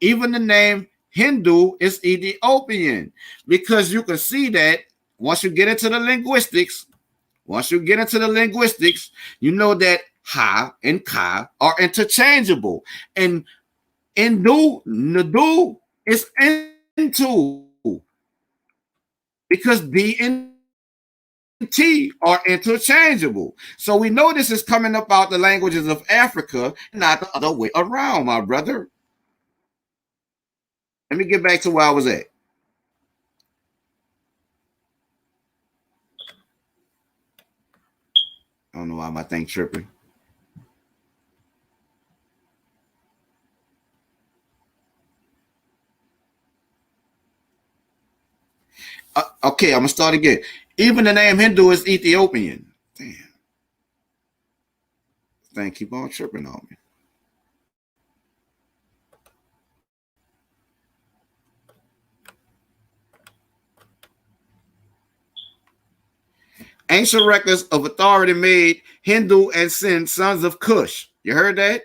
Even the name Hindu is Ethiopian, because you can see that once you get into the linguistics, you know that ha and ka are interchangeable. And Nadu is into, because D and T are interchangeable. So we know this is coming up out the languages of Africa, not the other way around, my brother. Let me get back to where I was at. I don't know why my thing tripping. Okay, I'm gonna start again. Even the name Hindu is Ethiopian. Damn. This thing keep on tripping on me. Ancient records of authority made Hindu and Sin sons of Cush. You heard that?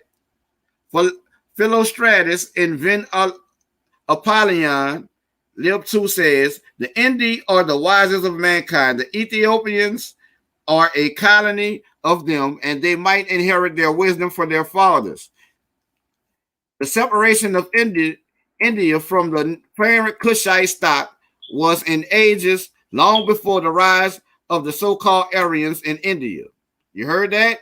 For Philostratus in Vin Apollyon, Lib 2 says, the Indi are the wisest of mankind. The Ethiopians are a colony of them, and they might inherit their wisdom from their fathers. The separation of India from the parent Kushite stock was in ages long before the rise of the so-called Aryans in India. You heard that?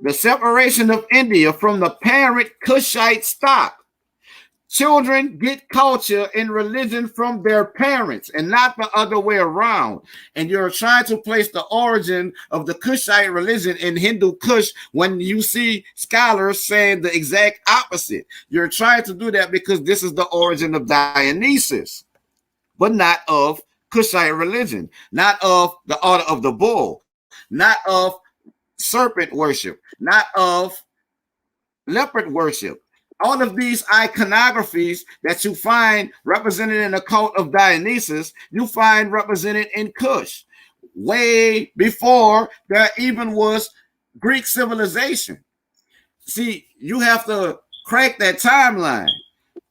The separation of India from the parent Kushite stock. Children get culture and religion from their parents and not the other way around. And you're trying to place the origin of the Kushite religion in Hindu Kush when you see scholars saying the exact opposite. You're trying to do that because this is the origin of Dionysus, but not of Kushite religion, not of the order of the bull, not of serpent worship, not of leopard worship. All of these iconographies that you find represented in the cult of Dionysus, you find represented in Kush, way before there even was Greek civilization. See, you have to crack that timeline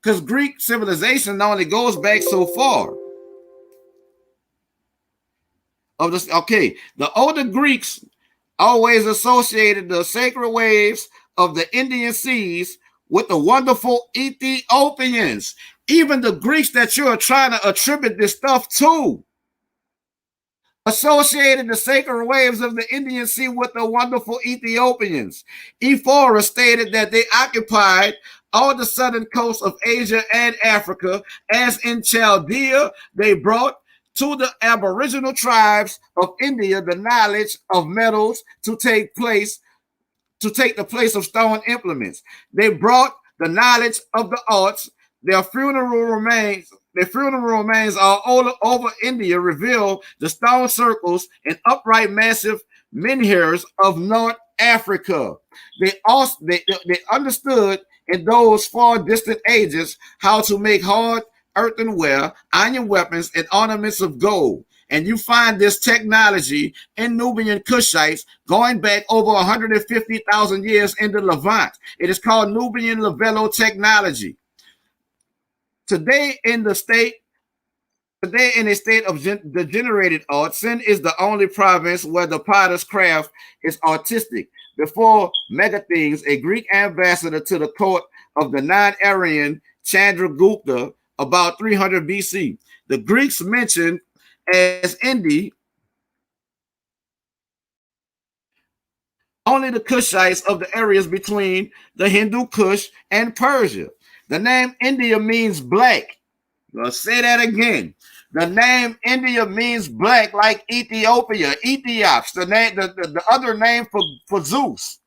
because Greek civilization only goes back so far. The older Greeks always associated the sacred waves of the Indian seas with the wonderful Ethiopians. Even the Greeks that you're trying to attribute this stuff to associated the sacred waves of the Indian Sea with the wonderful Ethiopians. Ephora stated that they occupied all the southern coast of Asia and Africa, as in Chaldea, they brought to the aboriginal tribes of India the knowledge of metals to take the place of stone implements. They brought the knowledge of the arts. Their funeral remains all over India reveal the stone circles and upright massive menhirs of North Africa. They understood in those far distant ages how to make hard earthenware, iron weapons, and ornaments of gold. And you find this technology in Nubian Kushites going back over 150,000 years in the Levant. It is called Nubian Lavello technology. Today in a state of degenerated art, Sin is the only province where the potter's craft is artistic. Before Megasthenes, a Greek ambassador to the court of the non-Aryan Chandragupta, about 300 BC, the Greeks mentioned as Indi only the Kushites of the areas between the Hindu Kush and Persia. The name India means black. I'll say that again. The name India means black, like Ethiopia, Ethiops, the other name for Zeus.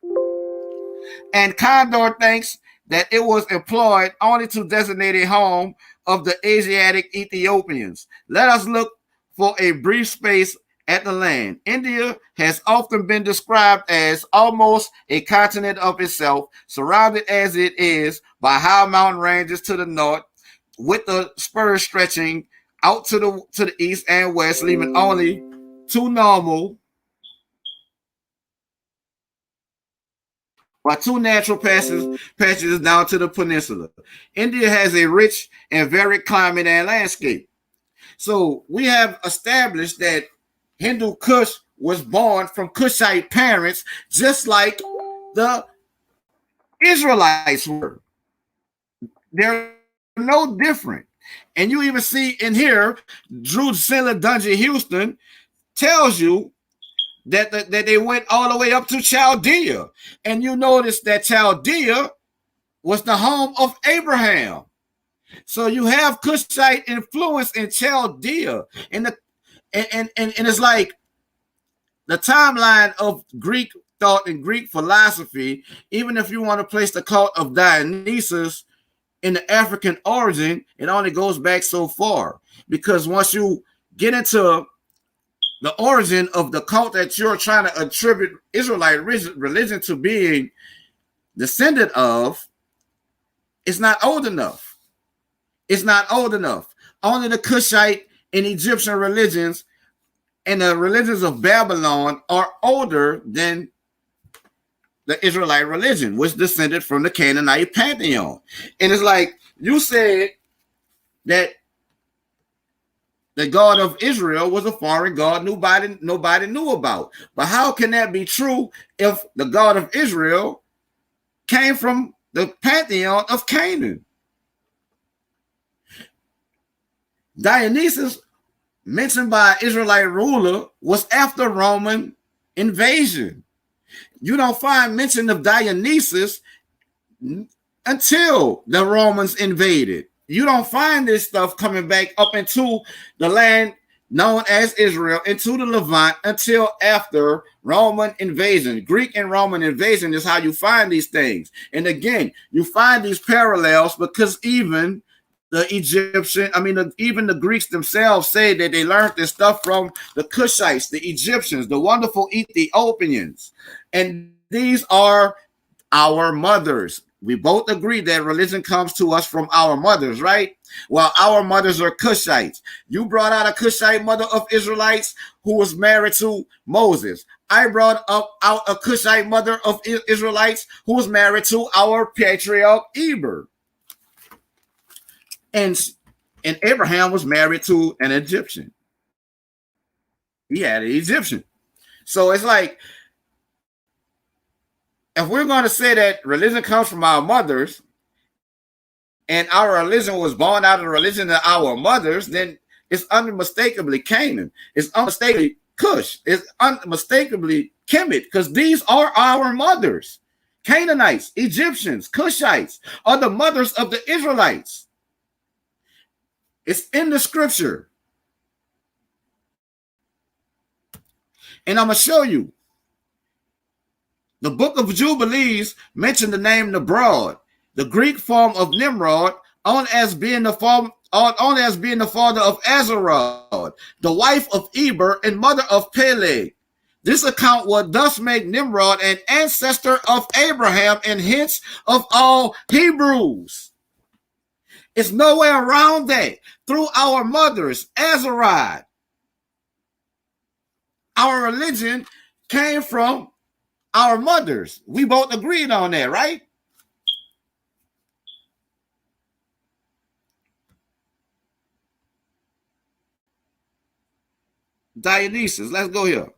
And Condor thinks that it was employed only to designate a home of the Asiatic Ethiopians. Let us look for a brief space at the land. India has often been described as almost a continent of itself, surrounded as it is by high mountain ranges to the north, with the spurs stretching out to the east and west, leaving only two natural passages down to the peninsula. India has a rich and varied climate and landscape. So we have established that Hindu Kush was born from Kushite parents, just like the Israelites were. They're no different. And you even see in here, Drusilla Dungy Houston tells you that they went all the way up to Chaldea. And you notice that Chaldea was the home of Abraham. So you have Kushite influence in Chaldea. And it's like the timeline of Greek thought and Greek philosophy, even if you want to place the cult of Dionysus in the African origin, it only goes back so far. Because once you get into the origin of the cult that you're trying to attribute Israelite religion to being descendant of, it's not old enough. It's not old enough. Only the Cushite and Egyptian religions and the religions of Babylon are older than the Israelite religion, which descended from the Canaanite pantheon. And it's like you said that the God of Israel was a foreign God nobody knew about. But how can that be true if the God of Israel came from the pantheon of Canaan? Dionysus, mentioned by an Israelite ruler, was after Roman invasion. You don't find mention of Dionysus until the Romans invaded. You don't find this stuff coming back up into the land known as Israel, into the Levant, until after Roman invasion. Greek and Roman invasion is how you find these things. And again, you find these parallels because even the Egyptian, even the Greeks themselves say that they learned this stuff from the Cushites, the Egyptians, the wonderful Ethiopians. And these are our mothers. We both agree that religion comes to us from our mothers, right? Well, our mothers are Cushites. You brought out a Cushite mother of Israelites who was married to Moses. I brought out a Cushite mother of Israelites who was married to our patriarch Eber. And Abraham was married to an Egyptian. He had an Egyptian. So it's like, if we're going to say that religion comes from our mothers and our religion was born out of the religion of our mothers, then it's unmistakably Canaan. It's unmistakably Cush. It's unmistakably Kemet, because these are our mothers. Canaanites, Egyptians, Cushites are the mothers of the Israelites. It's in the scripture. And I'm going to show you. The book of Jubilees mentioned the name Nimrod, the Greek form of Nimrod, only as being the father of Azarad, the wife of Eber and mother of Peleg. This account would thus make Nimrod an ancestor of Abraham and hence of all Hebrews. It's nowhere around that. Through our mothers, Azarad, our religion came from our mothers. We both agreed on that, right? Dionysus, let's go here.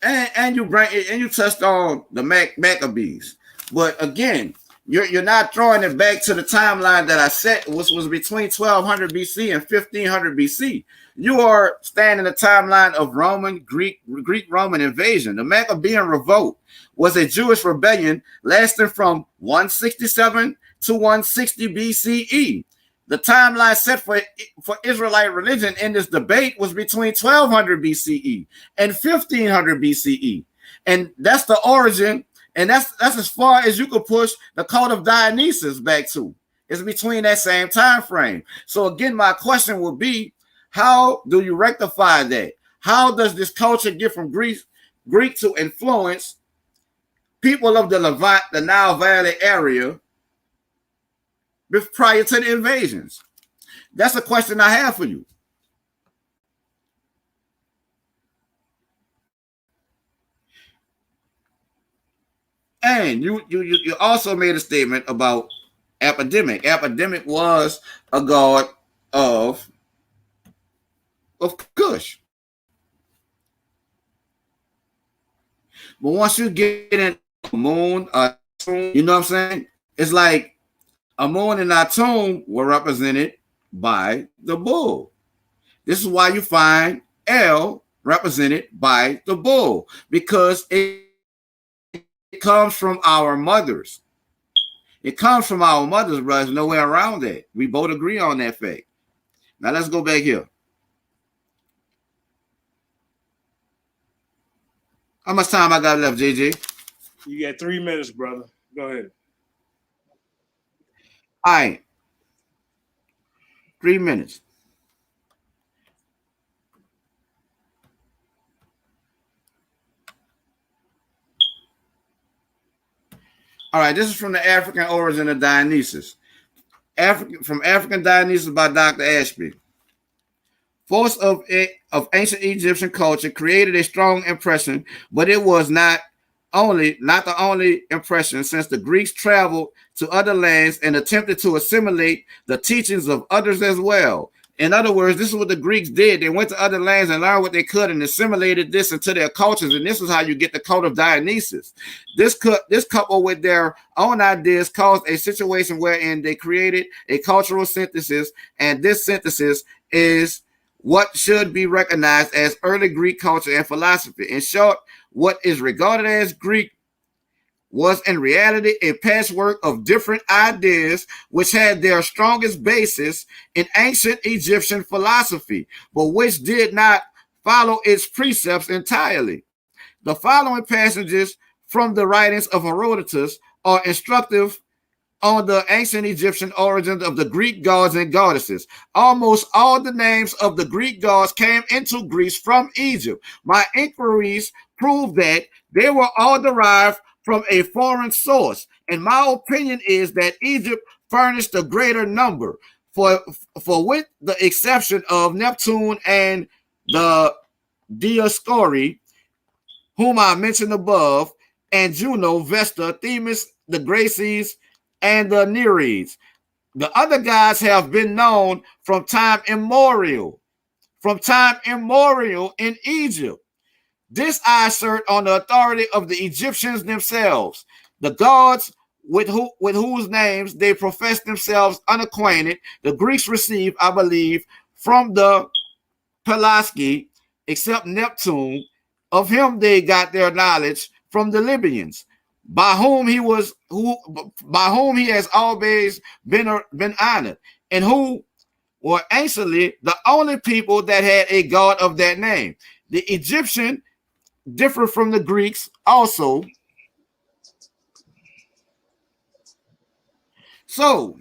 And you touched on the Maccabees, but again, you're not throwing it back to the timeline that I set, which was between 1200 BC and 1500 BC. You are standing the timeline of Greek-Roman invasion. The Maccabean revolt was a Jewish rebellion lasting from 167 to 160 BCE. The timeline set for Israelite religion in this debate was between 1200 BCE and 1500 BCE. And that's the origin, and that's as far as you could push the Cult of Dionysus back to. It's between that same time frame. So again, my question would be, how do you rectify that? How does this culture get from Greek to influence people of the Levant, the Nile Valley area, prior to the invasions? That's a question I have for you. And you also made a statement about Epidemic. Epidemic was a god of Cush. But once you get in moon, you know what I'm saying? It's like Amun and Atum were represented by the bull. This is why you find El represented by the bull, because it comes from our mothers. It comes from our mothers, bro. There's no way around that. We both agree on that fact. Now let's go back here. How much time I got left, JJ? You got 3 minutes, brother. Go ahead. All right. 3 minutes. All right, this is from the African origin of Dionysus. From African Dionysus by Dr. Ashby. Force of ancient Egyptian culture created a strong impression, but it was not the only impression, since the Greeks traveled to other lands and attempted to assimilate the teachings of others as well. In other words, this is what the Greeks did. They went to other lands and learned what they could and assimilated this into their cultures. And this is how you get the Cult of Dionysus. This coupled with their own ideas caused a situation wherein they created a cultural synthesis. And this synthesis is what should be recognized as early Greek culture and philosophy. In short, what is regarded as Greek was in reality a patchwork of different ideas which had their strongest basis in ancient Egyptian philosophy, but which did not follow its precepts entirely. The following passages from the writings of Herodotus are instructive on the ancient Egyptian origins of the Greek gods and goddesses. Almost all the names of the Greek gods came into Greece from Egypt. My inquiries prove that they were all derived from a foreign source, and my opinion is that Egypt furnished a greater number, for with the exception of Neptune and the Dioscuri, whom I mentioned above, and Juno, Vesta, Themis, the Graces, and the Nereids. The other gods have been known from time immemorial in Egypt. This I assert on the authority of the Egyptians themselves. The gods with whose names they profess themselves unacquainted, the Greeks received, I believe, from the Pelasgi, except Neptune. Of him they got their knowledge from the Libyans, by whom he has always been honored, and who were anciently the only people that had a god of that name. The Egyptian differ from the Greeks also. So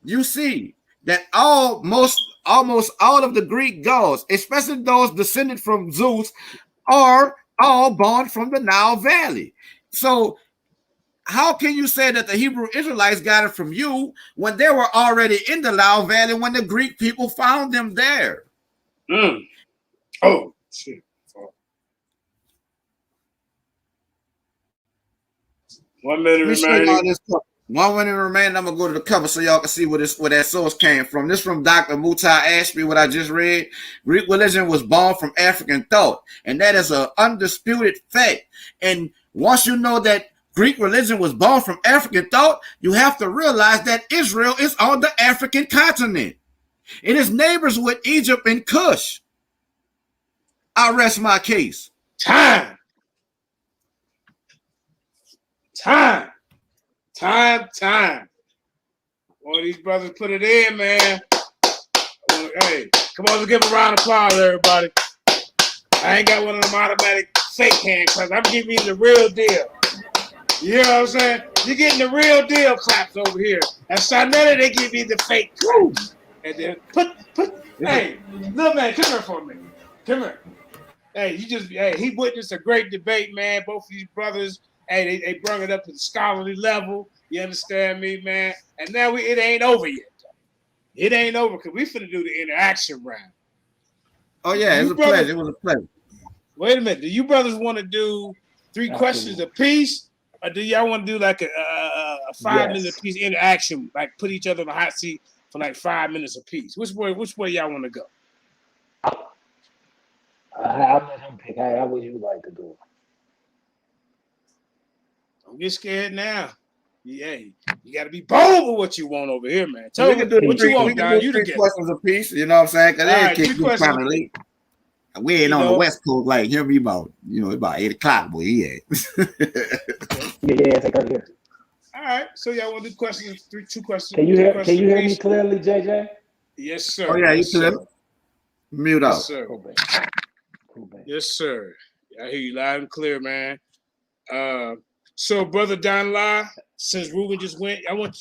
you see that almost all of the Greek gods, especially those descended from Zeus, are all born from the Nile Valley. So how can you say that the Hebrew Israelites got it from you when they were already in the Nile Valley when the Greek people found them there? Oh, shit. 1 minute remaining. 1 minute remaining. I'm gonna go to the cover so y'all can see where that source came from. This from Dr. Mutai Ashby, what I just read. Greek religion was born from African thought, and that is an undisputed fact. And once you know that Greek religion was born from African thought, you have to realize that Israel is on the African continent. It is neighbors with Egypt and Cush. I rest my case. Time. All these brothers put it in, man. Hey, come on, let's give a round of applause, everybody. I ain't got one of them automatic fake hand claps. I'm giving you the real deal. You know what I'm saying? You're getting the real deal claps over here. At Sarnetta, they give you the fake claps. And then hey, little man, come here for a minute. Come here. Hey, he witnessed a great debate, man. Both of these brothers, hey, they brought it up to the scholarly level. You understand me, man? And now it ain't over yet. It ain't over because we finna do the interaction round. Oh yeah, it was a pleasure. It was a pleasure. Wait a minute. Do you brothers want to do 3 questions apiece, or do y'all want to do like a 5-minute piece interaction, like put each other in the hot seat for like 5 minutes apiece? Which way y'all want to go? I'll let him pick. How would you like to do it? Don't get scared now. Yeah, you got to be bold with what you want over here, man. Tell me what you want, Don. You 3 questions apiece. You know what I'm saying? Because they kick kind of late. We ain't on the West Coast like him. Be about about 8 o'clock, boy. Yeah. Take her here. All right. So y'all want to do questions? 2 questions. Can you hear me clearly, JJ? Yes, sir. Oh yeah, you yes, clear. sir. Mute Yes, out. sir. Cool, baby. Yes, sir. I hear you loud and clear, man. So, brother Don La, since Reuben just went, I want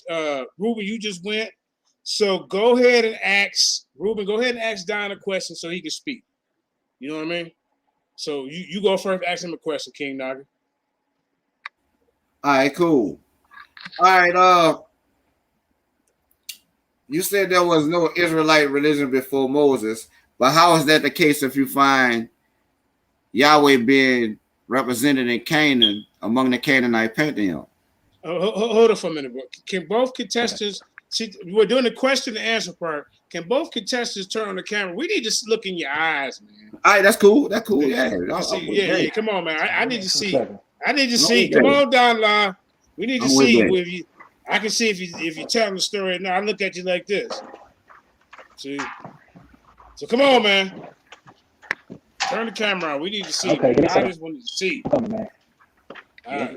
Reuben, you just went. So go ahead and ask Reuben. Go ahead and ask Don a question so he can speak. You know what I mean? So you go first. Ask him a question, King Naga. All right, cool. All right. You said there was no Israelite religion before Moses, but how is that the case if you find Yahweh being represented in Canaan among the Canaanite pantheon? Hold on for a minute, bro. Can both contestants see? We're doing the question and answer part. Can both contestants turn on the camera? We need to look in your eyes, man. All right, that's cool. That's cool. Yeah, yeah. Come on, man. I need to see. I need to see. Okay. Come on, Don La. We need to I'm see with if you. I can see if you're telling the story. Now I look at you like this. See. So come on, man. Turn the camera on. We need to see. Okay, I just want to see. Come on, man. All right.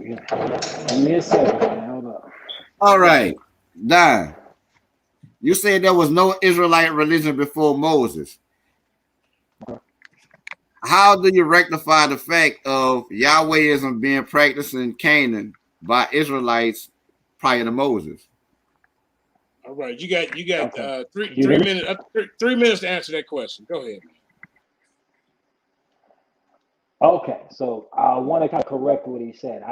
Give me a second, man. Hold up. All right, Don. You said there was no Israelite religion before Moses. How do you rectify the fact of Yahwehism being practiced in Canaan by Israelites prior to Moses? All right, you got Okay. 3 minutes. 3 minutes to answer that question. Go ahead. Okay, so I want to kind of correct what he said.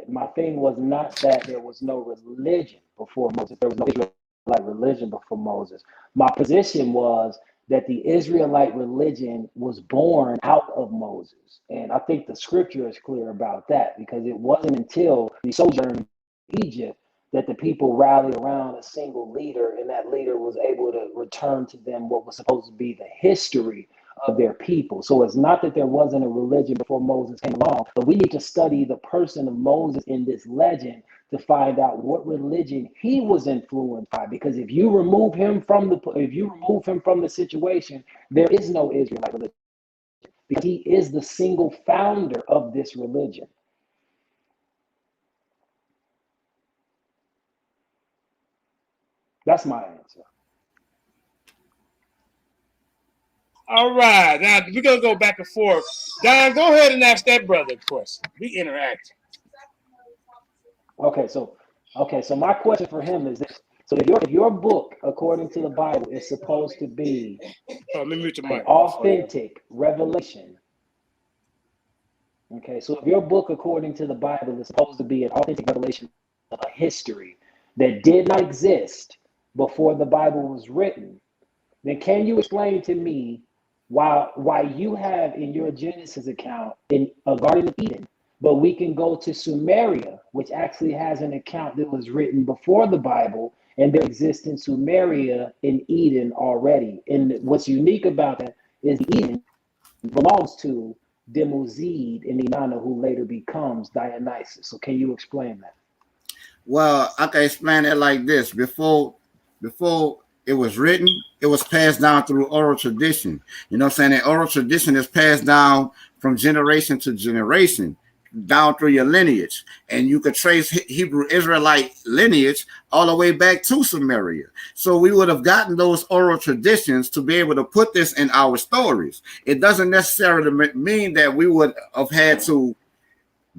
My thing was not that there was no religion before Moses. There was no Israelite religion before Moses. My position was that the Israelite religion was born out of Moses. And I think the scripture is clear about that, because it wasn't until the sojourn in Egypt that the people rallied around a single leader, and that leader was able to return to them what was supposed to be the history of their people. So it's not that there wasn't a religion before Moses came along, but we need to study the person of Moses in this legend to find out what religion he was influenced by. Because if you remove him from the situation, there is no Israelite religion, because he is the single founder of this religion. That's my answer. All right, now we're gonna go back and forth. Don, go ahead and ask that brother a question. We interact. Okay, so my question for him is this: so if your book, according to the Bible, is supposed to be let me mute your mic. An authentic revelation. Okay, so if your book, according to the Bible, is supposed to be an authentic revelation of a history that did not exist before the Bible was written, then can you explain to me why you have in your Genesis account in a Garden of Eden, but we can go to Sumeria, which actually has an account that was written before the Bible, and there exists in Sumeria in Eden already. And what's unique about that is Eden belongs to Demuzid and Inanna, who later becomes Dionysus. So can you explain that? Well, I can explain it like this. Before it was written, it was passed down through oral tradition. You know what I'm saying? And oral tradition is passed down from generation to generation, down through your lineage. And you could trace Hebrew Israelite lineage all the way back to Sumeria. So we would have gotten those oral traditions to be able to put this in our stories. It doesn't necessarily mean that we would have had to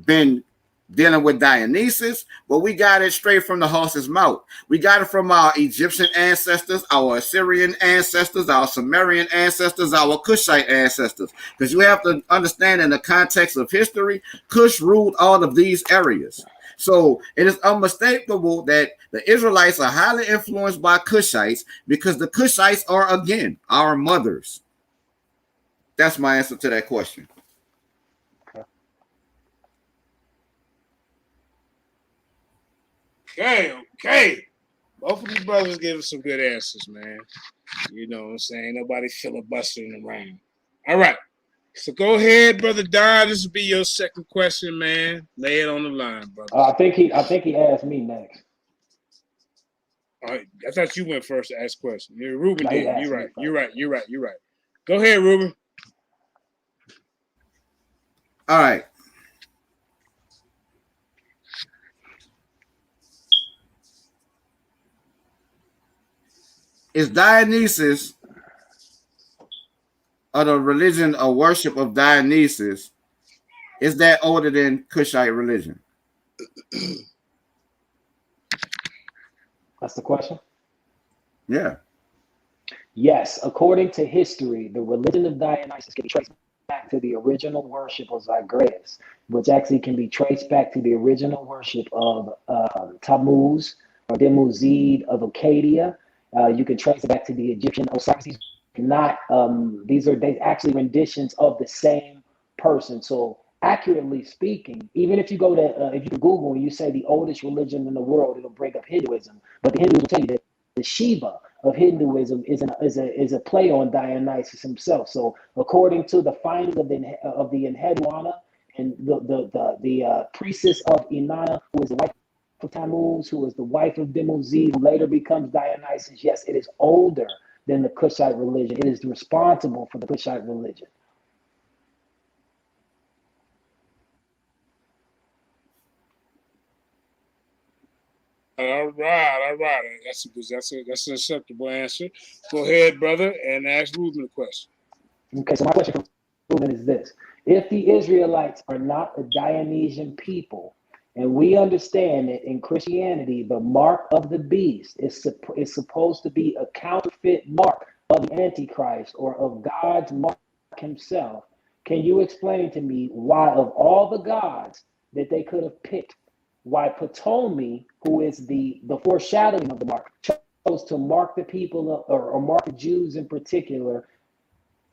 been dealing with Dionysus, but we got it straight from the horse's mouth. We got it from our Egyptian ancestors, our Assyrian ancestors, our Sumerian ancestors, our Cushite ancestors. Because you have to understand, in the context of history, Cush ruled all of these areas. So it is unmistakable that the Israelites are highly influenced by Cushites, because the Cushites are, again, our mothers. That's my answer to that question. Okay. Both of these brothers giving some good answers, man. You know what I'm saying? Nobody filibustering around. All right. So go ahead, Brother Don. This will be your second question, man. Lay it on the line, brother. I think he asked me next. All right. I thought you went first to ask questions. Yeah, Reuben did. You're right. Go ahead, Reuben. All right. is Dionysus, or the religion or worship of Dionysus, is that older than Cushite religion? That's the question? Yeah. Yes, according to history, the religion of Dionysus can be traced back to the original worship of Zagreus, which actually can be traced back to the original worship of Tammuz or Demuzid of Acadia. You can trace it back to the Egyptian Osiris. These are actually renditions of the same person. So accurately speaking, even if you go to if you Google and you say the oldest religion in the world, it'll bring up Hinduism. But the Hindus will tell you that the Shiva of Hinduism is a play on Dionysus himself. So according to the findings of the Enheduanna and the priestess of Inanna, who is the wife of Tammuz, who is the wife of Demuzid, who later becomes Dionysus, yes, it is older than the Cushite religion. It is responsible for the Cushite religion. All right. That's an acceptable answer. Go ahead, brother, and ask Reuben a question. Okay, so my question for Reuben is this. If the Israelites are not a Dionysian people, and we understand that in Christianity, the mark of the beast is supposed to be a counterfeit mark of the Antichrist or of God's mark himself, can you explain to me why of all the gods that they could have picked, why Ptolemy, who is the foreshadowing of the mark, chose to mark the people or mark the Jews in particular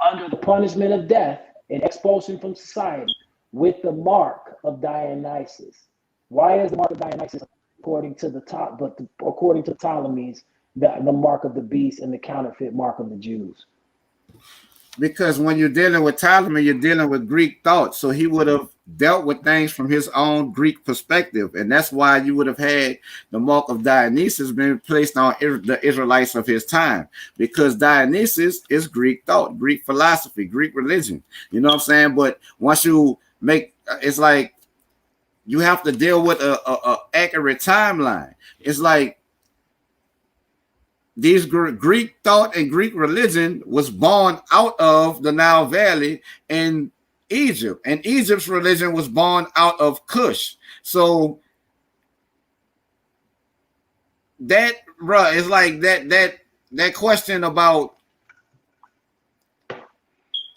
under the punishment of death and expulsion from society with the mark of Dionysus? Why is the mark of Dionysus, according to according to Ptolemy's, the mark of the beast and the counterfeit mark of the Jews? Because when you're dealing with Ptolemy, you're dealing with Greek thought. So he would have dealt with things from his own Greek perspective. And that's why you would have had the mark of Dionysus being placed on the Israelites of his time. Because Dionysus is Greek thought, Greek philosophy, Greek religion. You know what I'm saying? But once you it's like you have to deal with a accurate timeline. It's like these Greek thought and Greek religion was born out of the Nile Valley in Egypt, and Egypt's religion was born out of Cush. So that, bruh, is like that question about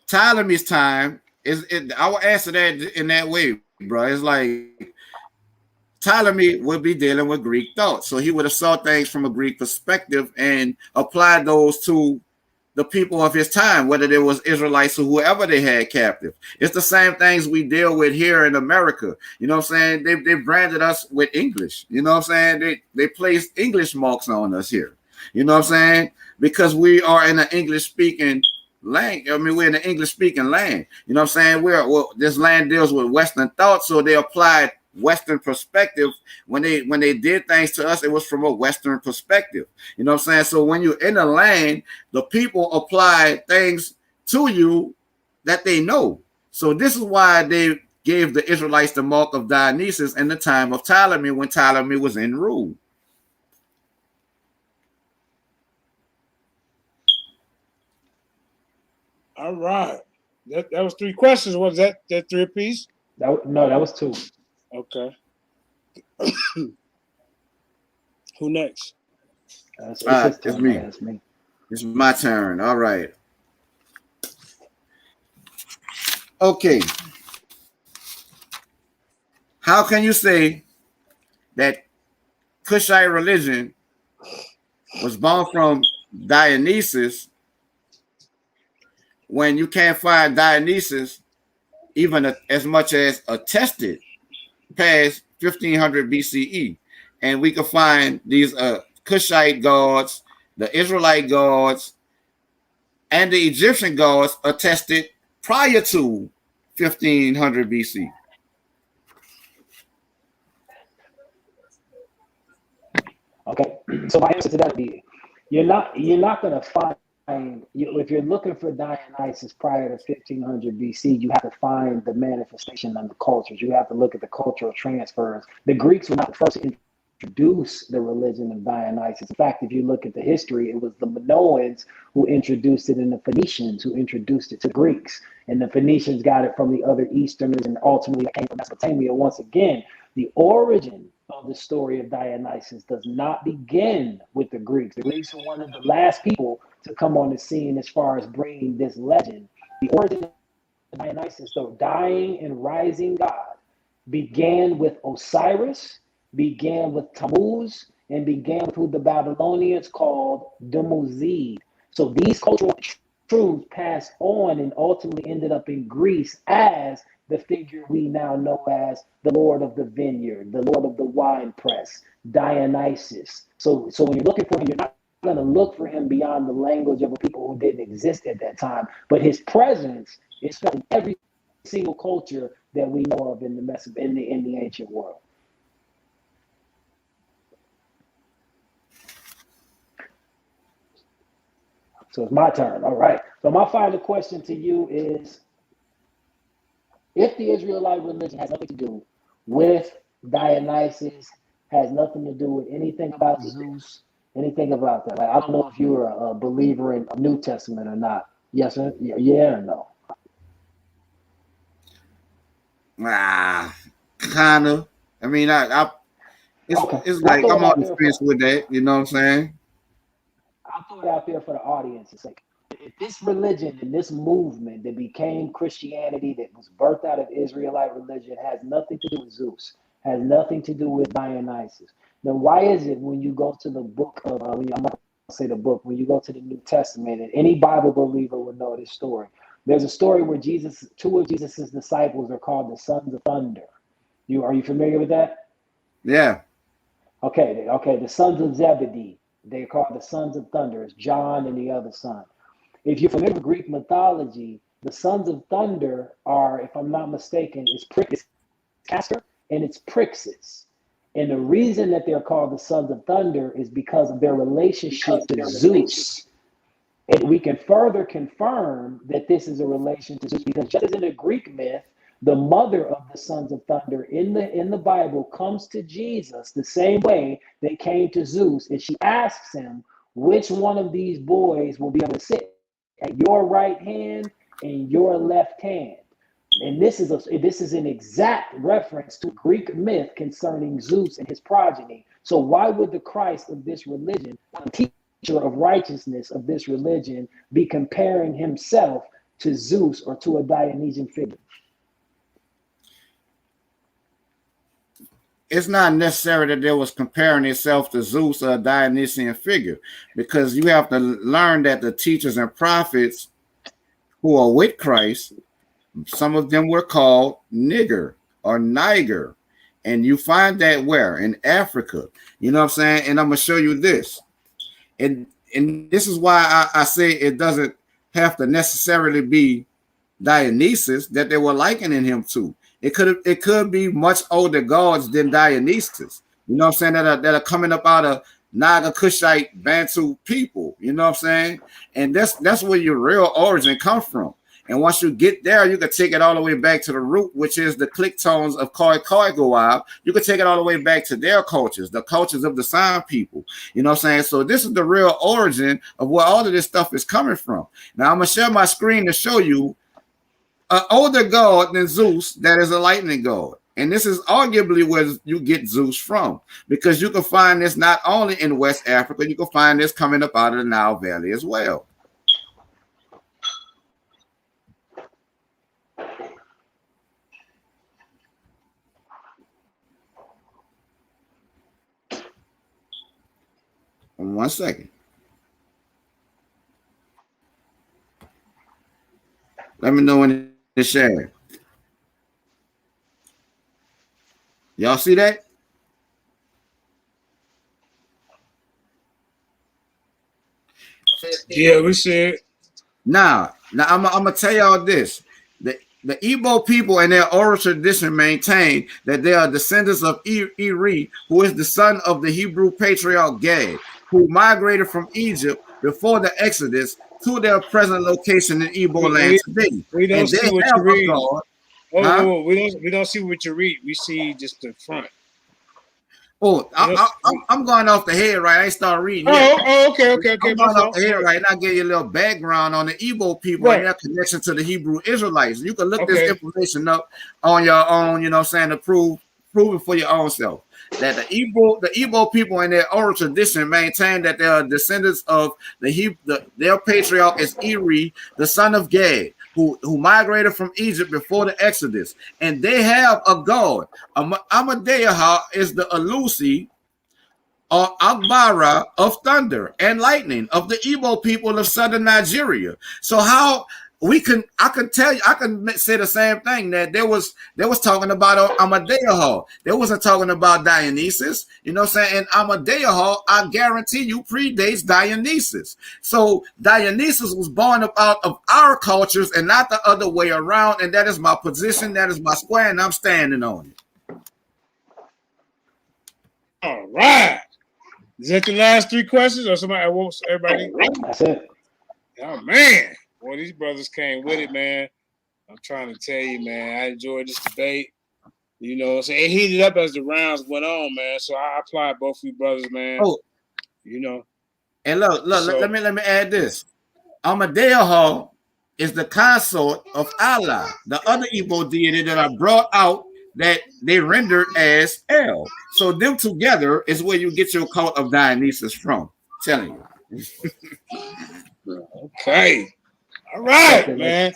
Ptolemy's time I will answer that in that way, bruh. It's like Ptolemy would be dealing with Greek thought. So he would have saw things from a Greek perspective and applied those to the people of his time, whether it was Israelites or whoever they had captive. It's the same things we deal with here in America. You know what I'm saying? They branded us with English. You know what I'm saying? They placed English marks on us here. You know what I'm saying? Because we are in an English-speaking land. I mean, we're in an English-speaking land. You know what I'm saying? This land deals with Western thought, so they applied Western perspective. When they did things to us, it was from a Western perspective. You know what I'm saying? So when you're in the land, the people apply things to you that they know. So this is why they gave the Israelites the mark of Dionysus in the time of Ptolemy, when Ptolemy was in rule. All right. That was 3 questions. Was that 3 apiece? No, that was 2. Okay. Who next? It's me. It's my turn. All right. Okay. How can you say that Cushite religion was born from Dionysus when you can't find Dionysus even as much as attested past 1500 BCE? And we can find these Cushite gods, the Israelite gods, and the Egyptian gods attested prior to 1500 BC. Okay, so my answer to that would be, you're not going to find, if you're looking for Dionysus prior to 1500 BC, you have to find the manifestation of the cultures. You have to look at the cultural transfers. The Greeks were not the first to introduce the religion of Dionysus. In fact, if you look at the history, it was the Minoans who introduced it, and the Phoenicians who introduced it to Greeks. And the Phoenicians got it from the other Easterners, and ultimately it came from Mesopotamia. Once again, the origin of the story of Dionysus does not begin with the Greeks. The Greeks were one of the last people to come on the scene as far as bringing this legend. The origin of Dionysus, though dying and rising God, began with Osiris, began with Tammuz, and began with who the Babylonians called Dumuzid. So these cultural truths passed on and ultimately ended up in Greece as the figure we now know as the Lord of the Vineyard, the Lord of the Wine Press, Dionysus. So when you're looking for him, you're not going to look for him beyond the language of the people who didn't exist at that time, but his presence is felt in every single culture that we know of in the ancient world. So it's my turn. All right. So my final question to you is, if the Israelite religion has nothing to do with Dionysus, has nothing to do with anything about Zeus, anything about that. Like, I don't know if you're a believer in the New Testament or not. Yes or yeah or no? Kind of. I mean, it's like I'm on the fence with that. You know what I'm saying? I'll throw it out there for the audience's sake. If this religion and this movement that became Christianity, that was birthed out of Israelite religion, has nothing to do with Zeus, has nothing to do with Dionysus, then why is it when you go to the book of, I'm not going to say the book, when you go to the New Testament, and any Bible believer will know this story, there's a story where two of Jesus's disciples are called the sons of thunder. Are you familiar with that? Yeah. Okay, the sons of Zebedee, they're called the sons of thunder. It's John and the other son. If you're familiar with Greek mythology, the sons of thunder are, if I'm not mistaken, it's Castor and it's Phrixus. And the reason that they're called the sons of thunder is because of their relationship to Zeus. And we can further confirm that this is a relation to Zeus, because just as in the Greek myth, the mother of the sons of thunder in the Bible comes to Jesus the same way they came to Zeus, and she asks him, which one of these boys will be able to sit at your right hand and your left hand? And this is an exact reference to Greek myth concerning Zeus and his progeny. So why would the Christ of this religion, the teacher of righteousness of this religion, be comparing himself to Zeus or to a Dionysian figure? It's not necessary that they was comparing itself to Zeus or a Dionysian figure, because you have to learn that the teachers and prophets who are with Christ, some of them were called nigger or niger. And you find that where? In Africa. You know what I'm saying? And I'm going to show you this. And this is why I say it doesn't have to necessarily be Dionysus that they were likening him to. It could be much older gods than Dionysus. You know what I'm saying? That are coming up out of Naga Kushite Bantu people. You know what I'm saying? And that's where your real origin comes from. And once you get there, you can take it all the way back to the root, which is the click tones of Khoi Goab. You can take it all the way back to their cultures, the cultures of the San people. You know what I'm saying? So this is the real origin of where all of this stuff is coming from. Now I'm going to share my screen to show you an older god than Zeus that is a lightning god. And this is arguably where you get Zeus from, because you can find this not only in West Africa, you can find this coming up out of the Nile Valley as well. One second. Let me know when it's shared. Y'all see that? Yeah, we see it. Now I'm gonna tell y'all this. The Igbo people and their oral tradition maintain that they are descendants of Eri, who is the son of the Hebrew patriarch Gad, who migrated from Egypt before the Exodus to their present location in Igbo land today. We don't and see they what have you read. God, Oh, we don't see what you read. We see just the front. Oh, I'm going off the head, right? I ain't started reading yet. Okay. I'm going off the head, right? And I'll give you a little background on the Igbo people and their connection to the Hebrew Israelites. You can look this information up on your own, you know what I'm saying, to prove it for your own self. That the Igbo people in their oral tradition maintain that they are descendants of their patriarch is Eri, the son of Gad, who migrated from Egypt before the Exodus, and they have a god. Amadeaha is the Alusi or Agbara of thunder and lightning of the Igbo people of southern Nigeria. So how I can tell you, I can say the same thing, that they was talking about Amadeaha. They wasn't talking about Dionysus, you know what I'm saying? And Amadeaha, I guarantee you, predates Dionysus. So Dionysus was born up out of our cultures and not the other way around. And that is my position, that is my square, and I'm standing on it. All right. Is that the last 3 questions, or somebody wants everybody? That's it. Oh man. Boy, these brothers came with it, man. I'm trying to tell you, man. I enjoyed this debate. You know, so it heated up as the rounds went on, man. So I applaud both of you brothers, man. Oh, you know. And look, so, let me add this. Amadeaha is the consort of Allah, the other Igbo deity that I brought out that they rendered as El. So them together is where you get your cult of Dionysus from. I'm telling you. Okay. All right, man.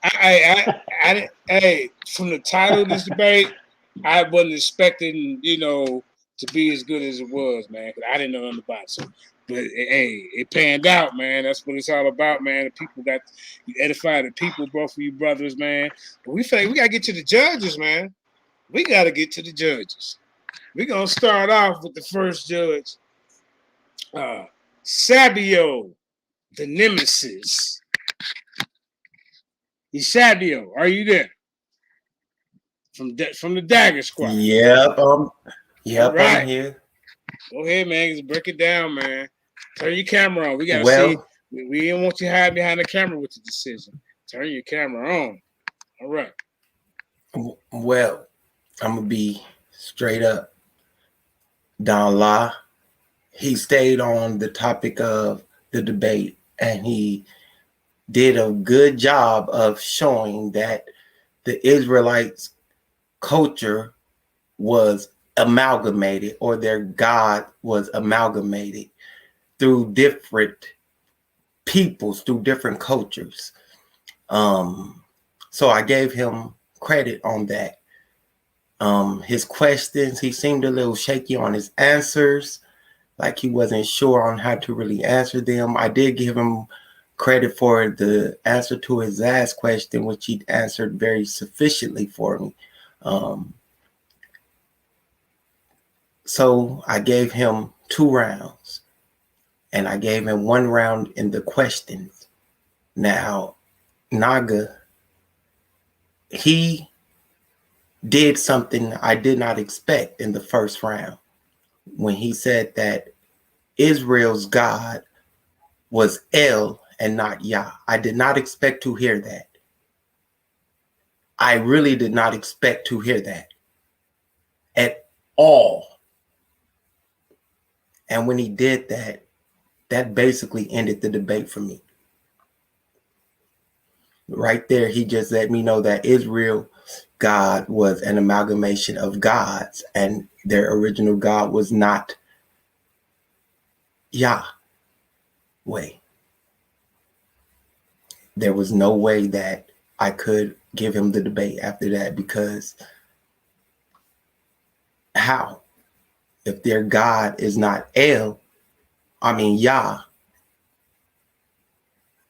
Hey, from the title of this debate, I wasn't expecting, you know, to be as good as it was, man. Because I didn't know nothing about it. So, but hey, it panned out, man. That's what it's all about, man. The people you edify the people, both of you brothers, man. But we gotta get to the judges, man. We gotta get to the judges. We're gonna start off with the first judge, Sabio, the nemesis. Sabio, are you there? From the Dagger Squad. Yep, right. I'm here. Go ahead, man. Just break it down, man. Turn your camera on. We gotta see. We didn't want you to hide behind the camera with the decision. Turn your camera on. All right. Well, I'm gonna be straight up. Don La, he stayed on the topic of the debate, and he did a good job of showing that the Israelites' culture was amalgamated, or their God was amalgamated through different peoples, through different cultures. So I gave him credit on that. His questions, he seemed a little shaky on his answers, like he wasn't sure on how to really answer them. I did give him credit for the answer to his last question, which he answered very sufficiently for me. So I gave him 2 rounds, and I gave him 1 round in the questions. Now, Naga, he did something I did not expect in the first round when he said that Israel's God was El and not Yah. I did not expect to hear that. I really did not expect to hear that at all. And when he did that, that basically ended the debate for me. Right there, he just let me know that Israel God was an amalgamation of gods, and their original God was not Yahweh. There was no way that I could give him the debate after that, because how? If their God is not Yah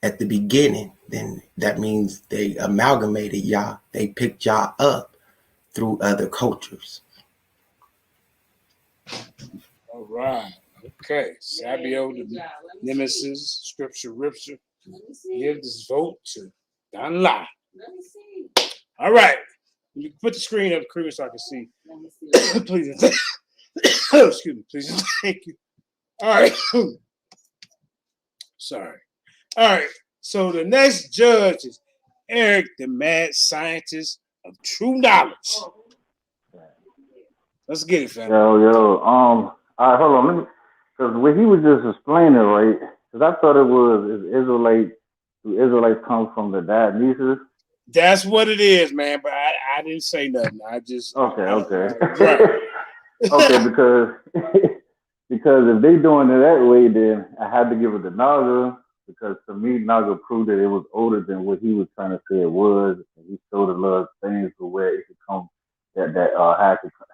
at the beginning, then that means they amalgamated Yah. They picked Yah up through other cultures. All right. Okay. Sabio, the nemesis, scripture ripster. Give this vote to Don La. All right. You put the screen up, Chris, so I can see. Please. Excuse me, please. Thank you. All right. Sorry. All right. So the next judge is Eric, the mad scientist of true knowledge. Let's get it, fam. Yo. All right, hold on. Because when he was just explaining, right? Because I thought it was Israelite. Do Israelites come from the Dionysus? That's what it is, man. But I didn't say nothing. I just okay. Right. Okay, because if they doing it that way, then I had to give it to Naga, because to me Naga proved that it was older than what he was trying to say it was, and he showed a lot of things to where it could come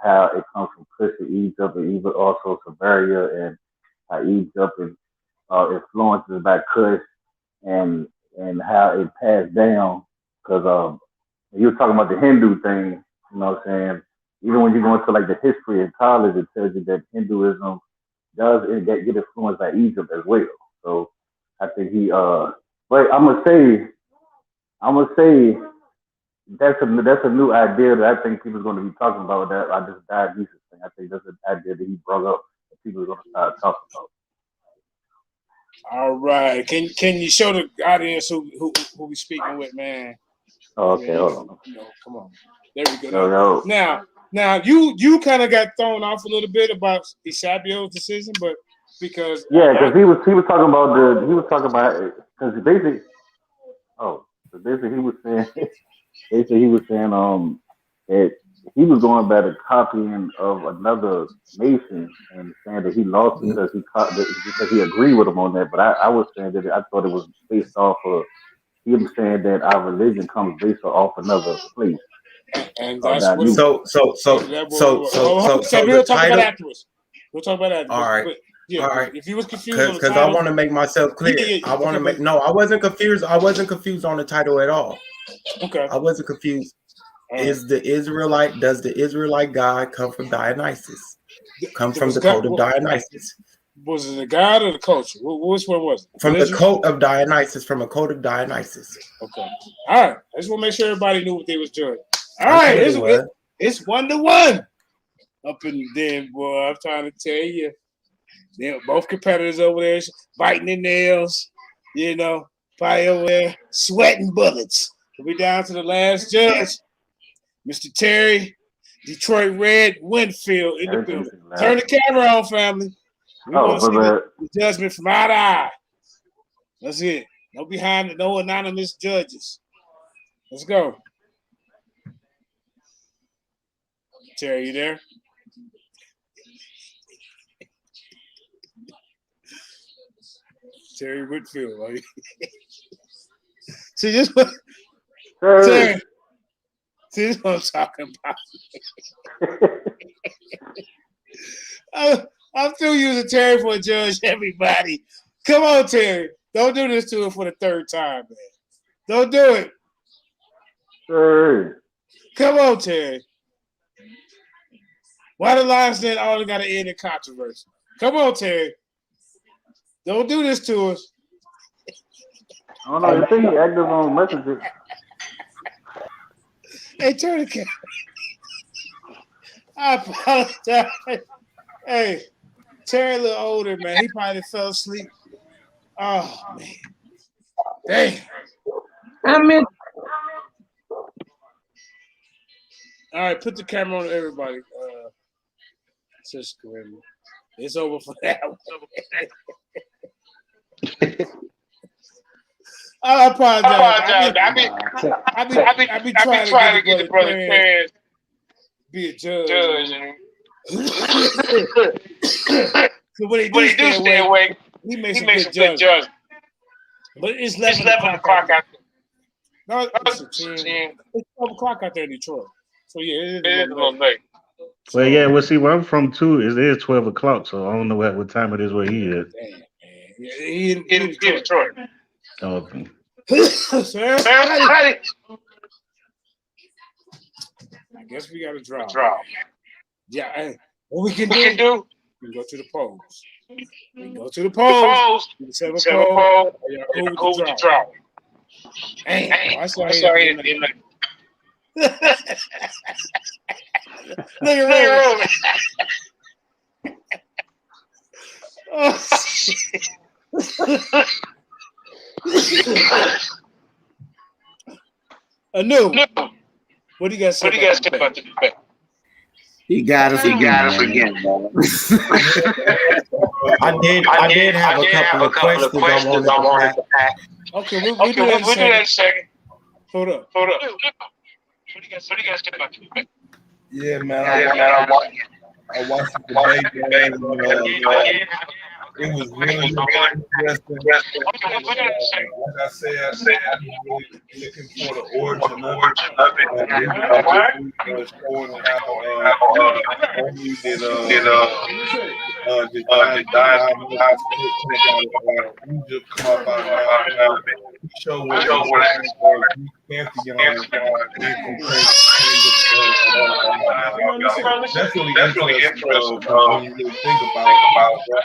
how it comes from Kush to Egypt, and even also Samaria, and how Egypt is influences by Kush, and how it passed down. Because you were talking about the Hindu thing, you know what I'm saying? Even when you go into like the history in college, it tells you that Hinduism does get influenced by Egypt as well. So I think but I'm gonna say that's a new idea that I think people are going to be talking about. That I just Dionysus thing. I think that's an idea that he brought up that people are going to start talking about. All right. Can you show the audience who we speaking with, man? Oh, okay, hold on. No, come on. There we go. Now you kind of got thrown off a little bit about Isabio's decision, but because he was talking about because basically he was saying that he was going by the copying of another nation and saying that he lost because he agreed with him on that. But I was saying that I thought it was based off of him saying that our religion comes based off another place. And that's what we'll talk about afterwards. We'll talk about that. All right. All right. If you was confused, because I want to make myself clear. I want to make I wasn't confused. I wasn't confused on the title at all. Okay. I wasn't confused. Does the Israelite God come from Dionysus? Come from the cult of Dionysus? Was it the God or the culture? Which one was it? From the cult of Dionysus. From a cult of Dionysus. Okay. All right. I just want to make sure everybody knew what they was doing. All right. It's 1-1 up in there, boy. I'm trying to tell you. They're both competitors over there biting their nails, probably over there sweating bullets. We'll be down to the last judge, Mr. Terry, Detroit Red, Winfield in the building. Turn the camera on, family. We want to see the judgment from eye to eye. That's it. No anonymous judges. Let's go. Terry, you there? Terry Whitfield, right? See this one? Terry. See this what I'm talking about. I'm still using Terry for a judge, everybody. Come on, Terry. Don't do this to him for the third time, man. Don't do it. Terry. Come on, Terry. Why the Lions then all got to end in controversy? Come on, Terry. Don't do this to us. I don't know. You think he active on Messenger? Hey, turn the camera. I apologize. Hey, Terry a little older, man. He probably fell asleep. Oh, man. Dang. All right, put the camera on everybody. It's over for that one. I apologize. I be trying to get the brother Terrence be a judge. So when he do stay awake, he makes a good judgment. But it's 11 o'clock out there. No, it's 12 o'clock out there in Detroit. So yeah, it is a little late. Well, yeah, well, see, where I'm from too, it is 12 o'clock, so I don't know what time it is where he is. Damn, man. Yeah, he in Detroit. Okay. Sir, I guess we got to draw. Yeah, hey, what we can do? We can go to the polls. We can go to the polls. We can set a poll. Who would you draw? Damn, I saw he didn't like. Look at Reuben. Oh, shit. Anu, what do you guys say about the debate? He got us again. I did have a couple of questions I wanted to ask. Okay, we'll do that in a second. Hold up. What do you guys think about it? Yeah, man. I watched the debate, man. It was really interesting. Like I said, I'm really looking for the origin of it. Showing how only did Egypt come up out of show what pantheon that's really interesting when you really think about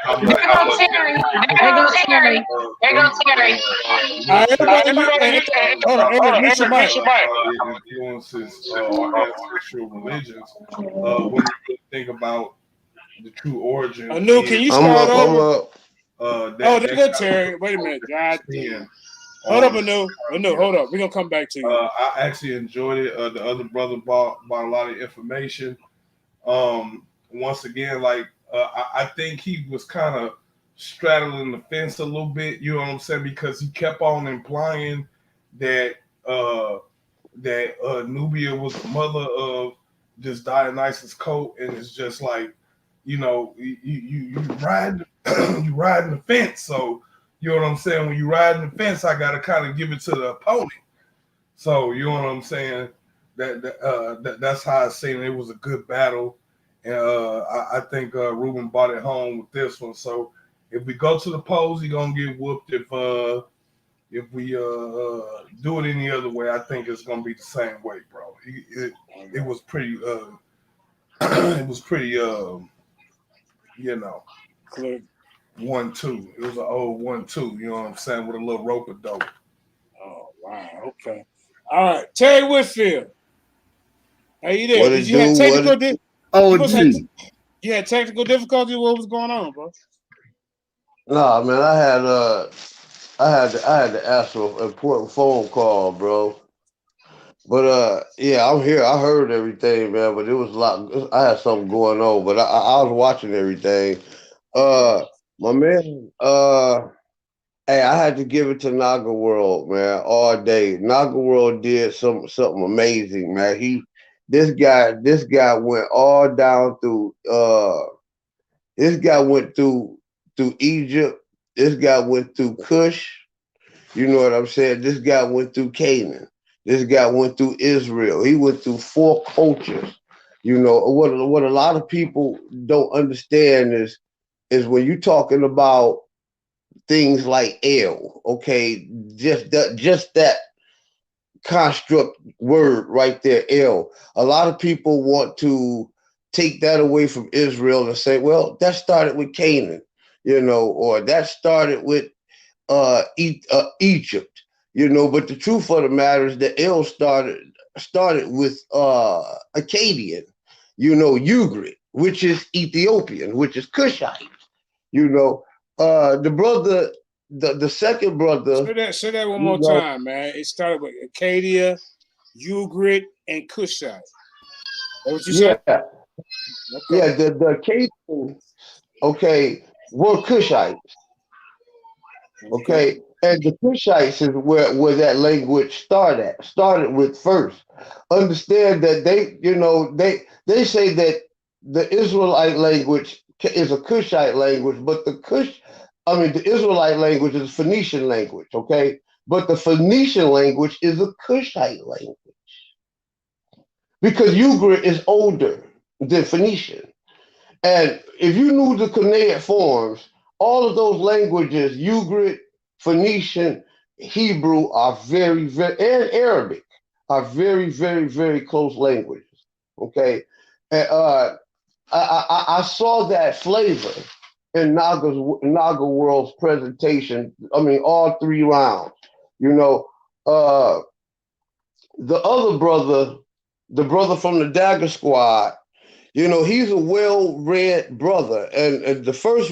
how much. There goes Terry. Influences ancestral religions when you think about the true origin. Anu, can you start over? There go Terry. Wait a minute. God damn. Hold up, Anu. Hold up. We're going to come back to you. I actually enjoyed it. The other brother brought a lot of information. Once again, like, I think he was kind of straddling the fence a little bit, you know what I'm saying? Because he kept on implying that Nubia was the mother of this Dionysus cult, and it's just like, you know, you riding the fence. So you know what I'm saying? When you riding the fence, I gotta kind of give it to the opponent. So you know what I'm saying? That's how I seen it. It was a good battle, and I think Reuben brought it home with this one. So if we go to the polls, he's gonna get whooped. If we do it any other way, I think it's gonna be the same way, bro. It was pretty it was pretty you know, clear 1-2. It was an old 1-2, you know what I'm saying, with a little rope of dope. Oh wow, okay. All right, Terry Winfield. How you there? Did you have technical technical difficulty? What was going on, bro? Nah, man, I had to answer an important phone call, bro. But yeah, I'm here. I heard everything, man. But it was a lot. I had something going on, but I was watching everything. My man, hey, I had to give it to Naga World, man, all day. Naga World did something amazing, man. This guy went all down through. This guy went through Egypt. This guy went through Cush. You know what I'm saying? This guy went through Canaan. This guy went through Israel. He went through 4 cultures. You know, what a lot of people don't understand is when you're talking about things like El, okay, just that construct word right there, El. A lot of people want to take that away from Israel and say, well, that started with Canaan, you know, or that started with Egypt. You know, but the truth of the matter is that El started with Akkadian, you know, Ugrit, which is Ethiopian, which is Cushite. You know, the second brother. Say that one more time, man. It started with Acadia, Ugrit, and Cushite. That what you said? Yeah. Okay. Yeah, the Akkadians, okay, were Cushites. Okay. And the Cushites is where that language started with first. Understand that they say that the Israelite language is a Cushite language, but the Israelite language is a Phoenician language, okay? But the Phoenician language is a Cushite language. Because Ugrit is older than Phoenician. And if you knew the Canaan forms, all of those languages, Ugrit, Phoenician, Hebrew are very, very, and Arabic are very, very, very close languages. Okay, and I saw that flavor in Naga World's presentation. I mean, all 3 rounds. You know, the other brother, the brother from the Dagger Squad. You know, he's a well-read brother, and in the first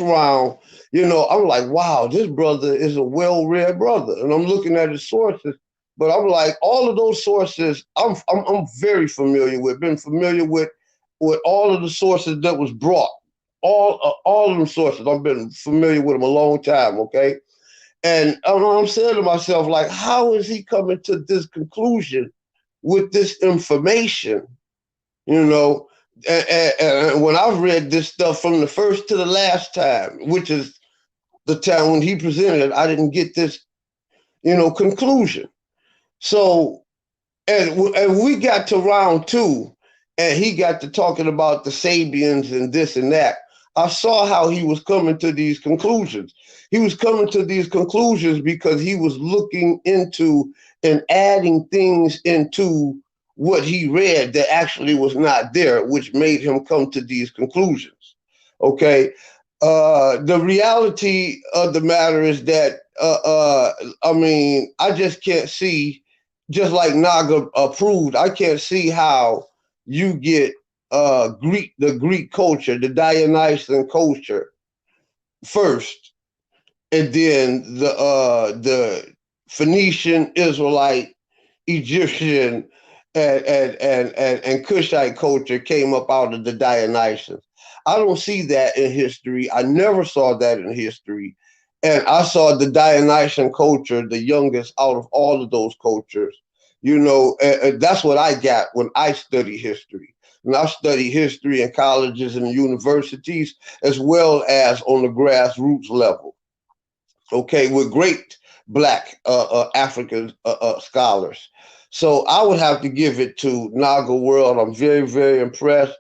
round, you know, I'm like, wow, this brother is a well-read brother, and I'm looking at his sources, but I'm like, all of those sources, I'm very familiar with, been familiar with with all of the sources that was brought. All of them sources. I've been familiar with them a long time, okay? And I'm saying to myself, like, how is he coming to this conclusion with this information? You know, and when I've read this stuff from the first to the last time, which is the time when he presented it, I didn't get this, conclusion. So, and we got to round 2, and he got to talking about the Sabians and this and that. I saw how he was coming to these conclusions. He was coming to these conclusions because he was looking into and adding things into what he read that actually was not there, which made him come to these conclusions. Okay. The reality of the matter is that, I just can't see, just like Naga approved, I can't see how you get the Greek culture, the Dionysian culture first, and then the Phoenician, Israelite, Egyptian, and Cushite culture came up out of the Dionysians. I don't see that in history. I never saw that in history. And I saw the Dionysian culture, the youngest out of all of those cultures. That's what I got when I study history. And I study history in colleges and universities, as well as on the grassroots level. Okay, with great Black African scholars. So I would have to give it to Naga World. I'm very, very impressed.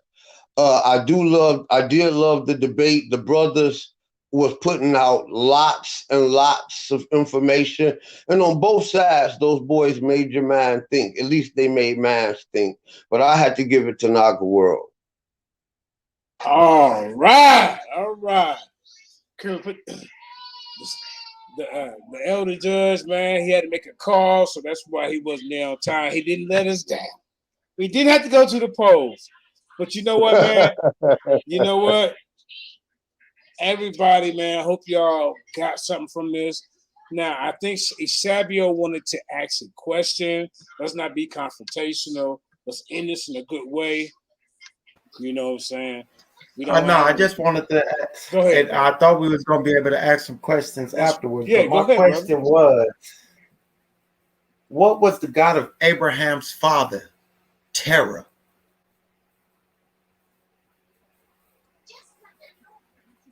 I did love the debate. The brothers was putting out lots and lots of information. And on both sides, those boys made your mind think. At least they made minds think. But I had to give it to Naga World. All right. The elder judge, man, he had to make a call, so that's why he wasn't there on time. He didn't let us down. We didn't have to go to the polls. But you know what, man? You know what? Everybody, man, I hope y'all got something from this. Now, I think Isabio wanted to ask a question. Let's not be confrontational. Let's end this in a good way. You know what I'm saying? I just wanted to ask. Go ahead. I thought we was going to be able to ask some questions afterwards. Yeah, but my question was, what was the God of Abraham's father, Terah?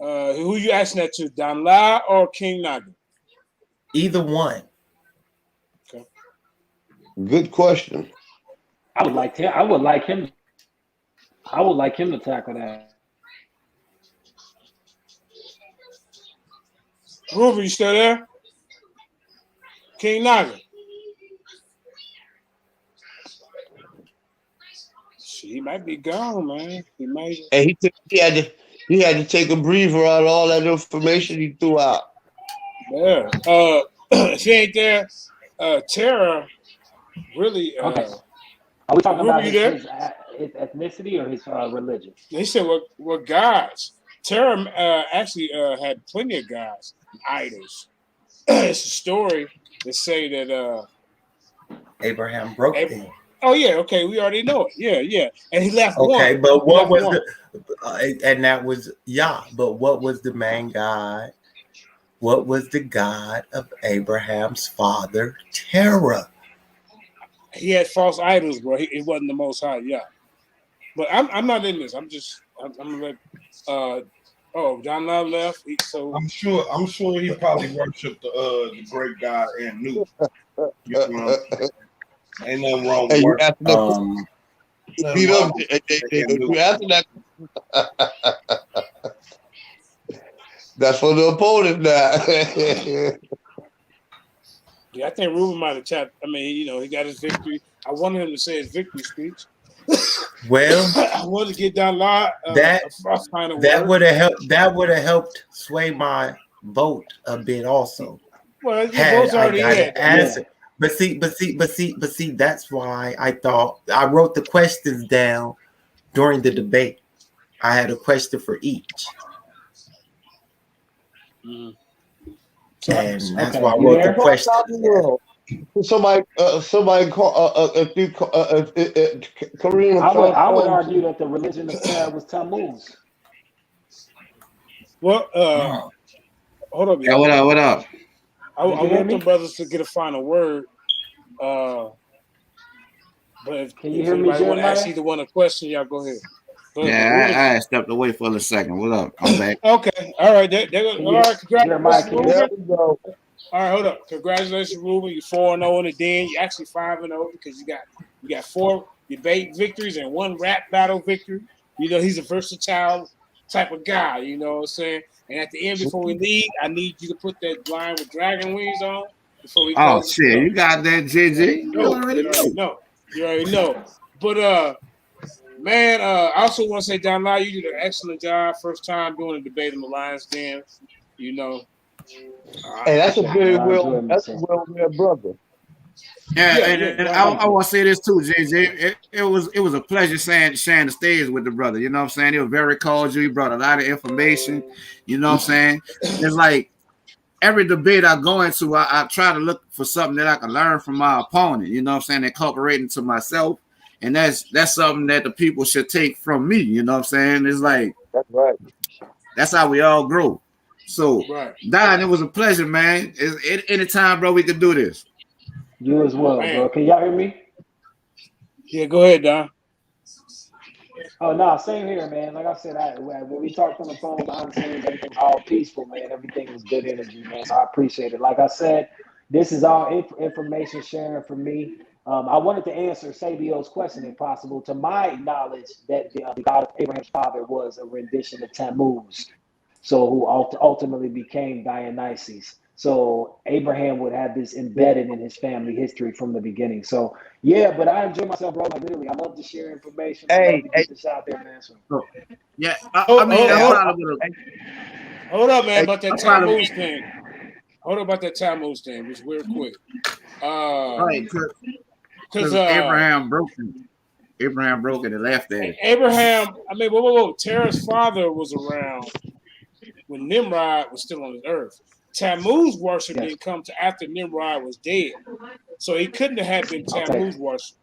Who you asking that to, Don La or King Naga? Either one. Okay. Good question. I would like him to tackle that. Reuben, you still there? King Naga. He might be gone, man. He might. And he had to take a breather out of all that information he threw out. Yeah. If he ain't there, Terah really. Okay. Are we talking about his ethnicity or his religion? They said what gods. Terah actually had plenty of gods and idols. It's a story that say that Abraham broke them. Oh yeah, okay, we already know it. Yeah, and he left one. Okay, but what was and that was Yah. But what was the main God? What was the God of Abraham's father, Terah? He had false idols, bro. He wasn't the Most High, yeah. But I'm not in this. I'm gonna let. John Love left. So I'm sure he probably worshipped the great God and knew. You know, ain't nothing wrong with worshiping. Beat up. You after that. That's for the opponent now. Yeah, I think Reuben might have tapped. I mean, he got his victory. I wanted him to say his victory speech. Well, I wanted to get down live. That would have helped. That would have helped sway my vote a bit, also. Well, your vote's already in. Answer. But see. That's why I thought I wrote the questions down during the debate. I had a question for each. Mm-hmm. And that's why I wrote the question. Somebody call Kareem. I would argue that the religion of Terra was Tammuz. Well, hold up, Yeah, y'all. what up? I want the brothers to get a final word. But if anybody want to ask either one a question, y'all go ahead. Yeah, I stepped away for a second. What up? I'm back. Okay, all right. All right, congratulations, Reuben. There we go. All right, hold up. Congratulations, Reuben. You're 4-0 in the den. You're actually 5-0 because you got 4 debate victories and 1 rap battle victory. You know, he's a versatile type of guy. You know what I'm saying? And at the end, before we leave, I need you to put that line with dragon wings on before we Oh close. shit, you got that, JJ? You already know. But man, I also want to say, Don Lai, you did an excellent job. First time doing a debate in the Lions Den. You know. Hey, that's a very well-read brother. And I want to say this too, JJ. It was a pleasure sharing the stage with the brother. You know what I'm saying? He was very cordial. He brought a lot of information. You know what I'm saying? It's like every debate I go into, I try to look for something that I can learn from my opponent. You know what I'm saying? Incorporating to myself. And that's something that the people should take from me. You know what I'm saying? It's like that's right. That's how we all grow. So, Don, it was a pleasure, man. Anytime, bro, we could do this. You as well, bro. Can y'all hear me? Yeah, go ahead, Don. Oh, no, same here, man. Like I said, when we talked on the phone behind the scenes, everything's all peaceful, man. Everything was good energy, man. So I appreciate it. Like I said, this is all information sharing for me. I wanted to answer Sabio's question, if possible. To my knowledge, that the God of Abraham's father was a rendition of Tammuz, so who ultimately became Dionysus. So Abraham would have this embedded in his family history from the beginning. So yeah, but I enjoy myself, bro. Like literally, I love to share information. I love to get this out there, man. So, yeah, hold up, man. About that Tammuz thing. Hold up about that Tammuz thing. Just real quick. Right, because Abraham broke it. Abraham broke it and left it. Abraham, I mean, whoa. Terah's father was around when Nimrod was still on the earth. Tammuz worship didn't come to after Nimrod was dead. So he couldn't have been Tammuz worship.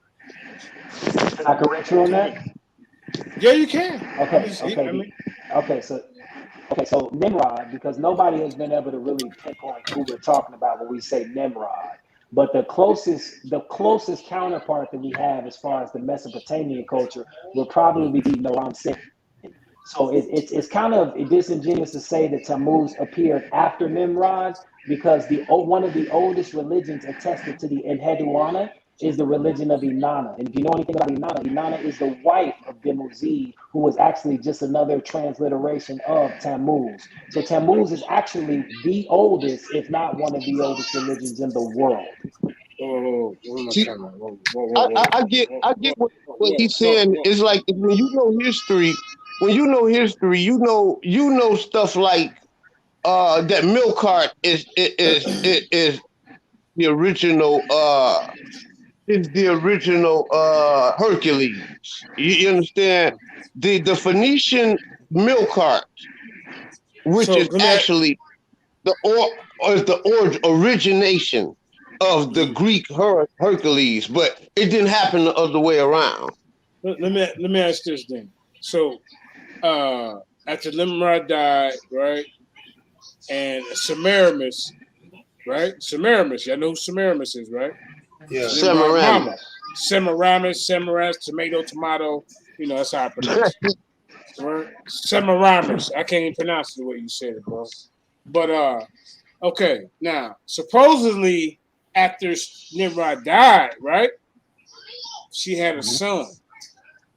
Can I correct you on that? Yeah, you can. Okay, so Nimrod, because nobody has been able to really pinpoint who we're talking about when we say Nimrod. But the closest counterpart that we have as far as the Mesopotamian culture will probably be around 6. So it's kind of disingenuous to say that Tammuz appeared after Nimrod, because one of the oldest religions attested to the Enheduanna is the religion of Inanna. And if you know anything about Inanna is the wife of Dumuzi, who was actually just another transliteration of Tammuz. So Tammuz is actually the oldest, if not one of the oldest religions in the world. I get what he's saying. It's like when you know history, you know stuff like that milk cart is the original Hercules. You understand? The Phoenician milk cart, which is actually the origination of the Greek Hercules, but it didn't happen the other way around. Let me ask this then. So after Nimrod died, right, and Semiramis, right? Semiramis, y'all know who Semiramis is, right? Yeah. Semiramis, tomato. You know, that's how I pronounce it. Right? Semiramis. I can't even pronounce it the way you said it, bro. But okay, now supposedly after Nimrod died, right? She had a son,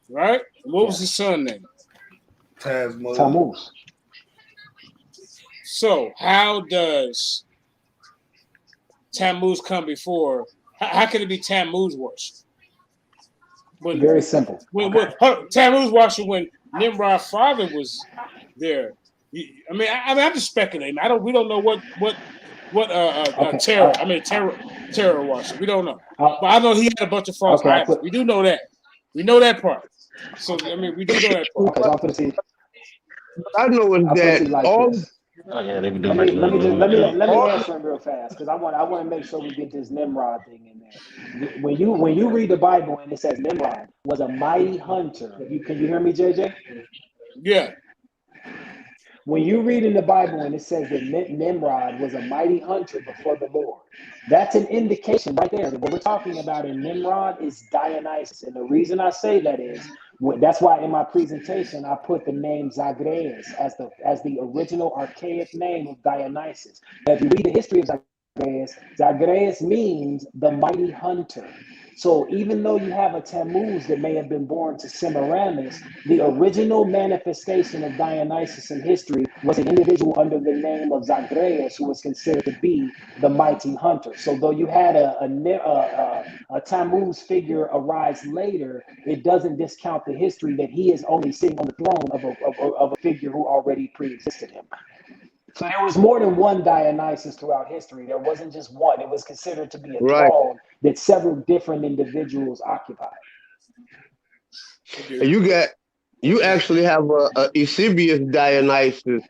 right? What was his son name? Tammuz. So how does Tammuz come before? How can it be Tammuz worship? Very simple. Tammuz worship when Nimrod's father was there. I mean, I'm just speculating. We don't know what terror worship. We don't know. But I know he had a bunch of false idols. We do know that. We know that part. So I mean, we do know that part. I know is that Oh yeah, they be Let doing me like let me just little. let me answer him real fast because I want to make sure we get this Nimrod thing in there. When you read the Bible and it says Nimrod was a mighty hunter, can you hear me, JJ? Yeah. When you read in the Bible and it says that Nimrod was a mighty hunter before the Lord, that's an indication right there that what we're talking about in Nimrod is Dionysus. And the reason I say that is that's why in my presentation I put the name Zagreus as the original archaic name of Dionysus. Now, if you read the history of Zagreus means the mighty hunter. So even though you have a Tammuz that may have been born to Semiramis, the original manifestation of Dionysus in history was an individual under the name of Zagreus who was considered to be the mighty hunter. So though you had a Tammuz figure arise later, it doesn't discount the history that he is only sitting on the throne of a figure who already pre-existed him. So there was more than one Dionysus throughout history. There wasn't just one. It was considered to be a throne that several different individuals occupied. And you actually have a Eusebius Dionysus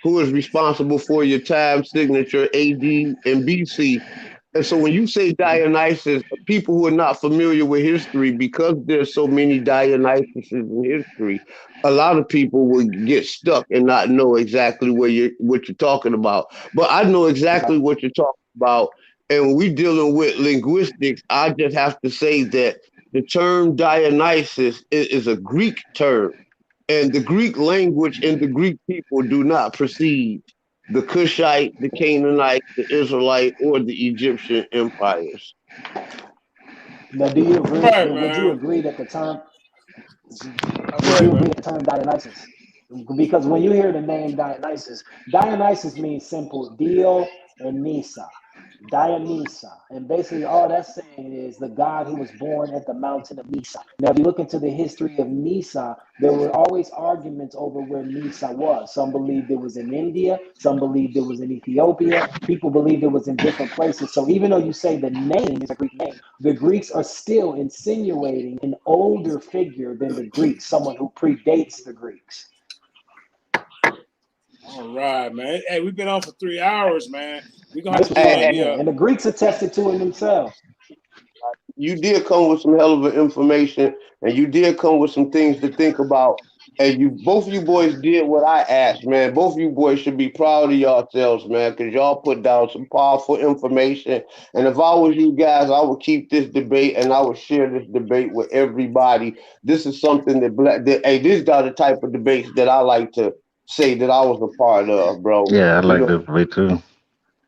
who is responsible for your time signature AD and BC. And so when you say Dionysus, people who are not familiar with history, because there's so many Dionysuses in history, a lot of people will get stuck and not know exactly what you're talking about. But I know exactly what you're talking about. And when we're dealing with linguistics, I just have to say that the term Dionysus is a Greek term. And the Greek language and the Greek people do not precede the Cushite, the Canaanite, the Israelite, or the Egyptian empires. Now, do you agree? Right, Would you man. agree that the term? Would you agree that the term Dionysus? Because when you hear the name Dionysus, Dionysus means simple Dio and Nisa. Dionysa. And basically all that's saying is the god who was born at the mountain of Nisa. Now, if you look into the history of Nisa, there were always arguments over where Nisa was. Some believed it was in India. Some believed it was in Ethiopia. People believed it was in different places. So even though you say the name is a Greek name, the Greeks are still insinuating an older figure than the Greeks, someone who predates the Greeks. All right, man. Hey, we've been on for 3 hours, man. We're gonna have to and the Greeks attested to it themselves. You did come with some hell of an information, and you did come with some things to think about. And both of you boys did what I asked, man. Both of you boys should be proud of yourselves, man, because y'all put down some powerful information. And if I was you guys, I would keep this debate and I would share this debate with everybody. This is something these are the type of debates that I like to say that I was a part of, bro. Yeah, I like this debate too.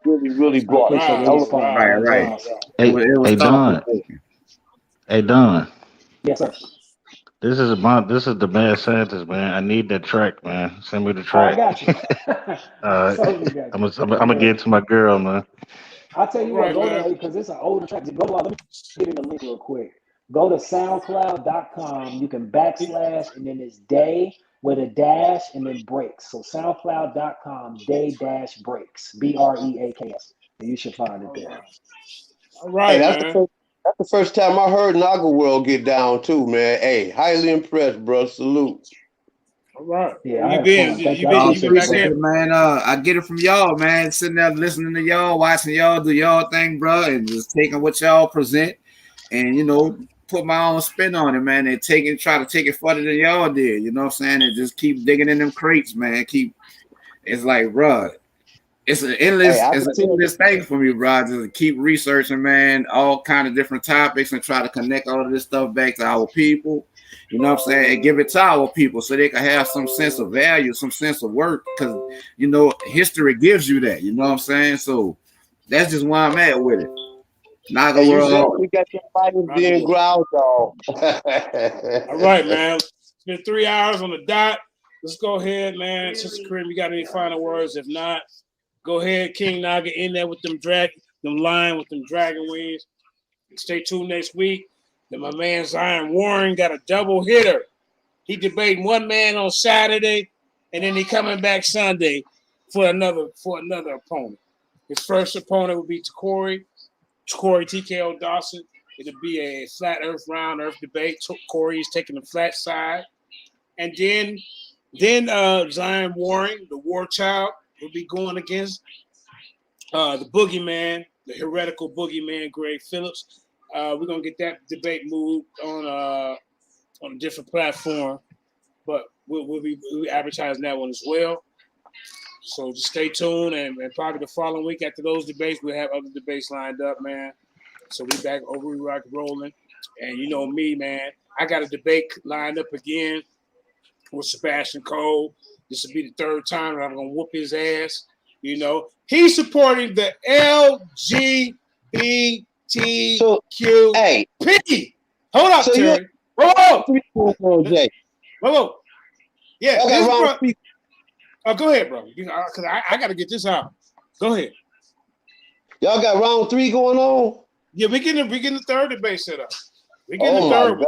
Really brought Appreciate it. It was fun. Right. Hey, Don. Hey, Don. Yes, sir. This is the Mad Scientist, man. I need that track, man. Send me the track. I got you. I'm gonna get it to my girl, man. I'll tell you what, go to, because it's an older track. Let me give you the link real quick. Go to soundcloud.com. You can / and then it's day with a dash and then breaks. So soundcloud.com day-breaks. BREAKS. You should find it there. All right, man. That's the first time I heard Naga World get down too, man. Hey, highly impressed, bro. Salute. All right. Yeah, you been back there, man. I get it from y'all, man. Sitting there listening to y'all, watching y'all do y'all thing, bro, and just taking what y'all present, and put my own spin on it, man, and try to take it further than y'all did. You know what I'm saying? And just keep digging in them crates, man. It's like, bro, it's an endless thing for me, bro. Just keep researching, man, all kind of different topics and try to connect all of this stuff back to our people. You know what I'm saying? And give it to our people so they can have some sense of value, some sense of work, because history gives you that. You know what I'm saying? So that's just where I'm at with it. Naga World. We got your fighters being growled on. All right, man. It's been 3 hours on the dot. Let's go ahead, man. Sister Kareem, you got any final words? If not, go ahead, King Naga, in there with them lion with them dragon wings. Stay tuned next week. Then my man Zion Warren got a double hitter. He debating one man on Saturday, and then he coming back Sunday for another opponent. His first opponent will be Corey TKO Dawson. It'll be a flat earth, round earth debate. Corey is taking the flat side. And then Zion Warren, the war child, will be going against the boogeyman, the heretical boogeyman, Greg Phillips. We're gonna get that debate moved on a different platform, but we'll be advertising that one as well. So just stay tuned, and probably the following week after those debates, we'll have other debates lined up, man. So we back over, we rock rolling, and you know me, man. I got a debate lined up again with Sebastian Cole. This will be the third time that I'm gonna whoop his ass. You know, he's supporting the LGBTQ. Hey, hold up, Terry. Whoa. Yeah. Go ahead, bro. Because I got to get this out. Go ahead. Y'all got round 3 going on? Yeah, we getting the third debate set up. We getting the third one.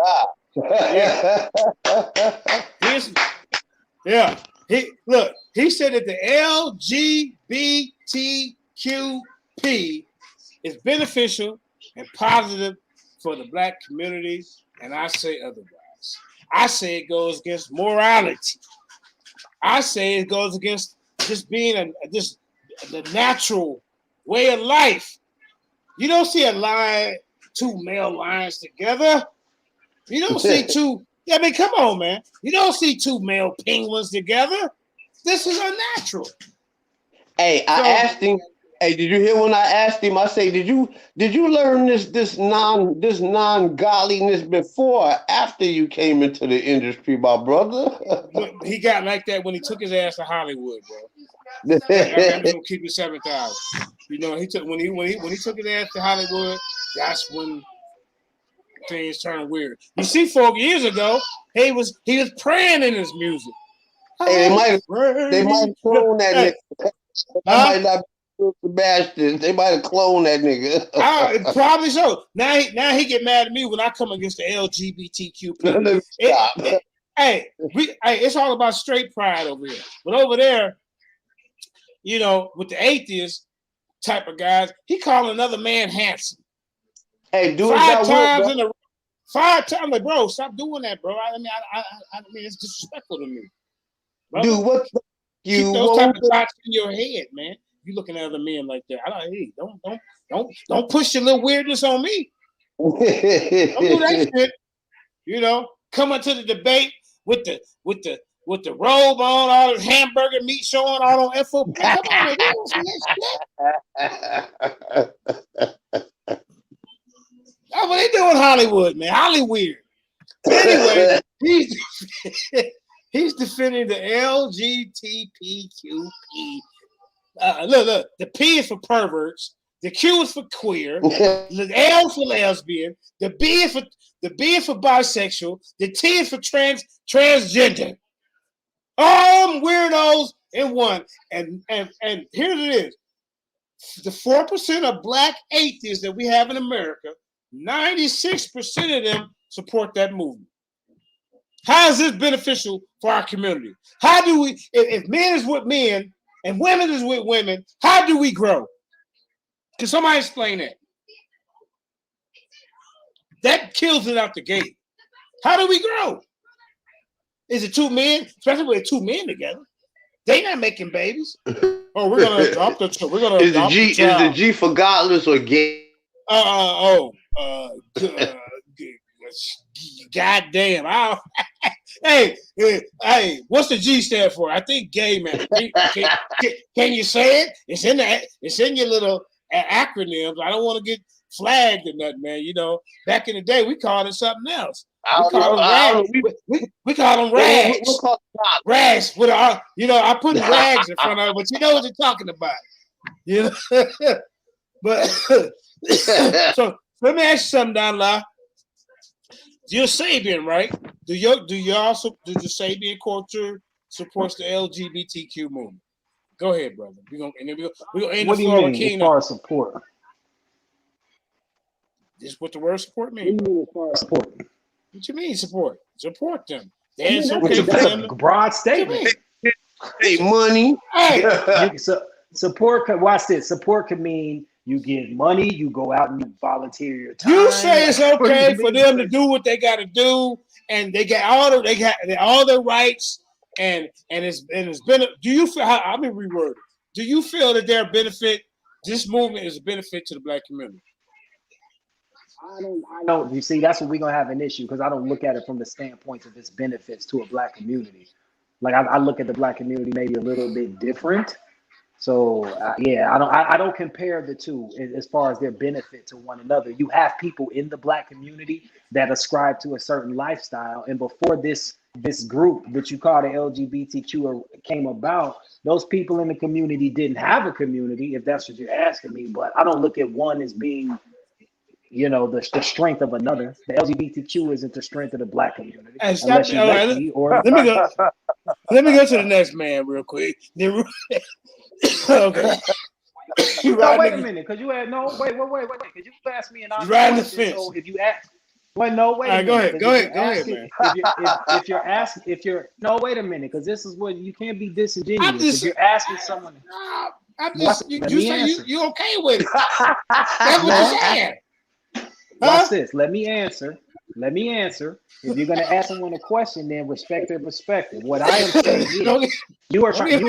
Yeah. He said that the LGBTQP is beneficial and positive for the black community, and I say otherwise. I say it goes against morality. I say it goes against just being the natural way of life. You don't see two male lions together. You don't see two. I mean, come on, man. You don't see two male penguins together. This is unnatural. Hey, I asked him. Hey, did you hear when I asked him? I say, did you learn this non-godliness before or after you came into the industry, my brother? He got like that when he took his ass to Hollywood, bro. I'm gonna keep it 7,000. You know, he took when he took his ass to Hollywood. That's when things turned weird. You see, 4 years ago, he was praying in his music. Hey, they might have cloned that nigga. That might not be Sebastian. They might have cloned that nigga. Probably so. Now he get mad at me when I come against the LGBTQ people. Hey, it's all about straight pride over here. But over there, you know, with the atheist type of guys, he called another man handsome. Hey, dude, 5 times in a 5 times, like, bro, stop doing that, bro. I mean, it's disrespectful to me. Brother. Dude, what keep those type of thoughts in your head, man. You looking at other men like that. Hey, don't push your little weirdness on me. Don't do that shit. You know, coming to the debate with the robe on, all the hamburger meat showing, all on FO. Come on, man, don't see that shit. That's what they do in Hollywood, man. Hollyweird. Anyway, he's defending the LGBTQP. Look, the P is for perverts, the Q is for queer, the L is for lesbian, the B is for bisexual, the T is for transgender. All them weirdos in one. And here it is. The 4% of black atheists that we have in America, 96% of them support that movement. How is this beneficial for our community? How do we, if men is with men and women is with women, how do we grow? Can somebody explain that? That kills it out the gate. How do we grow? Is it 2 men, especially with 2 men together? They not making babies. Oh, we're gonna adopt the child. We're gonna adopt the child. Is the G for godless or gay? Goddamn! Hey, what's the G stand for? I think gay, man. Can you say it? It's in your little acronyms. I don't want to get flagged or nothing, man. You know, back in the day, we called it something else. We call them rags. Rags with I put rags in front of it, but you know what you're talking about. You know, but so let me ask you something, Don La. You're Sabian, right? Do your Sabian culture supports the LGBTQ movement? Go ahead, brother. We're gonna end the floor with King. As far as support? This is what the word support means. What do you mean as far as support? What you mean support? Support them. It's okay for them. A broad statement. Hey, money. Hey. Support. Watch this. Support can mean you get money. You go out and you volunteer your time. You say it's okay for them to do what they got to do, and they got all their rights, and it's been. Do you feel? Let me reword it. do you feel that they're a benefit? This movement is a benefit to the black community. I don't. You see, that's what we're gonna have an issue because I don't look at it from the standpoint of its benefits to a black community. Like I look at the black community maybe a little bit different. So yeah, I don't compare the two as far as their benefit to one another. You have people in the black community that ascribe to a certain lifestyle, and before this group that you call the LGBTQ came about, those people in the community didn't have a community, if that's what you're asking me. But I don't look at one as being, you know, the strength of another. The LGBTQ isn't the strength of the black community. Hey, stop. Unless you let me, or let me go to the next man real quick. Okay. No, wait a minute, because you had wait, because you asked me an honest question. So if you ask, wait a minute. Go ahead, man. If you're no, wait a minute, because this is what you can't be disingenuous. If you're asking someone, you say you okay with it. That's what you're saying. Watch this. Let me answer. If you're gonna ask someone a question, then respect their perspective. What I am saying is, you are trying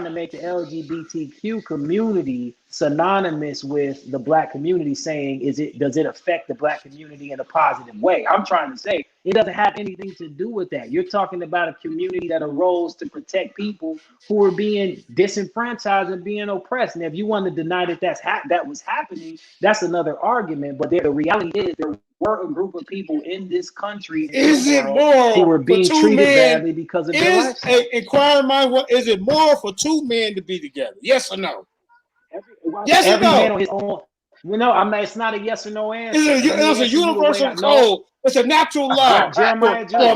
to make the LGBTQ community synonymous with the black community, saying does it affect the black community in a positive way? I'm trying to say it doesn't have anything to do with that. You're talking about a community that arose to protect people who are being disenfranchised and being oppressed. And if you want to deny that that was happening, that's another argument. But the reality is there were a group of people in this country who were being treated badly because of their lifestyle. Inquiring mind, is it moral for two men to be together? Yes or no? Yes or no? Man on his own. No, it's not a yes or no answer. It's a universal code. It's a natural law for a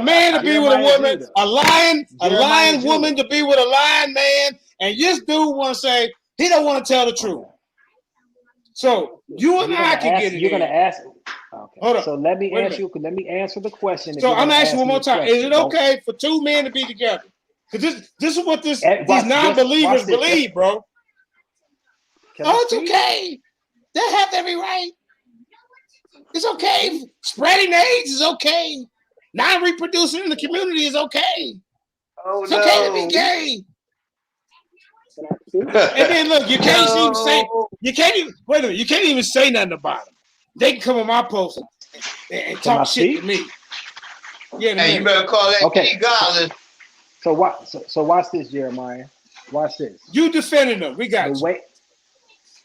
man to be with a woman, a lion woman to be with a lion man, and this dude want to say he don't want to tell the truth. So you and I can get it. You're going to ask. Okay. Hold on. So let me answer the question. So I'm asking one more time: is it okay for two men to be together? Because this is what these non-believers believe, bro. It's okay. They have every right. It's okay. Spreading AIDS is okay. Non-reproducing in the community is okay. It's okay to be gay. And then look, you can't even say nothing about them. They can come on my post and talk shit to me. Yeah, hey, you better call that okay. godless. So watch this, Jeremiah. Watch this. You defending them. We got you.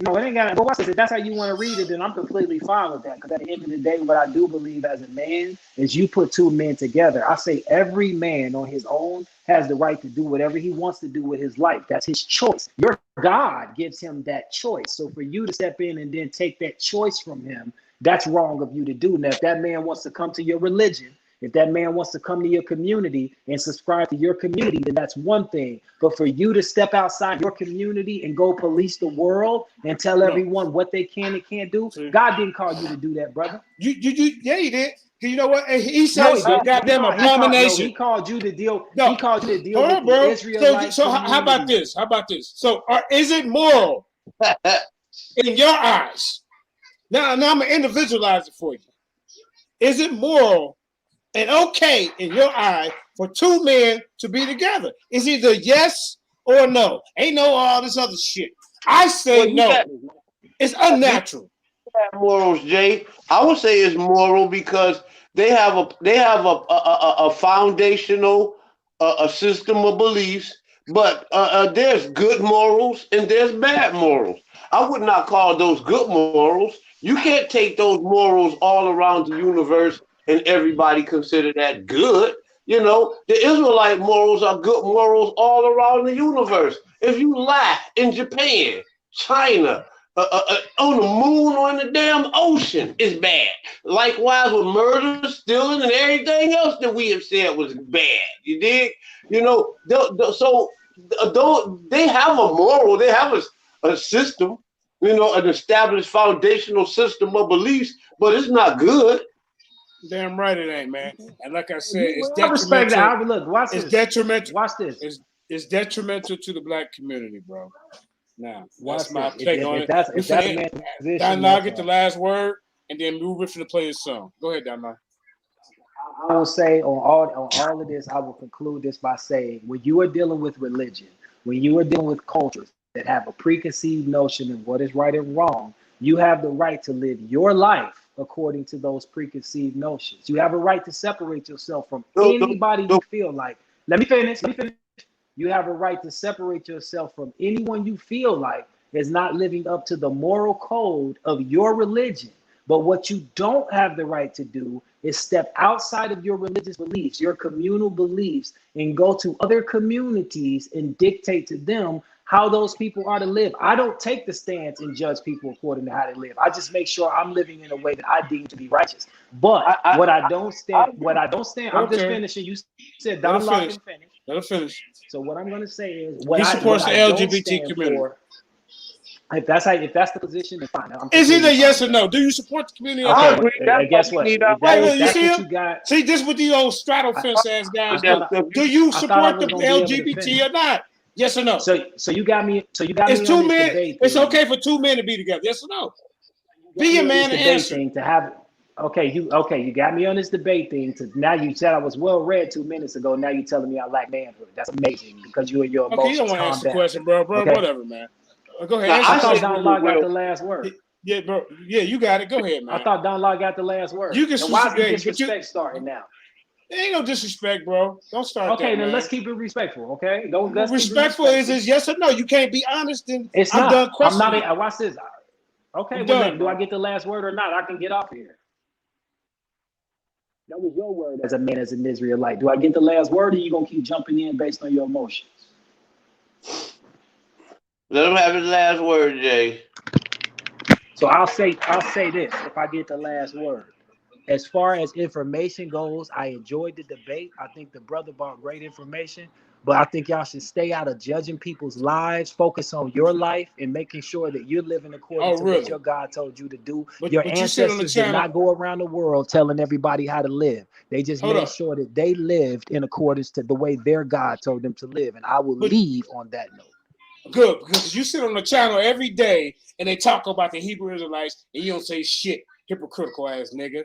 No, it ain't got. But watch this. If that's how you want to read it, then I'm completely fine with that. Because at the end of the day, what I do believe as a man is you put two men together. I say every man on his own has the right to do whatever he wants to do with his life. That's his choice. Your God gives him that choice. So for you to step in and then take that choice from him, that's wrong of you to do. Now, if that man wants to come to your religion, if that man wants to come to your community and subscribe to your community, then that's one thing. But for you to step outside your community and go police the world and tell everyone what they can and can't do, God didn't call you to do that, brother. Yeah, he did. You know what? He said goddamn abomination. He called you to deal. He called you to deal with the Israelites. So how about this? So is it moral in your eyes? Now I'm gonna individualize it for you. Is it moral and okay in your eye for two men to be together? It's either yes or no. Ain't no all this other shit. I say no. It's unnatural. Morals, Jay. I would say it's moral because they have a foundational a system of beliefs, but there's good morals and there's bad morals. I would not call those good morals. You can't take those morals all around the universe and everybody consider that good. You know, the Israelite morals are good morals all around the universe. If you laugh in Japan, China, on the moon or in the damn ocean, it's bad. Likewise with murder, stealing, and everything else that we have said was bad. You dig? You know, so they have a moral, they have a system, you know, an established foundational system of beliefs, but it's not good. Damn right it ain't, man. And like I said, it's detrimental. Look, watch this. It's detrimental. Watch this. It's detrimental to the black community, bro. Now, that's my take on it. Don, I'll get the last word and then move it for the play the song. Go ahead, Don. I will say on all of this, I will conclude this by saying when you are dealing with religion, when you are dealing with cultures that have a preconceived notion of what is right and wrong, you have the right to live your life according to those preconceived notions. You have a right to separate yourself from anybody you feel like. Let me finish. You have a right to separate yourself from anyone you feel like is not living up to the moral code of your religion. But what you don't have the right to do is step outside of your religious beliefs, your communal beliefs, and go to other communities and dictate to them how those people are to live. I don't take the stance and judge people according to how they live. I just make sure I'm living in a way that I deem to be righteous. But I'm just finishing. You said Don Lock and finish. Let him finish. So what I'm going to say is he supports the LGBT community. If that's the position, then fine. Is it a yes or no? Do you support the community? Okay, guess what? See, this with the old straddle fence ass guys. Do you support the LGBT or not? Yes or no? So you got me. It's 2 men. It's okay for 2 men to be together. Yes or no? Be a man and answer. You got me on this debate thing. Now you said I was well read 2 minutes ago. Now you're telling me I lack manhood. That's amazing because you and your emotions. Okay, you don't want to answer the question, bro. Okay. Whatever, man. Go ahead. I thought Don Law got the last word. Yeah, bro. Yeah, you got it. Go ahead, man. I thought Don Law got the last word. You can. Why is the disrespect starting now? There ain't no disrespect, bro. Don't start. Okay, that, then man. Let's keep it respectful. Okay, respectful is yes or no. You can't be honest. And it's I'm not. done questioning. I'm not. Watch this. Okay, well, then, do I get the last word or not? I can get off here. That was your word as a man, as an Israelite. Do I get the last word, or you gonna keep jumping in based on your emotions? Let him have his last word, Jay. So I'll say this: if I get the last word, as far as information goes, I enjoyed the debate. I think the brother brought great information, but I think y'all should stay out of judging people's lives. Focus on your life and making sure that you're living according to what your God told you to do. Your ancestors did not go around the world telling everybody how to live. They just made sure that they lived in accordance to the way their God told them to live. And I will leave on that note. Good, because you sit on the channel every day and they talk about the Hebrew Israelites and you don't say shit. Hypocritical ass nigga.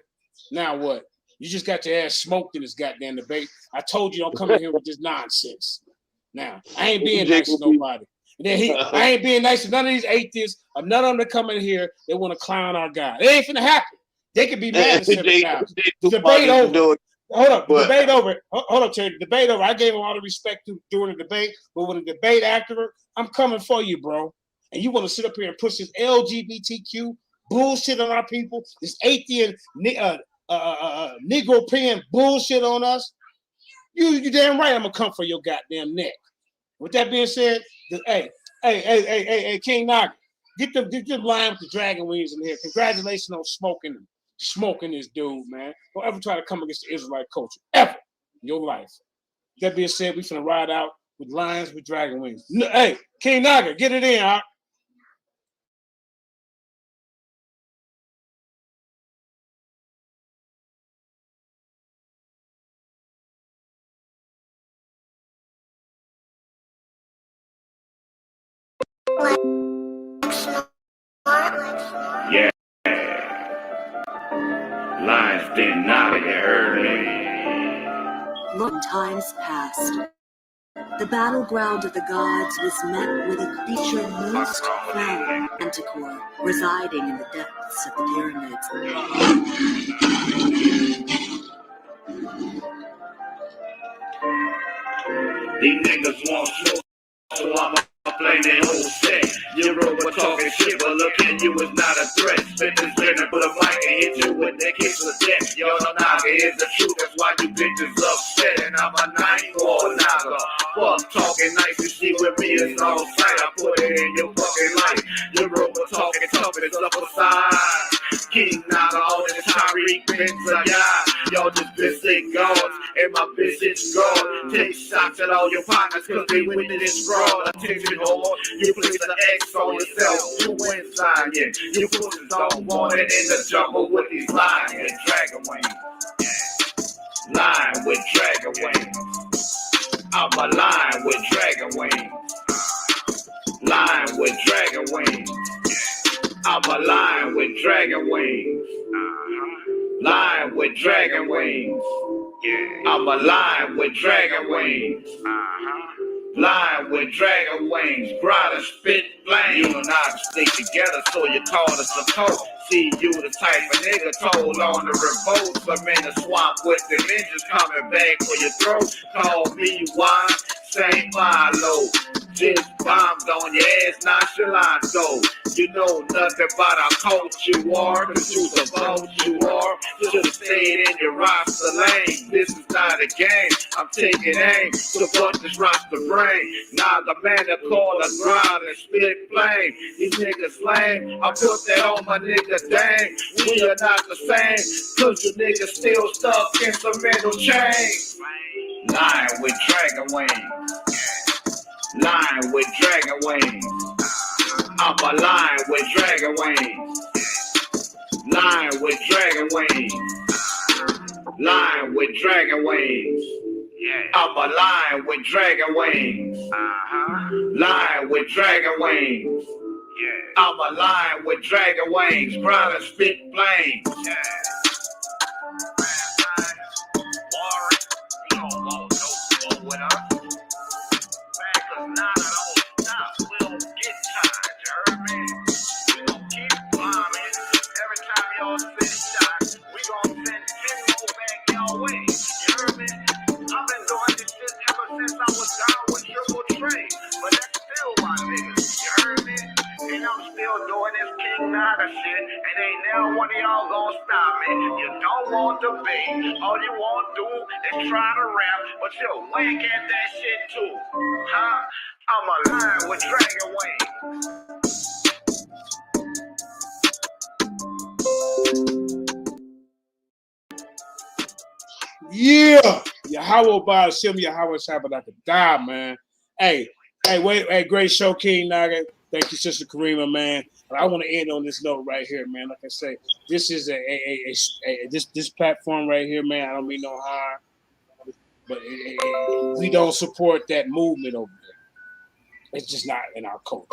Now what? You just got your ass smoked in this goddamn debate. I told you don't come in here with this nonsense. Now, I ain't being nice to nobody. And then I ain't being nice to none of these atheists or none of them that come in here, they want to clown our God. It ain't finna happen. They could be mad at 7,000. Debate over. Hold up, debate over. Hold up, Terry. Debate over. I gave him all the respect during the debate, but when the debate afterward, I'm coming for you, bro. And you want to sit up here and push this LGBTQ bullshit on our people, this atheist Negro pen bullshit on us? You damn right I'm gonna come for your goddamn neck. With that being said, hey, King Naga, get them line with the dragon wings in here. Congratulations on smoking this dude, man. Don't ever try to come against the Israelite culture ever in your life. That being said, we finna ride out with lions with dragon wings. Hey, King Naga, get it in, huh? Yeah. Lions didn't know you heard me. Long times past. The battleground of the gods was met with a creature most foul, Manticore, residing in the depths of the pyramids. These niggas want smoke, so I'ma blame that whole set. You're over talking shit, but look at you is not a threat. Spit this dinner, put a mic and hit you with that kiss of death. Yo, no naga is the truth, that's why you bitches upset. And I'm a 9-4 naga. Fuck talking nice and shit with me is all sight. I put it in your fucking life. You're over talking toughness up aside. King Naga, all this Tyreek Benza, y'all just bitch gods, and my bitch is God. Take shots at all your partners, cause they winning this fraud. Attention whore, you place the X on yourself, you win sign, yeah. You pussies don't want it in the jungle with these lions and dragon wings. Lion with dragon wings. I'm a lion with dragon wings. Lion with dragon wings. I'm a lion with dragon wings. Lion with dragon wings. I'm a lion with dragon wings. Lying with dragon wings, brighter spit flame. You and I stick together, so you call us a cult. See, you the type of nigga told on the revolt. I'm in the swamp with the ninjas coming back for your throat. Call me wine, same Milo. Just bombed on your ass, nonchalant though. You know nothing about our culture, you are. Cause you the vote you are. Should've stayed in your roster lane. This is not a game, I'm taking aim to bust this roster brain. Now the man that call a grind and spit flame. These niggas lame, I put that on my nigga dang. We are not the same, cause you niggas still stuck in some mental chain. Lying with dragon wings. Lying with dragon wings. I'm a lion with dragon wings. Lying with dragon wings. Lying with dragon wings. I'm a lion with dragon wings. Lying with dragon wings. I'm a lion with dragon wings. Brown and spit flames. You don't want no war with us. Man, 'cause now I don't stop. We don't get tired, you heard me? We gon' keep bombing. Every time y'all send shots, we gon' send 10 more back y'all way. You heard me? I've been doing this shit ever since I was down with Triple Trade. But that's still my niggas, you heard me? And I'm still doing this King Naga shit. And ain't never one of y'all gonna stop me. You don't want to be. All you want to do is try to rap. But you're whack at that shit too. Huh? I'm a lion with dragon wings. Yeah. Yahweh by Shem, Yahweh Shabbat I could die, man. Hey, wait, hey, great show, King Naga. Thank you, Sister Karima, man. But I want to end on this note right here, man. Like I say, this is this platform right here, man. I don't mean no harm, but we don't support that movement over there. It's just not in our culture.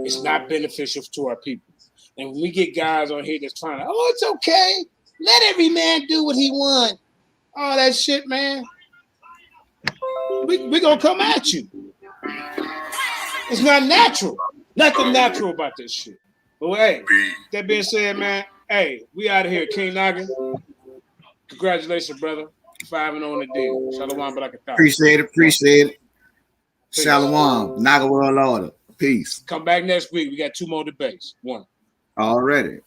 It's not beneficial to our people. And when we get guys on here that's trying to, oh, it's okay. Let every man do what he wants. All that shit, man. We gonna come at you. It's not natural. Nothing natural about this shit. But hey, that being said, man, hey, we out of here, King Naga. Congratulations, brother. 5-0 on the deal. Shalom, but I can talk. Appreciate it. Shalom, Naga World Order. Peace. Come back next week. We got 2 more debates. 1. Already.